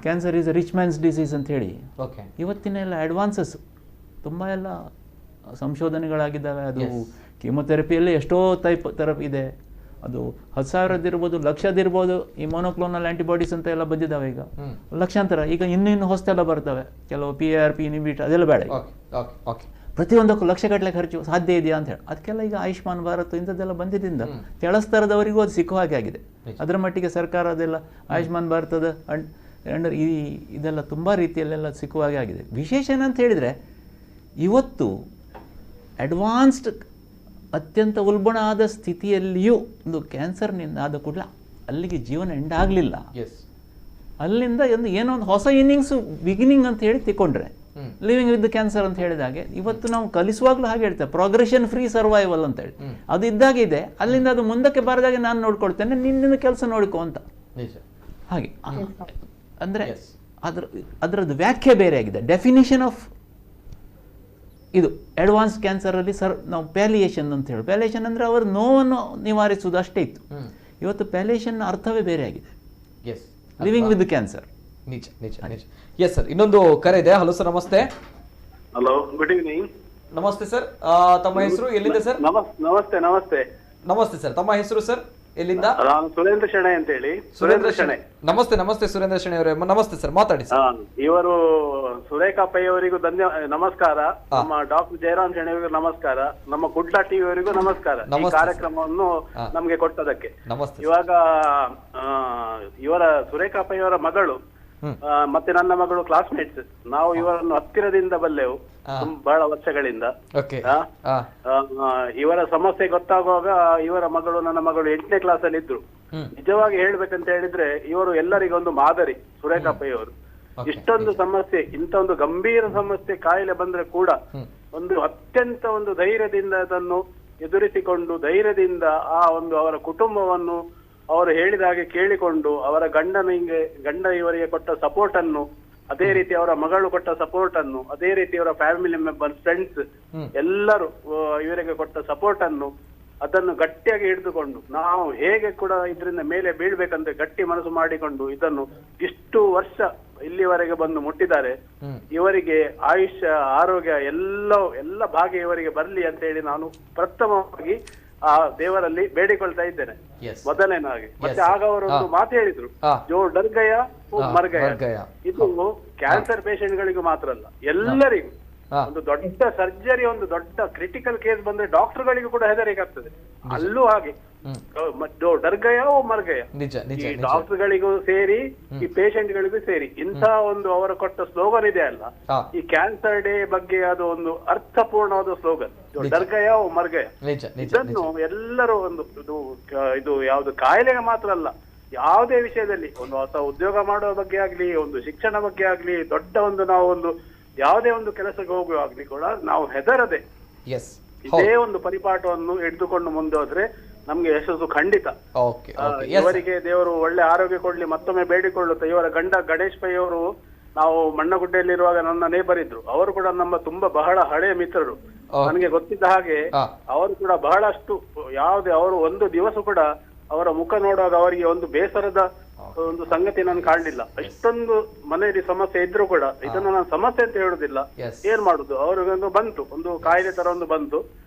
cancer is a rich man's disease ಅಂತ ಹೇಳಿ ಓಕೆ ಇವತ್ತಿನ ಎಲ್ಲ ಅಡ್ವಾನ್ಸಸ್ ತುಂಬ ಎಲ್ಲ ಸಂಶೋಧನೆಗಳಾಗಿದ್ದಾವೆ. ಅದು ಕೀಮೊಥೆರಪಿಯಲ್ಲಿ ಎಷ್ಟೋ ಥೆರಪಿ ಇದೆ. ಅದು 10,000 ಇರ್ಬೋದು, ಲಕ್ಷದಿರ್ಬೋದು. ಈ ಮೊನೋಕ್ಲೋನಲ್ ಆ್ಯಂಟಿಬಾಡೀಸ್ ಅಂತ ಎಲ್ಲ ಬಂದಿದ್ದಾವೆ ಈಗ ಲಕ್ಷಾಂತರ. ಈಗ ಇನ್ನೂ ಹೊಸತೆಲ್ಲ ಬರ್ತವೆ, ಕೆಲವು PARP ಇನ್ಹಿಬಿಟರ್ ಅದೆಲ್ಲ ಬೇಡ. ಓಕೆ ಪ್ರತಿಯೊಂದಕ್ಕೂ ಲಕ್ಷಗಟ್ಟಲೆ ಖರ್ಚು ಸಾಧ್ಯ ಇದೆಯಾ ಅಂತ ಹೇಳಿ ಅದಕ್ಕೆಲ್ಲ ಈಗ ಆಯುಷ್ಮಾನ್ ಭಾರತ್ ಇಂಥದ್ದೆಲ್ಲ ಬಂದಿದ್ದರಿಂದ ಕೆಳಸ್ತರದವರಿಗೂ ಅದು ಸಿಕ್ಕೋ ಹಾಗೆ ಆಗಿದೆ. ಅದರ ಮಟ್ಟಿಗೆ ಸರ್ಕಾರ ಅದೆಲ್ಲ ಆಯುಷ್ಮಾನ್ ಭಾರತದ ಅಂಡರ್ ಇದೆಲ್ಲ ತುಂಬ ರೀತಿಯಲ್ಲೆಲ್ಲ ಸಿಕ್ಕುವ ಹಾಗೆ ಆಗಿದೆ. ವಿಶೇಷ ಏನಂತ ಹೇಳಿದರೆ ಇವತ್ತು ಅಡ್ವಾನ್ಸ್ಡ್ ಅತ್ಯಂತ ಉಲ್ಬಣ ಆದ ಸ್ಥಿತಿಯಲ್ಲಿಯೂ ಒಂದು ಕ್ಯಾನ್ಸರ್ನಿಂದ ಆದ ಕೂಡಲೇ ಅಲ್ಲಿಗೆ ಜೀವನ ಎಂಡ್ ಆಗಲಿಲ್ಲ. ಅಲ್ಲಿಂದ ಏನೋ ಒಂದು ಹೊಸ ಇನ್ನಿಂಗ್ಸು ಬಿಗಿನಿಂಗ್ ಅಂತ ಹೇಳಿ ತಿಳ್ಕೊಂಡ್ರೆ ಲಿವಿಂಗ್ ವಿತ್ ಕ್ಯಾನ್ಸರ್ ಅಂತ ಹೇಳಿದಾಗೆ ಇವತ್ತು ನಾವು ಕಲಿಸುವಾಗಲೂ ಹಾಗೆ ಹೇಳ್ತೇವೆ, ಪ್ರೋಗ್ರೆಷನ್ ಫ್ರೀ ಸರ್ವೈವಲ್ ಅಂತ ಹೇಳಿ. ಅದು ಇದ್ದಾಗಿದೆ, ಅಲ್ಲಿಂದ ಅದು ಮುಂದಕ್ಕೆ ಬರದಾಗೆ ನಾನು ನೋಡ್ಕೊಳ್ತೇನೆ, ನಿನ್ನ ಕೆಲಸ ನೋಡ್ಕೊ ಅಂತ. ಹಾಗೆ ಅಂದರೆ ಅದರದ್ದು ವ್ಯಾಖ್ಯೆ ಬೇರೆ ಆಗಿದೆ. ಡೆಫಿನಿಷನ್ ಆಫ್ ಇದು ಅಡ್ವಾನ್ಸ್ ಕ್ಯಾನ್ಸರಲ್ಲಿ ನಾವು ಪ್ಯಾಲಿಯೇಷನ್ ಅಂತ ಹೇಳಿ, ಪ್ಯಾಲಿಯೇಷನ್ ಅಂದರೆ ಅವರ ನೋವನ್ನು ನಿವಾರಿಸುವುದು ಅಷ್ಟೇ ಇತ್ತು. ಇವತ್ತು ಪ್ಯಾಲಿಯೇಷನ್ ಅರ್ಥವೇ ಬೇರೆ ಆಗಿದೆ, ಲಿವಿಂಗ್ ವಿತ್ ಕ್ಯಾನ್ಸರ್. ನಿಜ ನಿಜ ನಿಜ. ಎಸ್ ಸರ್, ಇನ್ನೊಂದು ಕರೆ ಇದೆ. ಹಲೋ ಸರ್, ನಮಸ್ತೆ. Hello, good evening. ನಮಸ್ತೆ ಸರ್, ತಮ್ಮ ಹೆಸರು ಎಲ್ಲಿದೆ ಸರ್? ನಮಸ್ತೆ ನಮಸ್ತೆ ನಮಸ್ತೆ ಸರ್, ತಮ್ಮ ಹೆಸರು ಸರ್ ಎಲ್ಲಿಂದ? ನಾನು ಸುರೇಂದ್ರ ಶೆಣೆ ಅಂತ ಹೇಳಿ. ಸುರೇಂದ್ರ ಶೆಣೆ, ನಮಸ್ತೆ ನಮಸ್ತೆ ಸುರೇಂದ್ರ ಶೆಣೆ ಅವರೇ, ನಮಸ್ತೆ ಸರ್, ಮಾತಾಡಿ ಸರ್. ಇವರು ಸುರೇಖಾ ಪೈ ಅವರಿಗೂ ನಮಸ್ಕಾರ, ನಮ್ಮ ಡಾಕ್ಟರ್ ಜಯರಾಮ್ ಶೆಣೆ ಅವರಿಗೂ ನಮಸ್ಕಾರ, ನಮ್ಮ ಕುಡ್ಲ ಟಿವಿ ಅವರಿಗೂ ನಮಸ್ಕಾರ ಈ ಕಾರ್ಯಕ್ರಮವನ್ನು ನಮ್ಗೆ ಕೊಟ್ಟದಕ್ಕೆ. ಇವಾಗ ಇವರ ಸುರೇಖಾ ಪೈ ಅವರ ಮಗಳು ಮತ್ತೆ ನನ್ನ ಮಗಳು ಕ್ಲಾಸ್ಮೇಟ್ಸ್, ನಾವು ಇವರನ್ನು ಹತ್ತಿರದಿಂದ ಬಲ್ಲೆವು ಬಹಳ ವರ್ಷಗಳಿಂದ. ಇವರ ಸಮಸ್ಯೆ ಗೊತ್ತಾಗುವಾಗ ಇವರ ಮಗಳು ನನ್ನ ಮಗಳು 8ನೇ ಕ್ಲಾಸ್ ಅಲ್ಲಿ ಇದ್ರು. ನಿಜವಾಗಿ ಹೇಳ್ಬೇಕಂತ ಹೇಳಿದ್ರೆ ಇವರು ಎಲ್ಲರಿಗೊಂದು ಮಾದರಿ. ಸುರೇಖಾ ಪೈ ಅವರು ಇಷ್ಟೊಂದು ಸಮಸ್ಯೆ, ಇಂಥ ಒಂದು ಗಂಭೀರ ಸಮಸ್ಯೆ ಕಾಯಿಲೆ ಬಂದ್ರೆ ಕೂಡ ಒಂದು ಅತ್ಯಂತ ಒಂದು ಧೈರ್ಯದಿಂದ ಅದನ್ನು ಎದುರಿಸಿಕೊಂಡು ಧೈರ್ಯದಿಂದ ಆ ಒಂದು ಅವರ ಕುಟುಂಬವನ್ನು ಅವರು ಹೇಳಿದ ಹಾಗೆ ಕೇಳಿಕೊಂಡು ಅವರ ಗಂಡ ಇವರಿಗೆ ಕೊಟ್ಟ ಸಪೋರ್ಟ್ ಅನ್ನು, ಅದೇ ರೀತಿ ಅವರ ಮಗಳು ಕೊಟ್ಟ ಸಪೋರ್ಟ್ ಅನ್ನು, ಅದೇ ರೀತಿ ಅವರ ಫ್ಯಾಮಿಲಿ ಮೆಂಬರ್, ಫ್ರೆಂಡ್ಸ್ ಎಲ್ಲರೂ ಇವರಿಗೆ ಕೊಟ್ಟ ಸಪೋರ್ಟ್ ಅನ್ನು ಅದನ್ನು ಗಟ್ಟಿಯಾಗಿ ಹಿಡಿದುಕೊಂಡು ನಾವು ಹೇಗೆ ಕೂಡ ಇದರಿಂದ ಮೇಲೆ ಬೀಳ್ಬೇಕಂತ ಗಟ್ಟಿ ಮನಸ್ಸು ಮಾಡಿಕೊಂಡು ಇದನ್ನು ಇಷ್ಟು ವರ್ಷ ಇಲ್ಲಿವರೆಗೆ ಬಂದು ಮುಟ್ಟಿದ್ದಾರೆ. ಇವರಿಗೆ ಆಯುಷ್ಯ, ಆರೋಗ್ಯ ಎಲ್ಲ ಭಾಗ್ಯ ಇವರಿಗೆ ಬರ್ಲಿ ಅಂತ ಹೇಳಿ ನಾನು ಪ್ರಥಮವಾಗಿ ಆ ದೇವರಲ್ಲಿ ಬೇಡಿಕೊಳ್ತಾ ಇದ್ದೇನೆ ಮೊದಲನೇನಾಗಿ. ಮತ್ತೆ ಆಗ ಅವರೊಂದು ಮಾತು ಹೇಳಿದ್ರು, ಜೋ ಡರ್ಗಯ ಮರ್ಗಯ. ಇದು ಕ್ಯಾನ್ಸರ್ ಪೇಷಂಟ್ ಗಳಿಗೂ ಮಾತ್ರ ಅಲ್ಲ, ಎಲ್ಲರಿಗೂ. ಒಂದು ದೊಡ್ಡ ಸರ್ಜರಿ, ಒಂದು ದೊಡ್ಡ ಕ್ರಿಟಿಕಲ್ ಕೇಸ್ ಬಂದ್ರೆ ಡಾಕ್ಟರ್ ಗಳಿಗೂ ಕೂಡ ಹೆದರಿಕೆ ಆಗ್ತದೆ. ಅಲ್ಲೂ ಹಾಗೆ ಡರ್ಗಯ ಮರ್ಗಯ, ಈ ಡಾಕ್ಟರ್ ಗಳಿಗೂ ಸೇರಿ ಈ ಪೇಷಂಟ್ ಗಳಿಗೂ ಸೇರಿ ಇಂಥ ಒಂದು ಅವರ ಕೊಟ್ಟ ಸ್ಲೋಗನ್ ಇದೆ ಅಲ್ಲ, ಈ ಕ್ಯಾನ್ಸರ್ ಡೇ ಬಗ್ಗೆ ಅದು ಒಂದು ಅರ್ಥಪೂರ್ಣವಾದ ಸ್ಲೋಗನ್, ಡರ್ಗಯ ಮರ್ಗಯ. ಇದನ್ನು ಎಲ್ಲರೂ ಒಂದು ಇದು ಯಾವ್ದು ಕಾಯಿಲೆಗೆ ಮಾತ್ರ ಅಲ್ಲ, ಯಾವುದೇ ವಿಷಯದಲ್ಲಿ ಒಂದು ಹೊಸ ಉದ್ಯೋಗ ಮಾಡುವ ಬಗ್ಗೆ ಆಗ್ಲಿ, ಒಂದು ಶಿಕ್ಷಣ ಬಗ್ಗೆ ಆಗ್ಲಿ, ದೊಡ್ಡ ಒಂದು ನಾವು ಒಂದು ಯಾವುದೇ ಒಂದು ಕೆಲಸಕ್ಕೆ ಹೋಗುವಾಗ್ಲಿ ಕೂಡ ನಾವು ಹೆದರದೆ ಇದೇ ಒಂದು ಪರಿಪಾಠವನ್ನು ಹಿಡಿದುಕೊಂಡು ಮುಂದೆ ಹೋದ್ರೆ ನಮ್ಗೆ ಯಶಸ್ಸು ಖಂಡಿತ. ಇವರಿಗೆ ದೇವರು ಒಳ್ಳೆ ಆರೋಗ್ಯ ಕೊಡ್ಲಿ ಮತ್ತೊಮ್ಮೆ ಬೇಡಿಕೊಳ್ಳುತ್ತೆ. ಇವರ ಗಂಡ ಗಣೇಶ್ ಪೈ ಅವರು, ನಾವು ಮಣ್ಣಗುಡ್ಡೆಯಲ್ಲಿರುವಾಗ ನನ್ನ ನೇಬರ್ ಇದ್ರು, ಅವರು ಕೂಡ ನಮ್ಮ ತುಂಬಾ ಬಹಳ ಹಳೆಯ ಮಿತ್ರರು. ನನಗೆ ಗೊತ್ತಿದ್ದ ಹಾಗೆ ಅವರು ಕೂಡ ಬಹಳಷ್ಟು ಯಾವುದೇ ಅವರು ಒಂದು ದಿವಸ ಕೂಡ ಅವರ ಮುಖ ನೋಡುವಾಗ ಅವರಿಗೆ ಒಂದು ಬೇಸರದ ಒಂದು ಸಂಗತಿ ನಾನು ಕಾಣಲಿಲ್ಲ. ಅಷ್ಟೊಂದು ಮನೆಯಲ್ಲಿ ಸಮಸ್ಯೆ ಇದ್ರು ಕೂಡ ಇದನ್ನು ನಾನು ಸಮಸ್ಯೆ ಅಂತ ಹೇಳುದಿಲ್ಲ, ಏನ್ ಮಾಡುದು, ಅವ್ರಿಗೊಂದು ಬಂತು ಒಂದು ಕಾಯಿಲೆ ತರ ಒಂದು ಬಂತು,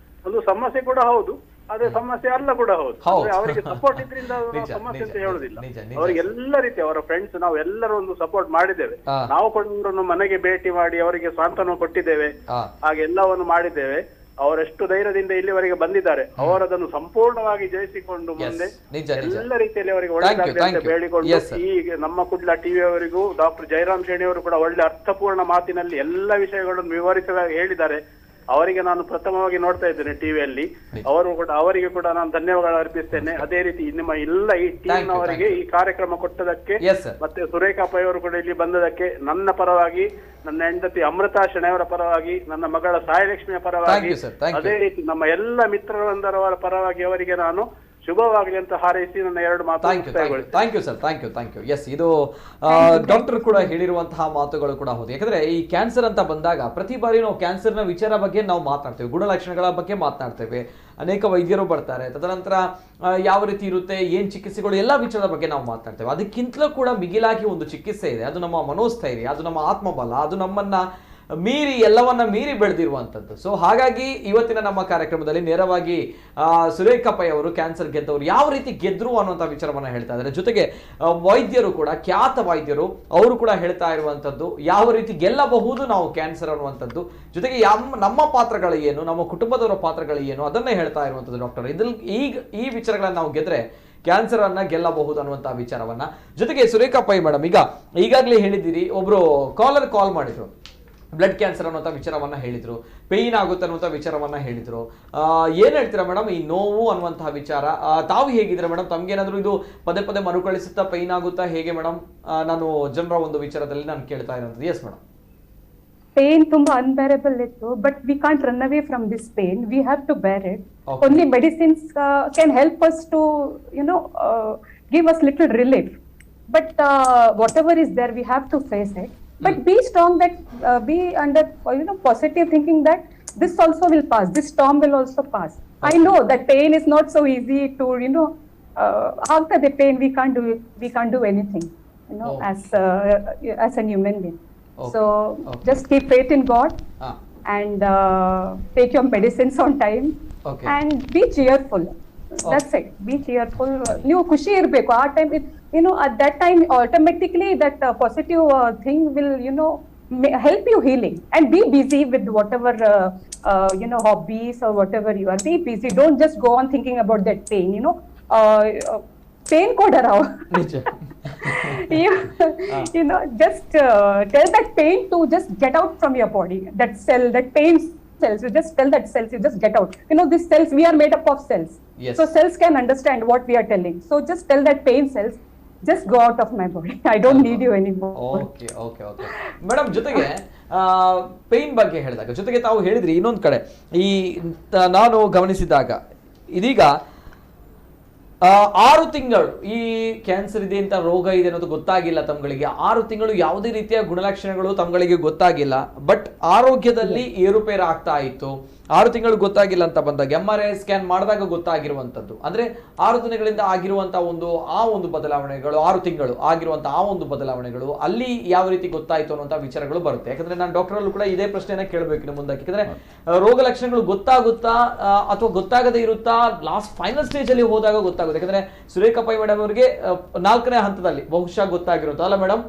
ಒಂದು ಸಮಸ್ಯೆ ಕೂಡ ಹೌದು, ಅದೇ ಸಮಸ್ಯೆ ಅಲ್ಲ ಕೂಡ ಹೌದು. ಅವರಿಗೆ ಸಪೋರ್ಟ್ ಇದ್ರಿಂದ ಸಮಸ್ಯೆ ಅಂತ ಹೇಳುದಿಲ್ಲ. ಅವರಿಗೆ ಎಲ್ಲ ರೀತಿ ಅವರ ಫ್ರೆಂಡ್ಸ್ ನಾವು ಎಲ್ಲರೂ ಒಂದು ಸಪೋರ್ಟ್ ಮಾಡಿದ್ದೇವೆ. ನಾವು ಕೂಡ ಮನೆಗೆ ಭೇಟಿ ಮಾಡಿ ಅವರಿಗೆ ಸಾಂತ್ವನ ಕೊಟ್ಟಿದ್ದೇವೆ, ಹಾಗೆ ಎಲ್ಲವನ್ನು ಮಾಡಿದ್ದೇವೆ. ಅವರೆಷ್ಟು ಧೈರ್ಯದಿಂದ ಇಲ್ಲಿವರೆಗೆ ಬಂದಿದ್ದಾರೆ, ಅವರದನ್ನು ಸಂಪೂರ್ಣವಾಗಿ ಜಯಿಸಿಕೊಂಡು ಮುಂದೆ ಎಲ್ಲ ರೀತಿಯಲ್ಲಿ ಅವರಿಗೆ ಒಳ್ಳೆದಾಗಲಿ ಅಂತ ಬೇಡಿಕೊಂಡು ಈಗ ನಮ್ಮ ಕುಡ್ಲ ಟಿವಿ ಅವರಿಗೂ ಡಾಕ್ಟರ್ ಜಯರಾಮ್ ಶೆಣಿ ಅವರು ಕೂಡ ಒಳ್ಳೆ ಅರ್ಥಪೂರ್ಣ ಮಾತಿನಲ್ಲಿ ಎಲ್ಲ ವಿಷಯಗಳನ್ನು ವಿವರಿಸುವಾಗ ಹೇಳಿದ್ದಾರೆ. ಅವರಿಗೆ ನಾನು ಪ್ರಥಮವಾಗಿ ನೋಡ್ತಾ ಇದ್ದೇನೆ ಟಿವಿಯಲ್ಲಿ, ಅವರಿಗೆ ಕೂಡ ನಾನು ಧನ್ಯವಾದ ಅರ್ಪಿಸ್ತೇನೆ. ಅದೇ ರೀತಿ ನಿಮ್ಮ ಎಲ್ಲ ಈ ಟೀಮ್ ಅವರಿಗೆ ಈ ಕಾರ್ಯಕ್ರಮ ಕೊಟ್ಟದಕ್ಕೆ, ಮತ್ತೆ ಸುರೇಖಾ ಪೈ ಅವರು ಕೂಡ ಇಲ್ಲಿ ಬಂದದಕ್ಕೆ ನನ್ನ ಪರವಾಗಿ, ನನ್ನ ಹೆಂಡತಿ ಅಮೃತಾ ಶೆಣೆಯವರ ಪರವಾಗಿ, ನನ್ನ ಮಗಳ ಸಾಯಲಕ್ಷ್ಮಿಯ ಪರವಾಗಿ, ಅದೇ ರೀತಿ ನಮ್ಮ ಎಲ್ಲ ಮಿತ್ರರವರ ಪರವಾಗಿ ಅವರಿಗೆ ನಾನು ಶುಭವಾಗಲಿ ಅಂತ ಹಾರೈಸಿ ನನ್ನ ಎರಡು ಮಾತು. Thank you sir, thank you. Yes, ಇದು ಡಾಕ್ಟರ್ ಕೂಡ ಹೇಳಿರುವಂತಹ ಮಾತುಗಳು ಕೂಡ ಹೌದು. ಯಾಕಂದ್ರೆ ಈ ಕ್ಯಾನ್ಸರ್ ಅಂತ ಬಂದಾಗ ಪ್ರತಿ ಬಾರಿ ನಾವು ಕ್ಯಾನ್ಸರ್ನ ವಿಚಾರ ಬಗ್ಗೆ ನಾವು ಮಾತನಾಡ್ತೇವೆ, ಗುಣಲಕ್ಷಣಗಳ ಬಗ್ಗೆ ಮಾತನಾಡ್ತೇವೆ, ಅನೇಕ ವೈದ್ಯರು ಬರ್ತಾರೆ. ತದನಂತರ ಯಾವ ರೀತಿ ಇರುತ್ತೆ, ಏನು ಚಿಕಿತ್ಸೆಗಳು, ಎಲ್ಲ ವಿಚಾರದ ಬಗ್ಗೆ ನಾವು ಮಾತನಾಡ್ತೇವೆ. ಅದಕ್ಕಿಂತಲೂ ಕೂಡ ಮಿಗಿಲಾಗಿ ಒಂದು ಚಿಕಿತ್ಸೆ ಇದೆ, ಅದು ನಮ್ಮ ಮನೋಸ್ಥೈರ್ಯ, ಅದು ನಮ್ಮ ಆತ್ಮಬಲ, ಅದು ನಮ್ಮನ್ನ ಮೀರಿ ಎಲ್ಲವನ್ನ ಮೀರಿ ಬೆಳೆದಿರುವಂಥದ್ದು. ಸೊ ಹಾಗಾಗಿ ಇವತ್ತಿನ ನಮ್ಮ ಕಾರ್ಯಕ್ರಮದಲ್ಲಿ ನೇರವಾಗಿ ಸುರೇಖ ಪೈ ಅವರು ಕ್ಯಾನ್ಸರ್ ಗೆದ್ದವರು ಯಾವ ರೀತಿ ಗೆದ್ರು ಅನ್ನುವಂಥ ವಿಚಾರವನ್ನ ಹೇಳ್ತಾ ಇದ್ದಾರೆ. ಜೊತೆಗೆ ವೈದ್ಯರು ಕೂಡ, ಖ್ಯಾತ ವೈದ್ಯರು, ಅವರು ಕೂಡ ಹೇಳ್ತಾ ಇರುವಂಥದ್ದು ಯಾವ ರೀತಿ ಗೆಲ್ಲಬಹುದು ನಾವು ಕ್ಯಾನ್ಸರ್ ಅನ್ನುವಂಥದ್ದು. ಜೊತೆಗೆ ನಮ್ಮ ಪಾತ್ರಗಳು ಏನು, ನಮ್ಮ ಕುಟುಂಬದವರ ಪಾತ್ರಗಳು ಏನು, ಅದನ್ನೇ ಹೇಳ್ತಾ ಇರುವಂಥದ್ದು ಡಾಕ್ಟರ್. ಇದ್ರಲ್ಲಿ ಈ ವಿಚಾರಗಳನ್ನ ನಾವು ಗೆದ್ರೆ ಕ್ಯಾನ್ಸರ್ ಅನ್ನ ಗೆಲ್ಲಬಹುದು ಅನ್ನುವಂಥ ವಿಚಾರವನ್ನ. ಜೊತೆಗೆ ಸುರೇಖ ಪೈ ಮೇಡಮ್, ಈಗಾಗಲೇ ಹೇಳಿದ್ದೀರಿ, ಒಬ್ರು ಕಾಲ್ ಮಾಡಿದ್ರು, ಬ್ಲಡ್ ಕ್ಯಾನ್ಸರ್ ಅನ್ನುವಂಥ ವಿಚಾರವನ್ನ ಹೇಳಿದ್ರು, ಪೇಯ್ನ್ ಆಗುತ್ತೆ ಅನ್ನುವಂಥ ವಿಚಾರವನ್ನ ಹೇಳಿದ್ರು. ಏನ್ ಹೇಳ್ತೀರಾ ಮೇಡಮ್ ಈ ನೋವು ಅನ್ನುವಂತಹ ವಿಚಾರ? ತಾವು ಹೇಗಿದ್ದೀರಾ ಮೇಡಮ್? ತಮ್ಗೇನಾದ್ರೂ ಇದು ಪದೇ ಪದೇ ಮರುಕಳಿಸುತ್ತಾ, ಪೇಯ್ನ್ ಆಗುತ್ತಾ, ಹೇಗೆ ಮೇಡಮ್? ನಾನು ಜನರ ಒಂದು ವಿಚಾರದಲ್ಲಿ ನಾನು ಕೇಳ್ತಾ ಇರೋದು. Yes madam. ಪೇನ್ ತುಂಬಾ ಅನ್ಬೇರಬಲ್ ಇತ್ತು, but we can't run away from this pain. We have to bear it. Only medicines can help us to give us little relief. But whatever is there, we have to face it. But be strong, that be under positive thinking that this also will pass. This storm will also pass. Okay. I know that pain is not so easy to after the pain we can't do anything. As a human being. Okay. So just keep faith in God and take your medicines on time. Okay. And be cheerful. That's it. Be cheerful. You kushi irbeku aa time. At that time automatically that positive thing will help you healing. And be busy with whatever hobbies or whatever you are. Be busy. Don't just go on thinking about that pain. Pain ko darao. Just tell that pain to just get out from your body. That cell, that pain cells, you just tell that cells, you just get out. These cells, we are made up of cells. Yes. So cells can understand what we are telling. So just tell that pain cells, just go out of my body. I don't need you anymore. Okay. Madam, ಜೊತೆಗೆ pain ಬಗ್ಗೆ ಹೇಳಿದಾಗ, ಜೊತೆಗೆ ತಾವು ಹೇಳಿದ್ರಿ ಇನ್ನೊಂದು ಕಡೆ, ನಾನು ಗಮನಿಸಿದಾಗ ಇದೀಗ 6 ತಿಂಗಳು ಈ ಕ್ಯಾನ್ಸರ್ ಇದೆ ಅಂತ, ರೋಗ ಇದೆ ಅನ್ನೋದು ಗೊತ್ತಾಗಿಲ್ಲ ತಮ್ಗಳಿಗೆ. 6 ತಿಂಗಳು ಯಾವುದೇ ರೀತಿಯ ಗುಣಲಕ್ಷಣಗಳು ತಮ್ಗಳಿಗೆ ಗೊತ್ತಾಗಿಲ್ಲ, ಬಟ್ ಆರೋಗ್ಯದಲ್ಲಿ ಏರುಪೇರು ಆಗ್ತಾ ಇತ್ತು. 6 ತಿಂಗಳು ಗೊತ್ತಾಗಿಲ್ಲ ಅಂತ ಬಂದಾಗ MRI ಸ್ಕ್ಯಾನ್ ಮಾಡಿದಾಗ ಗೊತ್ತಾಗಿರುವಂಥದ್ದು, ಅಂದ್ರೆ 6 ದಿನಗಳಿಂದ ಆಗಿರುವಂತಹ ಒಂದು ಬದಲಾವಣೆಗಳು, 6 ತಿಂಗಳು ಆಗಿರುವಂತಹ ಒಂದು ಬದಲಾವಣೆಗಳು ಅಲ್ಲಿ ಯಾವ ರೀತಿ ಗೊತ್ತಾಯ್ತು ಅನ್ನುವಂಥ ವಿಚಾರಗಳು ಬರುತ್ತೆ. ಯಾಕಂದ್ರೆ ನಾನು ಡಾಕ್ಟರ್ ಅಲ್ಲೂ ಕೂಡ ಇದೇ ಪ್ರಶ್ನೆಯನ್ನ ಕೇಳಬೇಕು ಮುಂದಕ್ಕೆ. ಯಾಕಂದ್ರೆ ರೋಗ ಲಕ್ಷಣಗಳು ಗೊತ್ತಾಗುತ್ತಾ ಅಥವಾ ಗೊತ್ತಾಗದೇ ಇರುತ್ತಾ, ಲಾಸ್ಟ್ ಫೈನಲ್ ಸ್ಟೇಜ್ ಅಲ್ಲಿ ಹೋದಾಗ ಗೊತ್ತಾಗುತ್ತೆ. ಯಾಕಂದ್ರೆ ಸುರೇಖ ಪೈ ಮೇಡಮ್ ಅವರಿಗೆ 4ನೇ ಹಂತದಲ್ಲಿ ಬಹುಶಃ ಗೊತ್ತಾಗಿರುತ್ತೆ ಅಲ್ಲ ಮೇಡಮ್?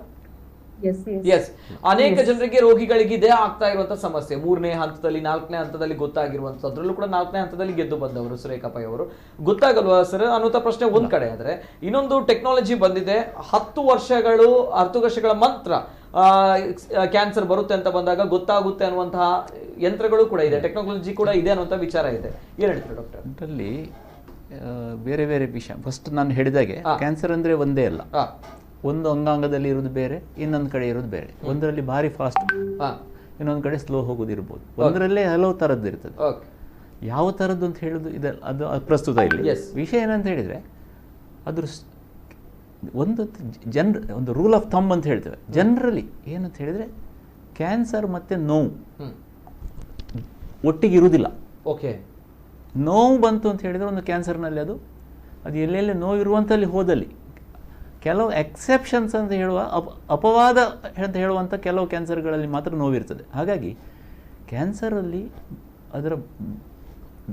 ಎಸ್. ಅನೇಕ ಜನರಿಗೆ, ರೋಗಿಗಳಿಗೆ ಇದೇ ಆಗ್ತಾ ಇರುವಂತಹ ಸಮಸ್ಯೆ. 3ನೇ ಹಂತದಲ್ಲಿ, 4ನೇ ಹಂತದಲ್ಲಿ ಗೊತ್ತಾಗಿರುವಂತದ್ರಲ್ಲೂ ಕೂಡ 4ನೇ ಹಂತದಲ್ಲಿ ಗೆದ್ದು ಬಂದವರು ಸುರೇಖ ಪೈ ಅವರು. ಗೊತ್ತಾಗಲ್ವಾ ಸರ್ ಅನ್ನುವಂಥ ಪ್ರಶ್ನೆ ಒಂದ್ ಕಡೆ ಆದ್ರೆ, ಇನ್ನೊಂದು ಟೆಕ್ನಾಲಜಿ ಬಂದಿದೆ. 10 ವರ್ಷಗಳ ಮಾತ್ರ ಕ್ಯಾನ್ಸರ್ ಬರುತ್ತೆ ಅಂತ ಬಂದಾಗ ಗೊತ್ತಾಗುತ್ತೆ ಅನ್ನುವಂತಹ ಯಂತ್ರಗಳು ಕೂಡ ಇದೆ, ಟೆಕ್ನಾಲಜಿ ಕೂಡ ಇದೆ ಅನ್ನುವಂಥ ವಿಚಾರ ಇದೆ. ಏನ್ ಹೇಳ್ತಾರೆ ಡಾಕ್ಟರ್? ಅದರಲ್ಲಿ ಬೇರೆ ಬೇರೆ ವಿಷಯ. ಫಸ್ಟ್ ನಾನು ಹೇಳಿದಾಗೆ ಕ್ಯಾನ್ಸರ್ ಅಂದ್ರೆ ಒಂದೇ ಅಲ್ಲ, ಒಂದು ಅಂಗಾಂಗದಲ್ಲಿ ಇರೋದು ಬೇರೆ, ಇನ್ನೊಂದು ಕಡೆ ಇರೋದು ಬೇರೆ. ಒಂದರಲ್ಲಿ ಭಾರಿ ಫಾಸ್ಟ್, ಇನ್ನೊಂದು ಕಡೆ ಸ್ಲೋ ಹೋಗೋದಿರ್ಬೋದು. ಒಂದರಲ್ಲೇ ಹಲವು ಥರದ್ದು ಇರ್ತದೆ. ಯಾವ ಥರದ್ದು ಅಂತ ಹೇಳೋದು ಇದೆ, ಅದು ಪ್ರಸ್ತುತ ಇಲ್ಲಿ ವಿಷಯ ಏನಂತ ಹೇಳಿದರೆ, ಅದ್ರ ಒಂದು ರೂಲ್ ಆಫ್ ಥಂಬ್ ಅಂತ ಹೇಳ್ತೇವೆ ಜನರಲಿ. ಏನಂತ ಹೇಳಿದರೆ, ಕ್ಯಾನ್ಸರ್ ಮತ್ತು ನೋವು ಒಟ್ಟಿಗೆ ಇರುವುದಿಲ್ಲ. ಓಕೆ, ನೋವು ಬಂತು ಅಂತ ಹೇಳಿದರೆ ಒಂದು ಕ್ಯಾನ್ಸರ್ನಲ್ಲಿ ಅದು ಎಲ್ಲೆಲ್ಲಿ ನೋವು ಇರುವಂಥಲ್ಲಿ ಹೋದಲ್ಲಿ, ಕೆಲವು ಎಕ್ಸೆಪ್ಷನ್ಸ್ ಅಂತ ಹೇಳುವ ಅಪವಾದ ಅಂತ ಹೇಳುವಂಥ ಕೆಲವು ಕ್ಯಾನ್ಸರ್ಗಳಲ್ಲಿ ಮಾತ್ರ ನೋವಿರ್ತದೆ. ಹಾಗಾಗಿ ಕ್ಯಾನ್ಸರಲ್ಲಿ ಅದರ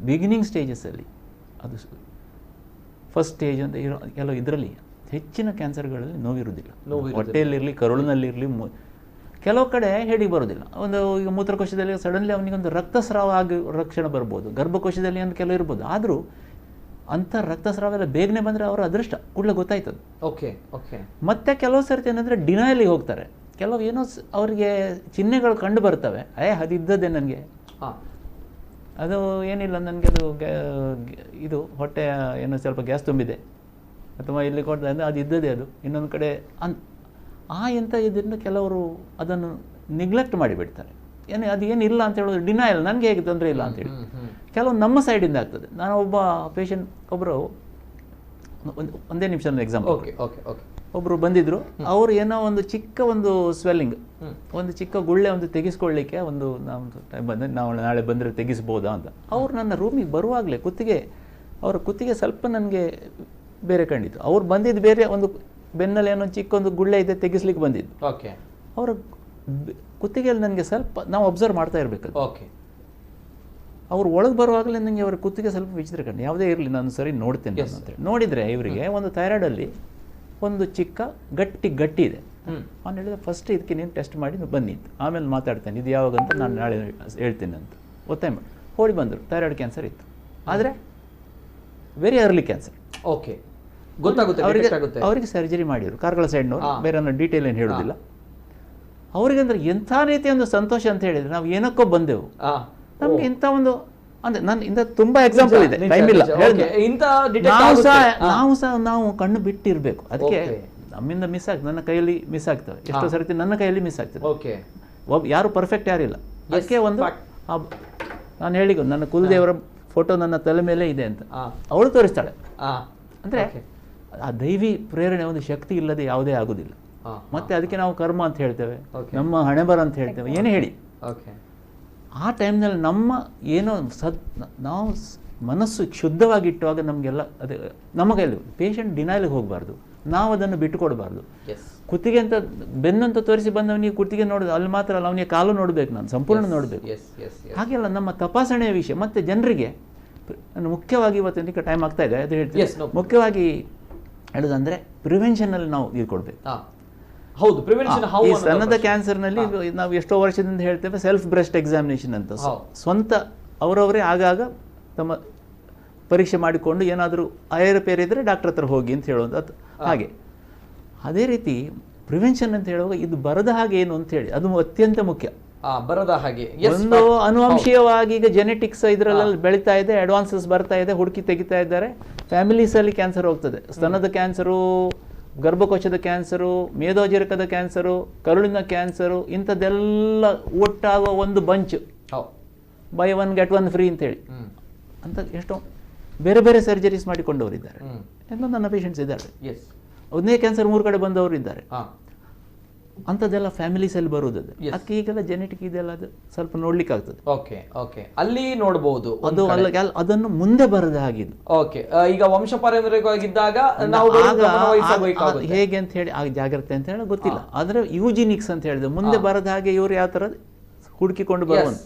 ಬಿಗಿನಿಂಗ್ ಸ್ಟೇಜಸ್ಸಲ್ಲಿ, ಅದು ಫಸ್ಟ್ ಸ್ಟೇಜ್ ಅಂತ ಇರೋ ಕೆಲವು ಇದರಲ್ಲಿ ಹೆಚ್ಚಿನ ಕ್ಯಾನ್ಸರ್ಗಳಲ್ಲಿ ನೋವಿರುವುದಿಲ್ಲ. ಹೊಟ್ಟೆಯಲ್ಲಿರಲಿ, ಕರುಳಿನಲ್ಲಿರಲಿ, ಕೆಲವು ಕಡೆ ಹೇಡಿಗೆ ಬರೋದಿಲ್ಲ. ಈಗ ಮೂತ್ರಕೋಶದಲ್ಲಿ ಸಡನ್ಲಿ ಅವನಿಗೊಂದು ರಕ್ತಸ್ರಾವ ಆಗಿ ರಕ್ಷಣೆ ಬರ್ಬೋದು, ಗರ್ಭಕೋಶದಲ್ಲಿ ಅಂತ ಕೆಲವು ಇರ್ಬೋದು. ಆದರೂ ಅಂಥ ರಕ್ತಸ್ರಾವ ಎಲ್ಲ ಬೇಗನೆ ಬಂದರೆ ಅವರ ಅದೃಷ್ಟ, ಕೂಡಲೇ ಗೊತ್ತಾಯ್ತದೆ. ಮತ್ತೆ ಕೆಲವು ಸರ್ತಿ ಏನಂದರೆ ಡಿನೈಲಿಗೆ ಹೋಗ್ತಾರೆ. ಕೆಲವು ಏನೋ ಅವರಿಗೆ ಚಿಹ್ನೆಗಳು ಕಂಡು ಬರ್ತವೆ, ಅದು ಇದ್ದದ್ದೇ ನನಗೆ, ಅದು ಏನಿಲ್ಲ ನನಗೆ, ಅದು ಇದು ಹೊಟ್ಟೆ ಏನೋ ಸ್ವಲ್ಪ ಗ್ಯಾಸ್ ತುಂಬಿದೆ ಅಥವಾ ಇಲ್ಲಿ ಕೊಡ್ತಾ ಅದು ಇದ್ದದೇ, ಅದು ಇನ್ನೊಂದು ಕಡೆ ಎಂಥ ಇದನ್ನು ಕೆಲವರು ಅದನ್ನು ನಿಗ್ಲೆಕ್ಟ್ ಮಾಡಿಬಿಡ್ತಾರೆ. ಅದೇನಿಲ್ಲ ಅಂತ ಹೇಳೋದು ಡಿನೈಲ್, ನನಗೆ ಹೇಗೆ ತೊಂದರೆ ಇಲ್ಲ ಅಂತೇಳಿ. ಕೆಲವು ನಮ್ಮ ಸೈಡಿಂದ ಆಗ್ತದೆ. ನಾನು ಒಬ್ಬ ಪೇಷಂಟ್, ಒಬ್ಬರು ಒಂದೇ ನಿಮಿಷ ಎಕ್ಸಾಂಪಲ್. ಒಬ್ಬರು ಬಂದಿದ್ರು. ಅವರು ಏನೋ ಒಂದು ಚಿಕ್ಕ ಒಂದು ಸ್ವೆಲ್ಲಿಂಗ್, ಒಂದು ಚಿಕ್ಕ ಗುಳ್ಳೆ ಒಂದು ತೆಗೆಸ್ಕೊಳ್ಳಿಕ್ಕೆ ಒಂದು ನಾವು ಟೈಮ್ ಬಂದರೆ ನಾವು ನಾಳೆ ಬಂದರೆ ತೆಗಿಸ್ಬೋದಾ ಅಂತ. ಅವ್ರು ನನ್ನ ರೂಮಿಗೆ ಬರುವಾಗಲೇ ಅವರ ಕುತ್ತಿಗೆ ಸ್ವಲ್ಪ ನನಗೆ ಬೇರೆ ಕಂಡಿತ್ತು. ಅವ್ರು ಬಂದಿದ್ದು ಬೇರೆ ಒಂದು ಬೆನ್ನಲ್ಲಿ ಏನೋ ಚಿಕ್ಕ ಒಂದು ಗುಳ್ಳೆ ಇದೆ ತೆಗಿಸ್ಲಿಕ್ಕೆ ಬಂದಿದ್ದು. ಅವರ ಕುತ್ತಿಗೆಯಲ್ಲಿ ನನಗೆ ಸ್ವಲ್ಪ ನಾವು ಅಬ್ಸರ್ವ್ ಮಾಡ್ತಾ ಇರಬೇಕು. ಅವ್ರು ಒಳಗೆ ಬರುವಾಗಲೇ ನನಗೆ ಅವರ ಕುತ್ತಿಗೆ ಸ್ವಲ್ಪ ವಿಚಿತ್ರ ಕಂಡು, ಯಾವುದೇ ಇರಲಿ ನಾನು ಸರಿ ನೋಡ್ತೇನೆ ಅಂತೇಳಿ ನೋಡಿದರೆ ಇವರಿಗೆ ಒಂದು ಥೈರಾಯ್ಡಲ್ಲಿ ಒಂದು ಚಿಕ್ಕ ಗಟ್ಟಿ ಇದೆ. ನಾನು ಹೇಳಿದೆ ಫಸ್ಟ್ ಇದಕ್ಕೆ ನೀನು ಟೆಸ್ಟ್ ಮಾಡಿ ಬನ್ನಿ, ಆಮೇಲೆ ಮಾತಾಡ್ತೇನೆ, ಇದು ಯಾವಾಗಂತ ನಾನು ನಾಳೆ ಹೇಳ್ತೀನಿ ಅಂತ ಒತ್ತಾಯ ಮಾಡಿ ಓಡಿ ಬಂದರು. ಥೈರಾಯ್ಡ್ ಕ್ಯಾನ್ಸರ್ ಇತ್ತು, ಆದರೆ ವೆರಿ ಅರ್ಲಿ ಕ್ಯಾನ್ಸರ್. ಅವರಿಗೆ ಸರ್ಜರಿ ಮಾಡಿದರು, ಕಾರ್ಕಳ ಸೈಡ್ನವರು, ಬೇರೆ ಡೀಟೇಲ್ ಏನು ಹೇಳೋದಿಲ್ಲ. ಅವರಿಗೆ ಅಂದ್ರೆ ಎಂಥ ರೀತಿಯ ಒಂದು ಸಂತೋಷ ಅಂತ ಹೇಳಿದ್ರೆ, ನಾವು ಏನಕ್ಕೋ ಬಂದೆವು, ನಮ್ಗೆ ಇಂಥ ಒಂದು ಅಂದ್ರೆ ನನ್ನ ಇಂಥ ತುಂಬಾ ಎಕ್ಸಾಂಪಲ್ ಇದೆ, ಟೈಮ್ ಇಲ್ಲ. ನಾವು ಕಣ್ಣು ಬಿಟ್ಟಿರ್ಬೇಕು. ಅದಕ್ಕೆ ನಮ್ಮಿಂದ ಮಿಸ್ ಆಗ್ತದೆ, ನನ್ನ ಕೈಯಲ್ಲಿ ಮಿಸ್ ಆಗ್ತವೆ, ಎಷ್ಟೋ ಸರ್ತಿ ನನ್ನ ಕೈಯಲ್ಲಿ ಮಿಸ್ ಆಗ್ತದೆ. ಯಾರು ಪರ್ಫೆಕ್ಟ್ ಯಾರಿಲ್ಲ. ಅದಕ್ಕೆ ಒಂದು ನಾನು ಹೇಳಿದ್ದು ನನ್ನ ಕುಲದೇವರ ಫೋಟೋ ನನ್ನ ತಲೆ ಮೇಲೆ ಇದೆ ಅಂತ ಅವಳು ತೋರಿಸ್ತಾಳೆ. ಅಂದ್ರೆ ಆ ದೈವಿ ಪ್ರೇರಣೆ ಒಂದು ಶಕ್ತಿ ಇಲ್ಲದೆ ಯಾವುದೇ ಆಗುದಿಲ್ಲ. ಮತ್ತೆ ಅದಕ್ಕೆ ನಾವು ಕರ್ಮ ಅಂತ ಹೇಳ್ತೇವೆ, ನಮ್ಮ ಹಣೆಬರ ಅಂತ ಹೇಳ್ತೇವೆ, ಏನೇ ಹೇಳಿ. ಆ ಟೈಮ್ನಲ್ಲಿ ನಮ್ಮ ಏನೋ ನಾವು ಮನಸ್ಸು ಶುದ್ಧವಾಗಿಟ್ಟುವಾಗ ನಮಗೆಲ್ಲ ಅದೇ ನಮ್ಮ ಕೈಯಲ್ಲಿ. ಪೇಷಂಟ್ ಡಿನೈಲಿಗೆ ಹೋಗಬಾರ್ದು, ನಾವು ಅದನ್ನು ಬಿಟ್ಟುಕೊಡಬಾರ್ದು. ಕುತ್ತಿಗೆ ಅಂತ ಬೆನ್ನಂತ ತೋರಿಸಿ ಬಂದವನಿಗೆ ಕುತ್ತಿಗೆ ನೋಡೋದು ಅಲ್ಲಿ ಮಾತ್ರ ಅಲ್ಲ, ಅವನಿಗೆ ಕಾಲು ನೋಡಬೇಕು, ನಾನು ಸಂಪೂರ್ಣ ನೋಡಬೇಕು. ಹಾಗೆಲ್ಲ ನಮ್ಮ ತಪಾಸಣೆಯ ವಿಷಯ. ಮತ್ತು ಜನರಿಗೆ ನಾನು ಮುಖ್ಯವಾಗಿ ಇವತ್ತಿನ ಟೈಮ್ ಆಗ್ತಾ ಇದೆ ಅದು ಹೇಳ್ತೀನಿ, ಮುಖ್ಯವಾಗಿ ಹೇಳೋದಂದರೆ ಪ್ರಿವೆನ್ಷನಲ್ಲಿ ನಾವು ಇದು ಕೊಡಬೇಕು. ಹೌದು, ಪ್ರಿವೆನ್ಷನ್. ಈ ಸ್ತನದ ಕ್ಯಾನ್ಸರ್ನಲ್ಲಿ ನಾವು ಎಷ್ಟೋ ವರ್ಷದಿಂದ ಹೇಳ್ತೇವೆ ಸೆಲ್ಫ್ ಬ್ರೆಸ್ಟ್ ಎಕ್ಸಾಮಿನೇಷನ್ ಅಂತ. ಸ್ವಂತ ಅವರವರೇ ಆಗಾಗ ತಮ್ಮ ಪರೀಕ್ಷೆ ಮಾಡಿಕೊಂಡು ಏನಾದರೂ ಏರುಪೇರು ಇದ್ದರೆ ಡಾಕ್ಟರ್ ಹತ್ರ ಹೋಗಿ ಅಂತ ಹೇಳೋದು. ಹಾಗೆ ಅದೇ ರೀತಿ ಪ್ರಿವೆನ್ಷನ್ ಅಂತ ಹೇಳುವಾಗ ಇದು ಬರದ ಹಾಗೆ ಏನು ಅಂತ ಹೇಳಿ ಅದು ಅತ್ಯಂತ ಮುಖ್ಯ. ಬರದ ಹಾಗೆ ಒಂದು ಅನುವಂಶೀಯವಾಗಿ ಈಗ ಜೆನೆಟಿಕ್ಸ್ ಇದರಲ್ಲೆಲ್ಲ ಬೆಳೀತಾ ಇದೆ, ಅಡ್ವಾನ್ಸಸ್ ಬರ್ತಾ ಇದೆ, ಹುಡುಕಿ ತೆಗಿತಾ ಇದ್ದಾರೆ. ಫ್ಯಾಮಿಲೀಸಲ್ಲಿ ಕ್ಯಾನ್ಸರ್ ಹೋಗ್ತದೆ, ಸ್ತನದ ಕ್ಯಾನ್ಸರು, ಗರ್ಭಕೋಶದ ಕ್ಯಾನ್ಸರು, ಮೇದೋಜೀರಕದ ಕ್ಯಾನ್ಸರು, ಕರುಳಿನ ಕ್ಯಾನ್ಸರು, ಇಂಥದ್ದೆಲ್ಲ ಒಟ್ಟಾಗುವ ಒಂದು bunch, by one get one free ಅಂತೇಳಿ ಅಂತ ಎಷ್ಟೋ ಬೇರೆ ಬೇರೆ ಸರ್ಜರೀಸ್ ಮಾಡಿಕೊಂಡವರಿದ್ದಾರೆ. ಎಲ್ಲ ನನ್ನ ಪೇಷಂಟ್ಸ್ ಇದ್ದಾರೆ. ಒಂದೇ ಕ್ಯಾನ್ಸರ್ 3 ಕಡೆ ಬಂದವರು ಇದ್ದಾರೆ. ಅಂಥದ್ದೆಲ್ಲ ಫ್ಯಾಮಿಲೀಸಲ್ಲಿ ಬರುವುದು. ಅದಕ್ಕೆ ಈಗೆಲ್ಲ ಜೆನೆಟಿಕ್ ಇದೆಲ್ಲ ಅದು ಸ್ವಲ್ಪ ನೋಡ್ಲಿಕ್ಕೆ ಆಗ್ತದೆ. ಅಲ್ಲಿ ನೋಡಬಹುದು ಅದು ಅದನ್ನು ಮುಂದೆ ಬರದ ಹಾಗಿದ್ದು. ಈಗ ವಂಶ ಪಾರಂಪರಿಕವಾಗಿದ್ದಾಗ ಹೇಗೆ ಅಂತ ಹೇಳಿ ಆ ಜಾಗ್ರತೆ ಅಂತ ಹೇಳಿ ಗೊತ್ತಿಲ್ಲ. ಆದ್ರೆ ಯೂಜಿನಿಕ್ಸ್ ಅಂತ ಹೇಳಿದ್ರೆ ಮುಂದೆ ಬರದ ಹಾಗೆ ಇವರು ಯಾವ ತರ ಹುಡುಕಿಕೊಂಡು ಬರುವಂತ.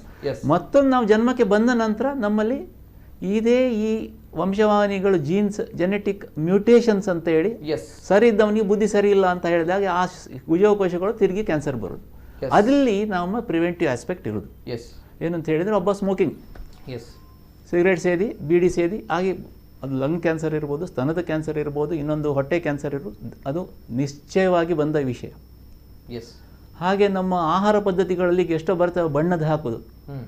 ಮತ್ತೊಂದು ನಾವು ಜನ್ಮಕ್ಕೆ ಬಂದ ನಂತರ ನಮ್ಮಲ್ಲಿ ಇದೇ ಈ ವಂಶವಾಹಿನಿಗಳು, ಜೀನ್ಸ್, ಜೆನೆಟಿಕ್ ಮ್ಯೂಟೇಷನ್ಸ್ ಅಂತ ಹೇಳಿ ಸರಿ ಇದ್ದವನಿಗೆ ಬುದ್ಧಿ ಸರಿ ಇಲ್ಲ ಅಂತ ಹೇಳಿದಾಗ ಆ ಗುಜವಕೋಶಗಳು ತಿರುಗಿ ಕ್ಯಾನ್ಸರ್ ಬರೋದು. ಅದರಲ್ಲಿ ನಮ್ಮ ಪ್ರಿವೆಂಟಿವ್ ಆಸ್ಪೆಕ್ಟ್ ಇರೋದು ಏನಂತ ಹೇಳಿದ್ರೆ, ಒಬ್ಬ ಸ್ಮೋಕಿಂಗ್, ಸಿಗರೇಟ್ ಸೇದಿ, ಬೀಡಿ ಸೇದಿ, ಹಾಗೆ ಅದು ಲಂಗ್ ಕ್ಯಾನ್ಸರ್ ಇರ್ಬೋದು, ಸ್ತನದ ಕ್ಯಾನ್ಸರ್ ಇರ್ಬೋದು, ಇನ್ನೊಂದು ಹೊಟ್ಟೆ ಕ್ಯಾನ್ಸರ್ ಇರ್ಬೋದು, ಅದು ನಿಶ್ಚಯವಾಗಿ ಬಂದ ವಿಷಯ. ಹಾಗೆ ನಮ್ಮ ಆಹಾರ ಪದ್ಧತಿಗಳಲ್ಲಿ ಎಷ್ಟೋ ಬರ್ತವೆ ಬಣ್ಣದ ಹಾಕೋದು.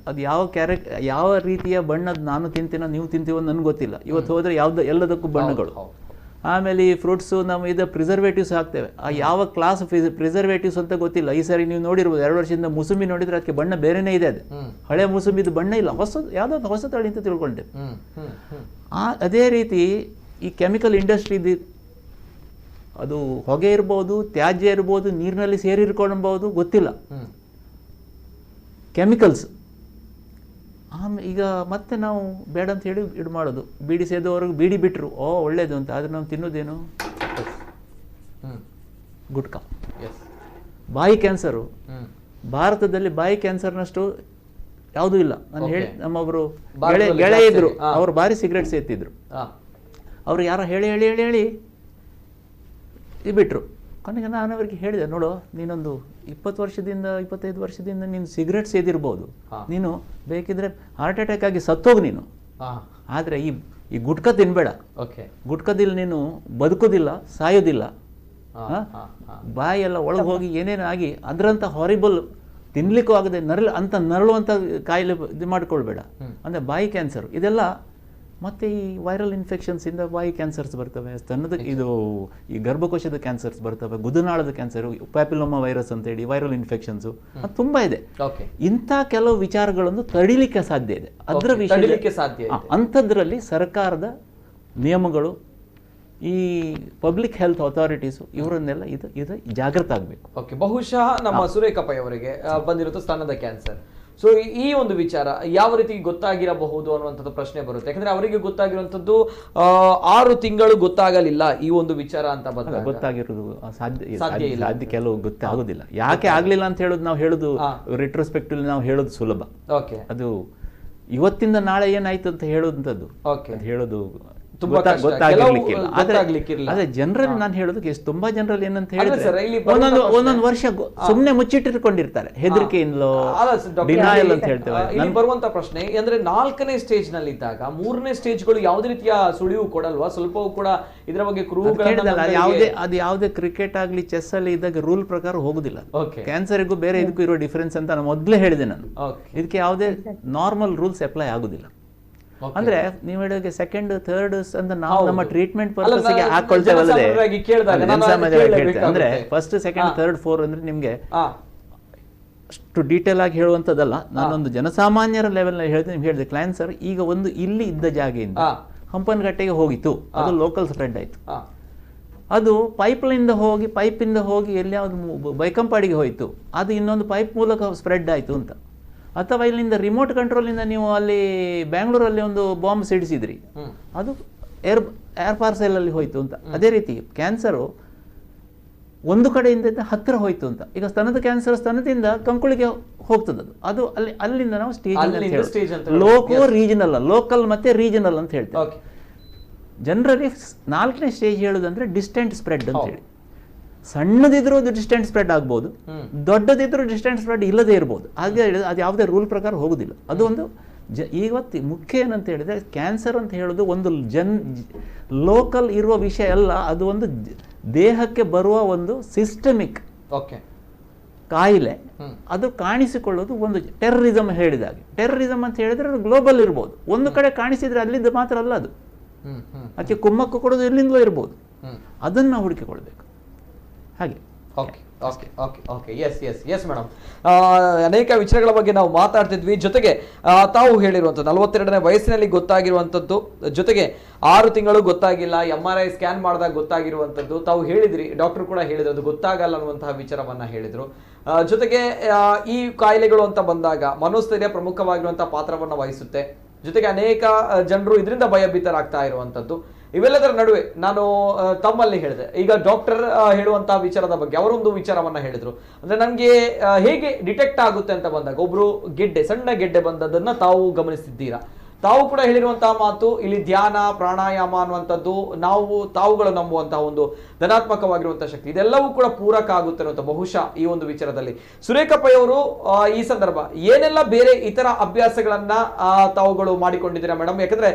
ಅದು ಯಾವ ರೀತಿಯ ಬಣ್ಣದ ನಾನು ತಿಂತೀನೋ ನೀವು ತಿಂತೀವೋ ನನಗೆ ಗೊತ್ತಿಲ್ಲ. ಇವತ್ತು ಹೋದರೆ ಎಲ್ಲದಕ್ಕೂ ಬಣ್ಣಗಳು. ಆಮೇಲೆ ಈ ಫ್ರೂಟ್ಸು ನಮ್ಮ ಇದು ಪ್ರಿಸರ್ವೇಟಿವ್ಸ್ ಹಾಕ್ತೇವೆ. ಆ ಯಾವ ಕ್ಲಾಸ್ ಪ್ರಿಸರ್ವೇಟಿವ್ಸ್ ಅಂತ ಗೊತ್ತಿಲ್ಲ. ಈ ಸಾರಿ ನೀವು ನೋಡಿರ್ಬೋದು, 2 ವರ್ಷದಿಂದ ಮುಸುಂಬಿ ನೋಡಿದ್ರೆ ಅದಕ್ಕೆ ಬಣ್ಣ ಬೇರೆನೇ ಇದೆ. ಅದು ಹಳೆ ಮುಸುಂಬಿದು ಬಣ್ಣ ಇಲ್ಲ, ಯಾವುದೋ ಹೊಸ ತಳಿ ಅಂತ ತಿಳ್ಕೊಂಡೆ. ಅದೇ ರೀತಿ ಈ ಕೆಮಿಕಲ್ ಇಂಡಸ್ಟ್ರಿ, ಅದು ಹೊಗೆ ಇರ್ಬೋದು, ತ್ಯಾಜ್ಯ ಇರ್ಬೋದು, ನೀರಿನಲ್ಲಿ ಸೇರಿರ್ಕೊಳ್ಬೋದು, ಗೊತ್ತಿಲ್ಲ. ಕೆಮಿಕಲ್ಸ್ ಈಗ ಮತ್ತೆ ನಾವು ಬೇಡ ಅಂತ ಹೇಳಿ ಇದು ಮಾಡೋದು. ಬೀಡಿ ಸೇದೋವರೆಗೂ ಬೀಡಿ ಬಿಟ್ಟರು, ಒಳ್ಳೇದು ಅಂತ. ಆದರೆ ನಾವು ತಿನ್ನೋದೇನು ಗುಟ್ಕಾ. ಬಾಯಿ ಕ್ಯಾನ್ಸರು, ಭಾರತದಲ್ಲಿ ಬಾಯಿ ಕ್ಯಾನ್ಸರ್ನಷ್ಟು ಯಾವುದೂ ಇಲ್ಲ. ನಾನು ಹೇಳಿ ನಮ್ಮೊಬ್ಬರು ಗೆಳೆಯ ಇದ್ರು, ಅವರು ಭಾರಿ ಸಿಗರೇಟ್ ಸೇತಿದ್ರು. ಅವರು ಯಾರೋ ಹೇಳಿ ಹೇಳಿ ಹೇಳಿ ಹೇಳಿ ಬಿಟ್ಟರು. ಕೊನೆಗೆ ನಾನು ಅವರಿಗೆ ಹೇಳಿದೆ, ನೋಡು ನೀನೊಂದು 25 ವರ್ಷದಿಂದ ನೀನು ಸಿಗರೇಟ್ ಸೇದಿರ್ಬೋದು, ನೀನು ಬೇಕಿದ್ರೆ ಹಾರ್ಟ್ ಅಟ್ಯಾಕ್ ಆಗಿ ಸತ್ತೋಗು ನೀನು, ಆದರೆ ಈ ಗುಟ್ಕಾ ತಿನ್ಬೇಡ. ಗುಟ್ಕದಿಲ್ಲ ನೀನು ಬದುಕೋದಿಲ್ಲ, ಸಾಯೋದಿಲ್ಲ. ಬಾಯೆಲ್ಲ ಒಳಗೆ ಹೋಗಿ ಏನೇನು ಆಗಿ ಅದರಂಥ ಹಾರಿಬಲ್, ತಿನ್ಲಿಕ್ಕೂ ಆಗದೆ ನರಳುವಂಥ ಕಾಯಿಲೆ ಇದು ಮಾಡ್ಕೊಳ್ಬೇಡ. ಅಂದರೆ ಬಾಯಿ ಕ್ಯಾನ್ಸರ್ ಇದೆಲ್ಲ. ಮತ್ತು ಈ ವೈರಲ್ ಇನ್ಫೆಕ್ಷನ್ಸಿಂದ ಬಾಯಿ ಕ್ಯಾನ್ಸರ್ಸ್ ಬರ್ತವೆ, ಸ್ತನದ ಈ ಗರ್ಭಕೋಶದ ಕ್ಯಾನ್ಸರ್ಸ್ ಬರ್ತವೆ, ಗುದನಾಳದ ಕ್ಯಾನ್ಸರು, ಪ್ಯಾಪಿಲೋಮಾ ವೈರಸ್ ಅಂತೇಳಿ ವೈರಲ್ ಇನ್ಫೆಕ್ಷನ್ಸು, ಅದು ತುಂಬ ಇದೆ. ಇಂಥ ಕೆಲವು ವಿಚಾರಗಳನ್ನು ತಡಿಲಿಕ್ಕೆ ಸಾಧ್ಯ ಇದೆ. ಅದರ ವಿಷಯ ಅಂಥದ್ರಲ್ಲಿ ಸರ್ಕಾರದ ನಿಯಮಗಳು, ಈ ಪಬ್ಲಿಕ್ ಹೆಲ್ತ್ ಅಥಾರಿಟೀಸು ಇವರನ್ನೆಲ್ಲ ಇದು ಜಾಗೃತ ಆಗಬೇಕು. ಓಕೆ, ಬಹುಶಃ ನಮ್ಮ ಸುರೇಖ ಪೈ ಅವರಿಗೆ ಬಂದಿರುವಂಥ ಸ್ತನದ ಕ್ಯಾನ್ಸರ್. ಸೊ ಈ ಒಂದು ವಿಚಾರ ಯಾವ ರೀತಿ ಗೊತ್ತಾಗಿರಬಹುದು ಅನ್ನುವಂಥದ್ದು ಪ್ರಶ್ನೆ ಬರುತ್ತೆ. ಯಾಕಂದ್ರೆ ಅವರಿಗೆ ಗೊತ್ತಾಗಿರುವಂಥದ್ದು 6 ತಿಂಗಳು ಗೊತ್ತಾಗಲಿಲ್ಲ ಈ ಒಂದು ವಿಚಾರ ಅಂತ ಬಂದಾಗ ಗೊತ್ತಾಗಿರೋದು ಸಾಧ್ಯ ಕೆಲವು ಗೊತ್ತಾಗೋದಿಲ್ಲ. ಯಾಕೆ ಆಗ್ಲಿಲ್ಲ ಅಂತ ಹೇಳೋದು ನಾವು ಹೇಳೋದು ರಿಟ್ರೋಸ್ಪೆಕ್ಟಿವ್ ನಾವು ಹೇಳೋದು ಸುಲಭ. ಓಕೆ, ಅದು ಇವತ್ತಿಂದ ನಾಳೆ ಏನಾಯ್ತು ಅಂತ ಹೇಳೋದಂಥದ್ದು ಅದು ಹೇಳೋದು ಗೊತ್ತಾಗಿರ್ಲಿಕ್ಕಿಲ್ಲ. ಆದ್ರೆ ಜನರಲ್ಲಿ ನಾನು ಹೇಳೋದು ತುಂಬಾ ಜನರಲ್ಲಿ ಏನಂತ ಹೇಳಿದ್ರೆ ಒಂದೊಂದು ವರ್ಷ ಸುಮ್ನೆ ಮುಚ್ಚಿಟ್ಟಿರ್ಕೊಂಡಿರ್ತಾರೆ ಹೆದರಿಕೆಯಿಂದಲೋ ಡಿನಾಯಲ್ ಅಂತ ಹೇಳ್ತೇವೆ. ಇಲ್ಲಿ ಬರುವಂತ ಪ್ರಶ್ನೆ ಅಂದ್ರೆ 4ನೇ ಸ್ಟೇಜ್ ನಲ್ಲಿ ಇದ್ದಾಗ 3ನೇ ಸ್ಟೇಜ್ಗಳು ಯಾವುದೇ ರೀತಿಯ ಸುಳಿವು ಕೊಡಲ್ವಾ? ಸ್ವಲ್ಪವೂ ಕೂಡ ಇದರ ಬಗ್ಗೆ ಯಾವುದೇ ಕ್ರಿಕೆಟ್ ಆಗ್ಲಿ ಚೆಸ್ ಅಲ್ಲಿ ಇದ್ದಾಗ ರೂಲ್ ಪ್ರಕಾರ ಹೋಗುದಿಲ್ಲ. ಕ್ಯಾನ್ಸರ್ಗೂ ಬೇರೆ ಇದಕ್ಕೂ ಇರೋ ಡಿಫರೆನ್ಸ್ ಅಂತ ನಾನು ಮೊದಲೇ ಹೇಳಿದೆ. ನಾನು ಇದಕ್ಕೆ ಯಾವುದೇ ನಾರ್ಮಲ್ ರೂಲ್ಸ್ ಅಪ್ಲೈ ಆಗುದಿಲ್ಲ. ಅಂದ್ರೆ ನೀವು ಹೇಳಿದ್ರೆ ಸೆಕೆಂಡ್ ಥರ್ಡ್ ಅಂತ ನಾವು ನಮ್ಮ ಟ್ರೀಟ್ಮೆಂಟ್ ಪರ್ಪಸ್ಗೆ ಹಾಕೊಳ್ತೇವಲ್ಲದೆ ಅಂದ್ರೆ ಫಸ್ಟ್ ಸೆಕೆಂಡ್ ಥರ್ಡ್ ಫೋರ್ ಅಂದ್ರೆ ನಿಮ್ಗೆ ಅಷ್ಟು ಡೀಟೇಲ್ ಆಗಿ ಹೇಳುವಂಥದ್ದಲ್ಲ. ನಾನೊಂದು ಜನಸಾಮಾನ್ಯರ ಲೆವೆಲ್ ಹೇಳ್ತೀನಿ. ನಿಮ್ಗೆ ಹೇಳಿದೆ ಕ್ಯಾನ್ಸರ್ ಈಗ ಒಂದು ಇಲ್ಲಿ ಇದ್ದ ಜಾಗೆಯಿಂದ ಹಂಪನಘಟ್ಟೆಗೆ ಹೋಗಿತ್ತು, ಅದು ಲೋಕಲ್ ಸ್ಪ್ರೆಡ್ ಆಯ್ತು. ಅದು ಪೈಪಿಂದ ಹೋಗಿ ಎಲ್ಲಿಯಾವುದು ಬೈಕಂಪಾಡಿಗೆ ಹೋಯ್ತು, ಅದು ಇನ್ನೊಂದು ಪೈಪ್ ಮೂಲಕ ಸ್ಪ್ರೆಡ್ ಆಯ್ತು ಅಂತ. ಅಥವಾ ಇಲ್ಲಿಂದ ರಿಮೋಟ್ ಕಂಟ್ರೋಲಿಂದ ನೀವು ಅಲ್ಲಿ ಬ್ಯಾಂಗ್ಳೂರಲ್ಲಿ ಒಂದು ಬಾಂಬ್ ಸಿಡಿಸಿದ್ರಿ, ಅದು ಏರ್ ಪಾರ್ಸೆಲಲ್ಲಿ ಹೋಯ್ತು ಅಂತ. ಅದೇ ರೀತಿ ಕ್ಯಾನ್ಸರು ಒಂದು ಕಡೆಯಿಂದ ಹತ್ತಿರ ಹೋಯ್ತು ಅಂತ. ಈಗ ಸ್ತನದ ಕ್ಯಾನ್ಸರ್ ಸ್ತನದಿಂದ ಕಂಕುಳಿಗೆ ಹೋಗ್ತದೆ. ಅದು ಅಲ್ಲಿಂದ ನಾವು ಸ್ಟೇಜ್ ಲೋಕೋ ರೀಜನಲ್, ಲೋಕಲ್ ಮತ್ತೆ ರೀಜನಲ್ ಅಂತ ಹೇಳ್ತೇವೆ. ಜನರಲ್ಲಿ 4ನೇ ಸ್ಟೇಜ್ ಹೇಳೋದಂದ್ರೆ ಡಿಸ್ಟೆಂಟ್ ಸ್ಪ್ರೆಡ್ ಅಂತ ಹೇಳಿ. ಸಣ್ಣದಿದ್ರೂ ಅದು ಡಿಸ್ಟೆಂಟ್ ಸ್ಪ್ರೆಡ್ ಆಗ್ಬೋದು, ದೊಡ್ಡದಿದ್ರೂ ಡಿಸ್ಟೆಂಟ್ ಸ್ಪ್ರೆಡ್ ಇಲ್ಲದೆ ಇರ್ಬೋದು. ಹಾಗೆ ಅದು ಯಾವುದೇ ರೂಲ್ ಪ್ರಕಾರ ಹೋಗುದಿಲ್ಲ. ಅದು ಒಂದು ಇವತ್ತು ಮುಖ್ಯ ಏನಂತ ಹೇಳಿದ್ರೆ ಕ್ಯಾನ್ಸರ್ ಅಂತ ಹೇಳೋದು ಒಂದು ಲೋಕಲ್ ಇರುವ ವಿಷಯ ಅಲ್ಲ. ಅದು ಒಂದು ದೇಹಕ್ಕೆ ಬರುವ ಒಂದು ಸಿಸ್ಟಮಿಕ್ ಕಾಯಿಲೆ. ಅದು ಕಾಣಿಸಿಕೊಳ್ಳೋದು ಒಂದು ಟೆರರಿಸಮ್ ಹೇಳಿದಾಗೆ. ಟೆರರಿಸಮ್ ಅಂತ ಹೇಳಿದ್ರೆ ಅದು ಗ್ಲೋಬಲ್ ಇರ್ಬೋದು. ಒಂದು ಕಡೆ ಕಾಣಿಸಿದ್ರೆ ಅಲ್ಲಿಂದ ಮಾತ್ರ ಅಲ್ಲ, ಅದು ಅದಕ್ಕೆ ಕುಮ್ಮಕ್ಕು ಕೊಡೋದು ಎಲ್ಲಿಂದಲೂ ಇರ್ಬೋದು. ಅದನ್ನು ನಾವು ಹುಡುಕಿಕೊಳ್ಬೇಕು. ಹಾಗೆ ಎಸ್ ಮೇಡಮ್, ಅನೇಕ ವಿಚಾರಗಳ ಬಗ್ಗೆ ನಾವು ಮಾತಾಡ್ತಿದ್ವಿ. ಜೊತೆಗೆ ತಾವು ಹೇಳಿರುವಂಥದ್ದು 42ನೇ ವಯಸ್ಸಿನಲ್ಲಿ ಗೊತ್ತಾಗಿರುವಂಥದ್ದು, ಜೊತೆಗೆ 6 ತಿಂಗಳು ಗೊತ್ತಾಗಿಲ್ಲ, MRI ಸ್ಕ್ಯಾನ್ ಮಾಡಿದಾಗ ಗೊತ್ತಾಗಿರುವಂಥದ್ದು ತಾವು ಹೇಳಿದ್ರಿ. ಡಾಕ್ಟರ್ ಕೂಡ ಹೇಳಿದ್ರು ಅದು ಗೊತ್ತಾಗಲ್ಲ ಅನ್ನುವಂತಹ ವಿಚಾರವನ್ನ ಹೇಳಿದ್ರು. ಜೊತೆಗೆ ಈ ಕಾಯಿಲೆಗಳು ಅಂತ ಬಂದಾಗ ಮನೋಸ್ಥೈರ್ಯ ಪ್ರಮುಖವಾಗಿರುವಂತಹ ಪಾತ್ರವನ್ನು ವಹಿಸುತ್ತೆ. ಜೊತೆಗೆ ಅನೇಕ ಜನರು ಇದರಿಂದ ಭಯಭೀತರಾಗ್ತಾ ಇರುವಂಥದ್ದು. ಇವೆಲ್ಲದರ ನಡುವೆ ನಾನು ತಮ್ಮಲ್ಲಿ ಹೇಳಿದೆ, ಈಗ ಡಾಕ್ಟರ್ ಹೇಳುವಂತಹ ವಿಚಾರದ ಬಗ್ಗೆ ಅವರೊಂದು ವಿಚಾರವನ್ನ ಹೇಳಿದ್ರು. ಅಂದ್ರೆ ನನ್ಗೆ ಹೇಗೆ ಡಿಟೆಕ್ಟ್ ಆಗುತ್ತೆ ಅಂತ ಬಂದಾಗ ಒಬ್ರು ಸಣ್ಣ ಗೆಡ್ಡೆ ಬಂದದನ್ನ ತಾವು ಗಮನಿಸಿದ್ದೀರಾ. ತಾವು ಕೂಡ ಹೇಳಿರುವಂತಹ ಮಾತು, ಇಲ್ಲಿ ಧ್ಯಾನ ಪ್ರಾಣಾಯಾಮ ಅನ್ನುವಂಥದ್ದು ತಾವುಗಳು ನಂಬುವಂತಹ ಒಂದು ಧನಾತ್ಮಕವಾಗಿರುವಂತಹ ಶಕ್ತಿ, ಇದೆಲ್ಲವೂ ಕೂಡ ಪೂರಕ ಆಗುತ್ತೆ ಅನ್ನುವಂಥ ಬಹುಶಃ ಈ ಒಂದು ವಿಚಾರದಲ್ಲಿ ಸುರೇಖ ಪೈ ಅವರು ಈ ಸಂದರ್ಭ ಏನೆಲ್ಲ ಬೇರೆ ಇತರ ಅಭ್ಯಾಸಗಳನ್ನ ತಾವುಗಳು ಮಾಡಿಕೊಂಡಿದ್ದೀರಾ ಮೇಡಮ್? ಯಾಕಂದ್ರೆ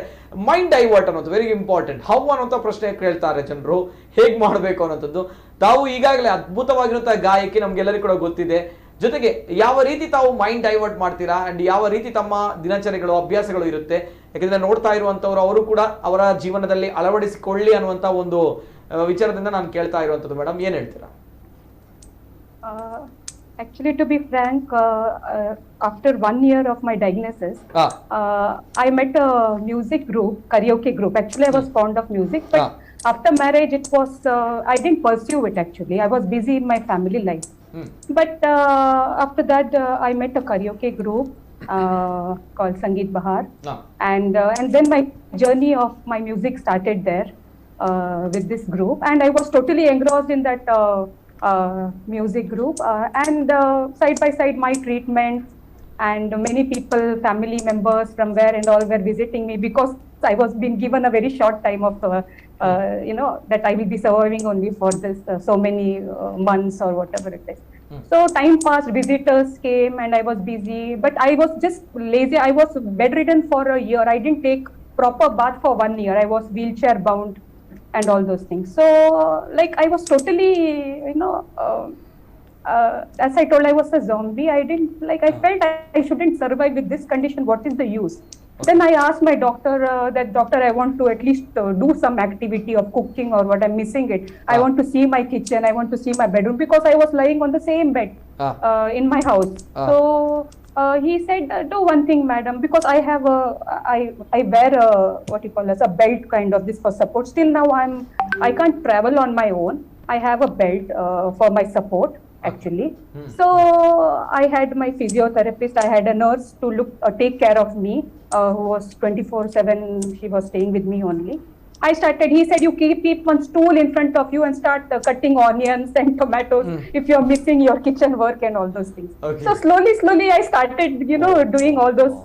ಮೈಂಡ್ ಡೈವರ್ಟ್ ಅನ್ನೋದು ವೆರಿ ಇಂಪಾರ್ಟೆಂಟ್. ಹೌ ಅನ್ನೋಂಥ ಪ್ರಶ್ನೆ ಕೇಳ್ತಾರೆ ಜನರು, ಹೇಗ್ ಮಾಡಬೇಕು ಅನ್ನೋಂಥದ್ದು. ತಾವು ಈಗಾಗಲೇ ಅದ್ಭುತವಾಗಿರುವಂತಹ ಗಾಯಕಿ, ನಮ್ಗೆಲ್ಲರಿಗೂ ಕೂಡ ಗೊತ್ತಿದೆ. ಜೊತೆಗೆ ಯಾವ ರೀತಿ ತಾವು ಮೈಂಡ್ ಡೈವರ್ಟ್ ಮಾಡ್ತೀರಾ ಅಂಡ್ ಯಾವ ರೀತಿ ತಮ್ಮ ದಿನಚರಿಗಳು ಅಭ್ಯಾಸಗಳು ಇರುತ್ತೆ? ಯಾಕಂದ್ರೆ ನೋಡ್ತಾ ಇರುವಂತವ್ರು ಅವರು ಕೂಡ ಅವರ ಜೀವನದಲ್ಲಿ ಅಳವಡಿಸಿಕೊಳ್ಳಿ ಅನ್ನುವಂತ ಒಂದು ವಿಚಾರದಿಂದ ನಾನು ಕೇಳ್ತಾ ಇರುವಂತದ್ದು. ಮೇಡಮ್, ಏನ್ ಹೇಳ್ತೀರಾ? Actually, to be frank, after 1 year of my diagnosis, I met a music group, karaoke group. Actually, I was fond of music, but after marriage, it was I didn't pursue it. Actually, I was busy in my family life. But after that, I met a karaoke group called Sangeet Bahar, and then my journey of my music started there with this group, and I was totally engrossed in that music group, and side by side my treatments, and many people, family members from where and all were visiting me, because I was being given a very short time of that I will be surviving only for this so many months or whatever it is. So time passed, visitors came, and I was busy, but I was just lazy. I was bedridden for a year. I didn't take proper bath for 1 year. I was wheelchair bound and all those things. So like I was totally, as I told, I was a zombie. I felt I shouldn't survive with this condition. What is the use? Then I asked my doctor that, doctor, I want to at least do some activity of cooking or what, I'm missing it. I want to see my kitchen, I want to see my bedroom, because I was lying on the same bed in my house. So He said, do one thing, madam, because I have I wear what you call as a belt kind of this for support. Still now I can't travel on my own. I have a belt for my support actually. So I had my physiotherapist, I had a nurse to take care of me, who was 24/7. She was staying with me only. I started, he said, you keep one stool in front of you and start cutting onions and tomatoes if you're missing your kitchen work and all those things. Okay. So slowly I started, doing all those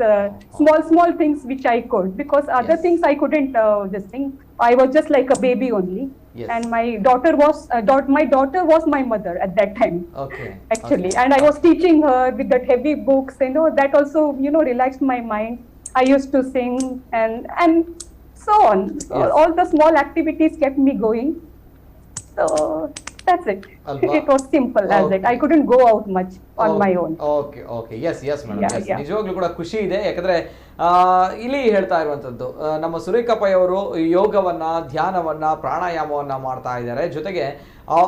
small things which I could, because other Yes. things I couldn't, this thing. I was just like a baby only. Yes. And my daughter was my mother at that time. Okay. Actually, Okay. and I was teaching her with that heavy books, that also, relaxed my mind. I used to sing and so on. Yes. All the small activities kept me going. So that's it. Alba. It was simple as Okay. it. I couldn't go out much on my own. Okay okay yes madam Yeah, yes yeah. ನಿಜವಾಗ್ಲೂ ಕೂಡ ಖುಷಿ ಇದೆ. ಯಾಕಂದ್ರೆ ಇಲ್ಲಿ ಹೇಳ್ತಾ ಇರುವಂತದ್ದು ನಮ್ಮ Surekha pi ಅವರು ಯೋಗವನ್ನ, ಧ್ಯಾನವನ್ನ, ಪ್ರಾಣಾಯಾಮವನ್ನ ಮಾಡ್ತಾ ಇದ್ದಾರೆ. ಜೊತೆಗೆ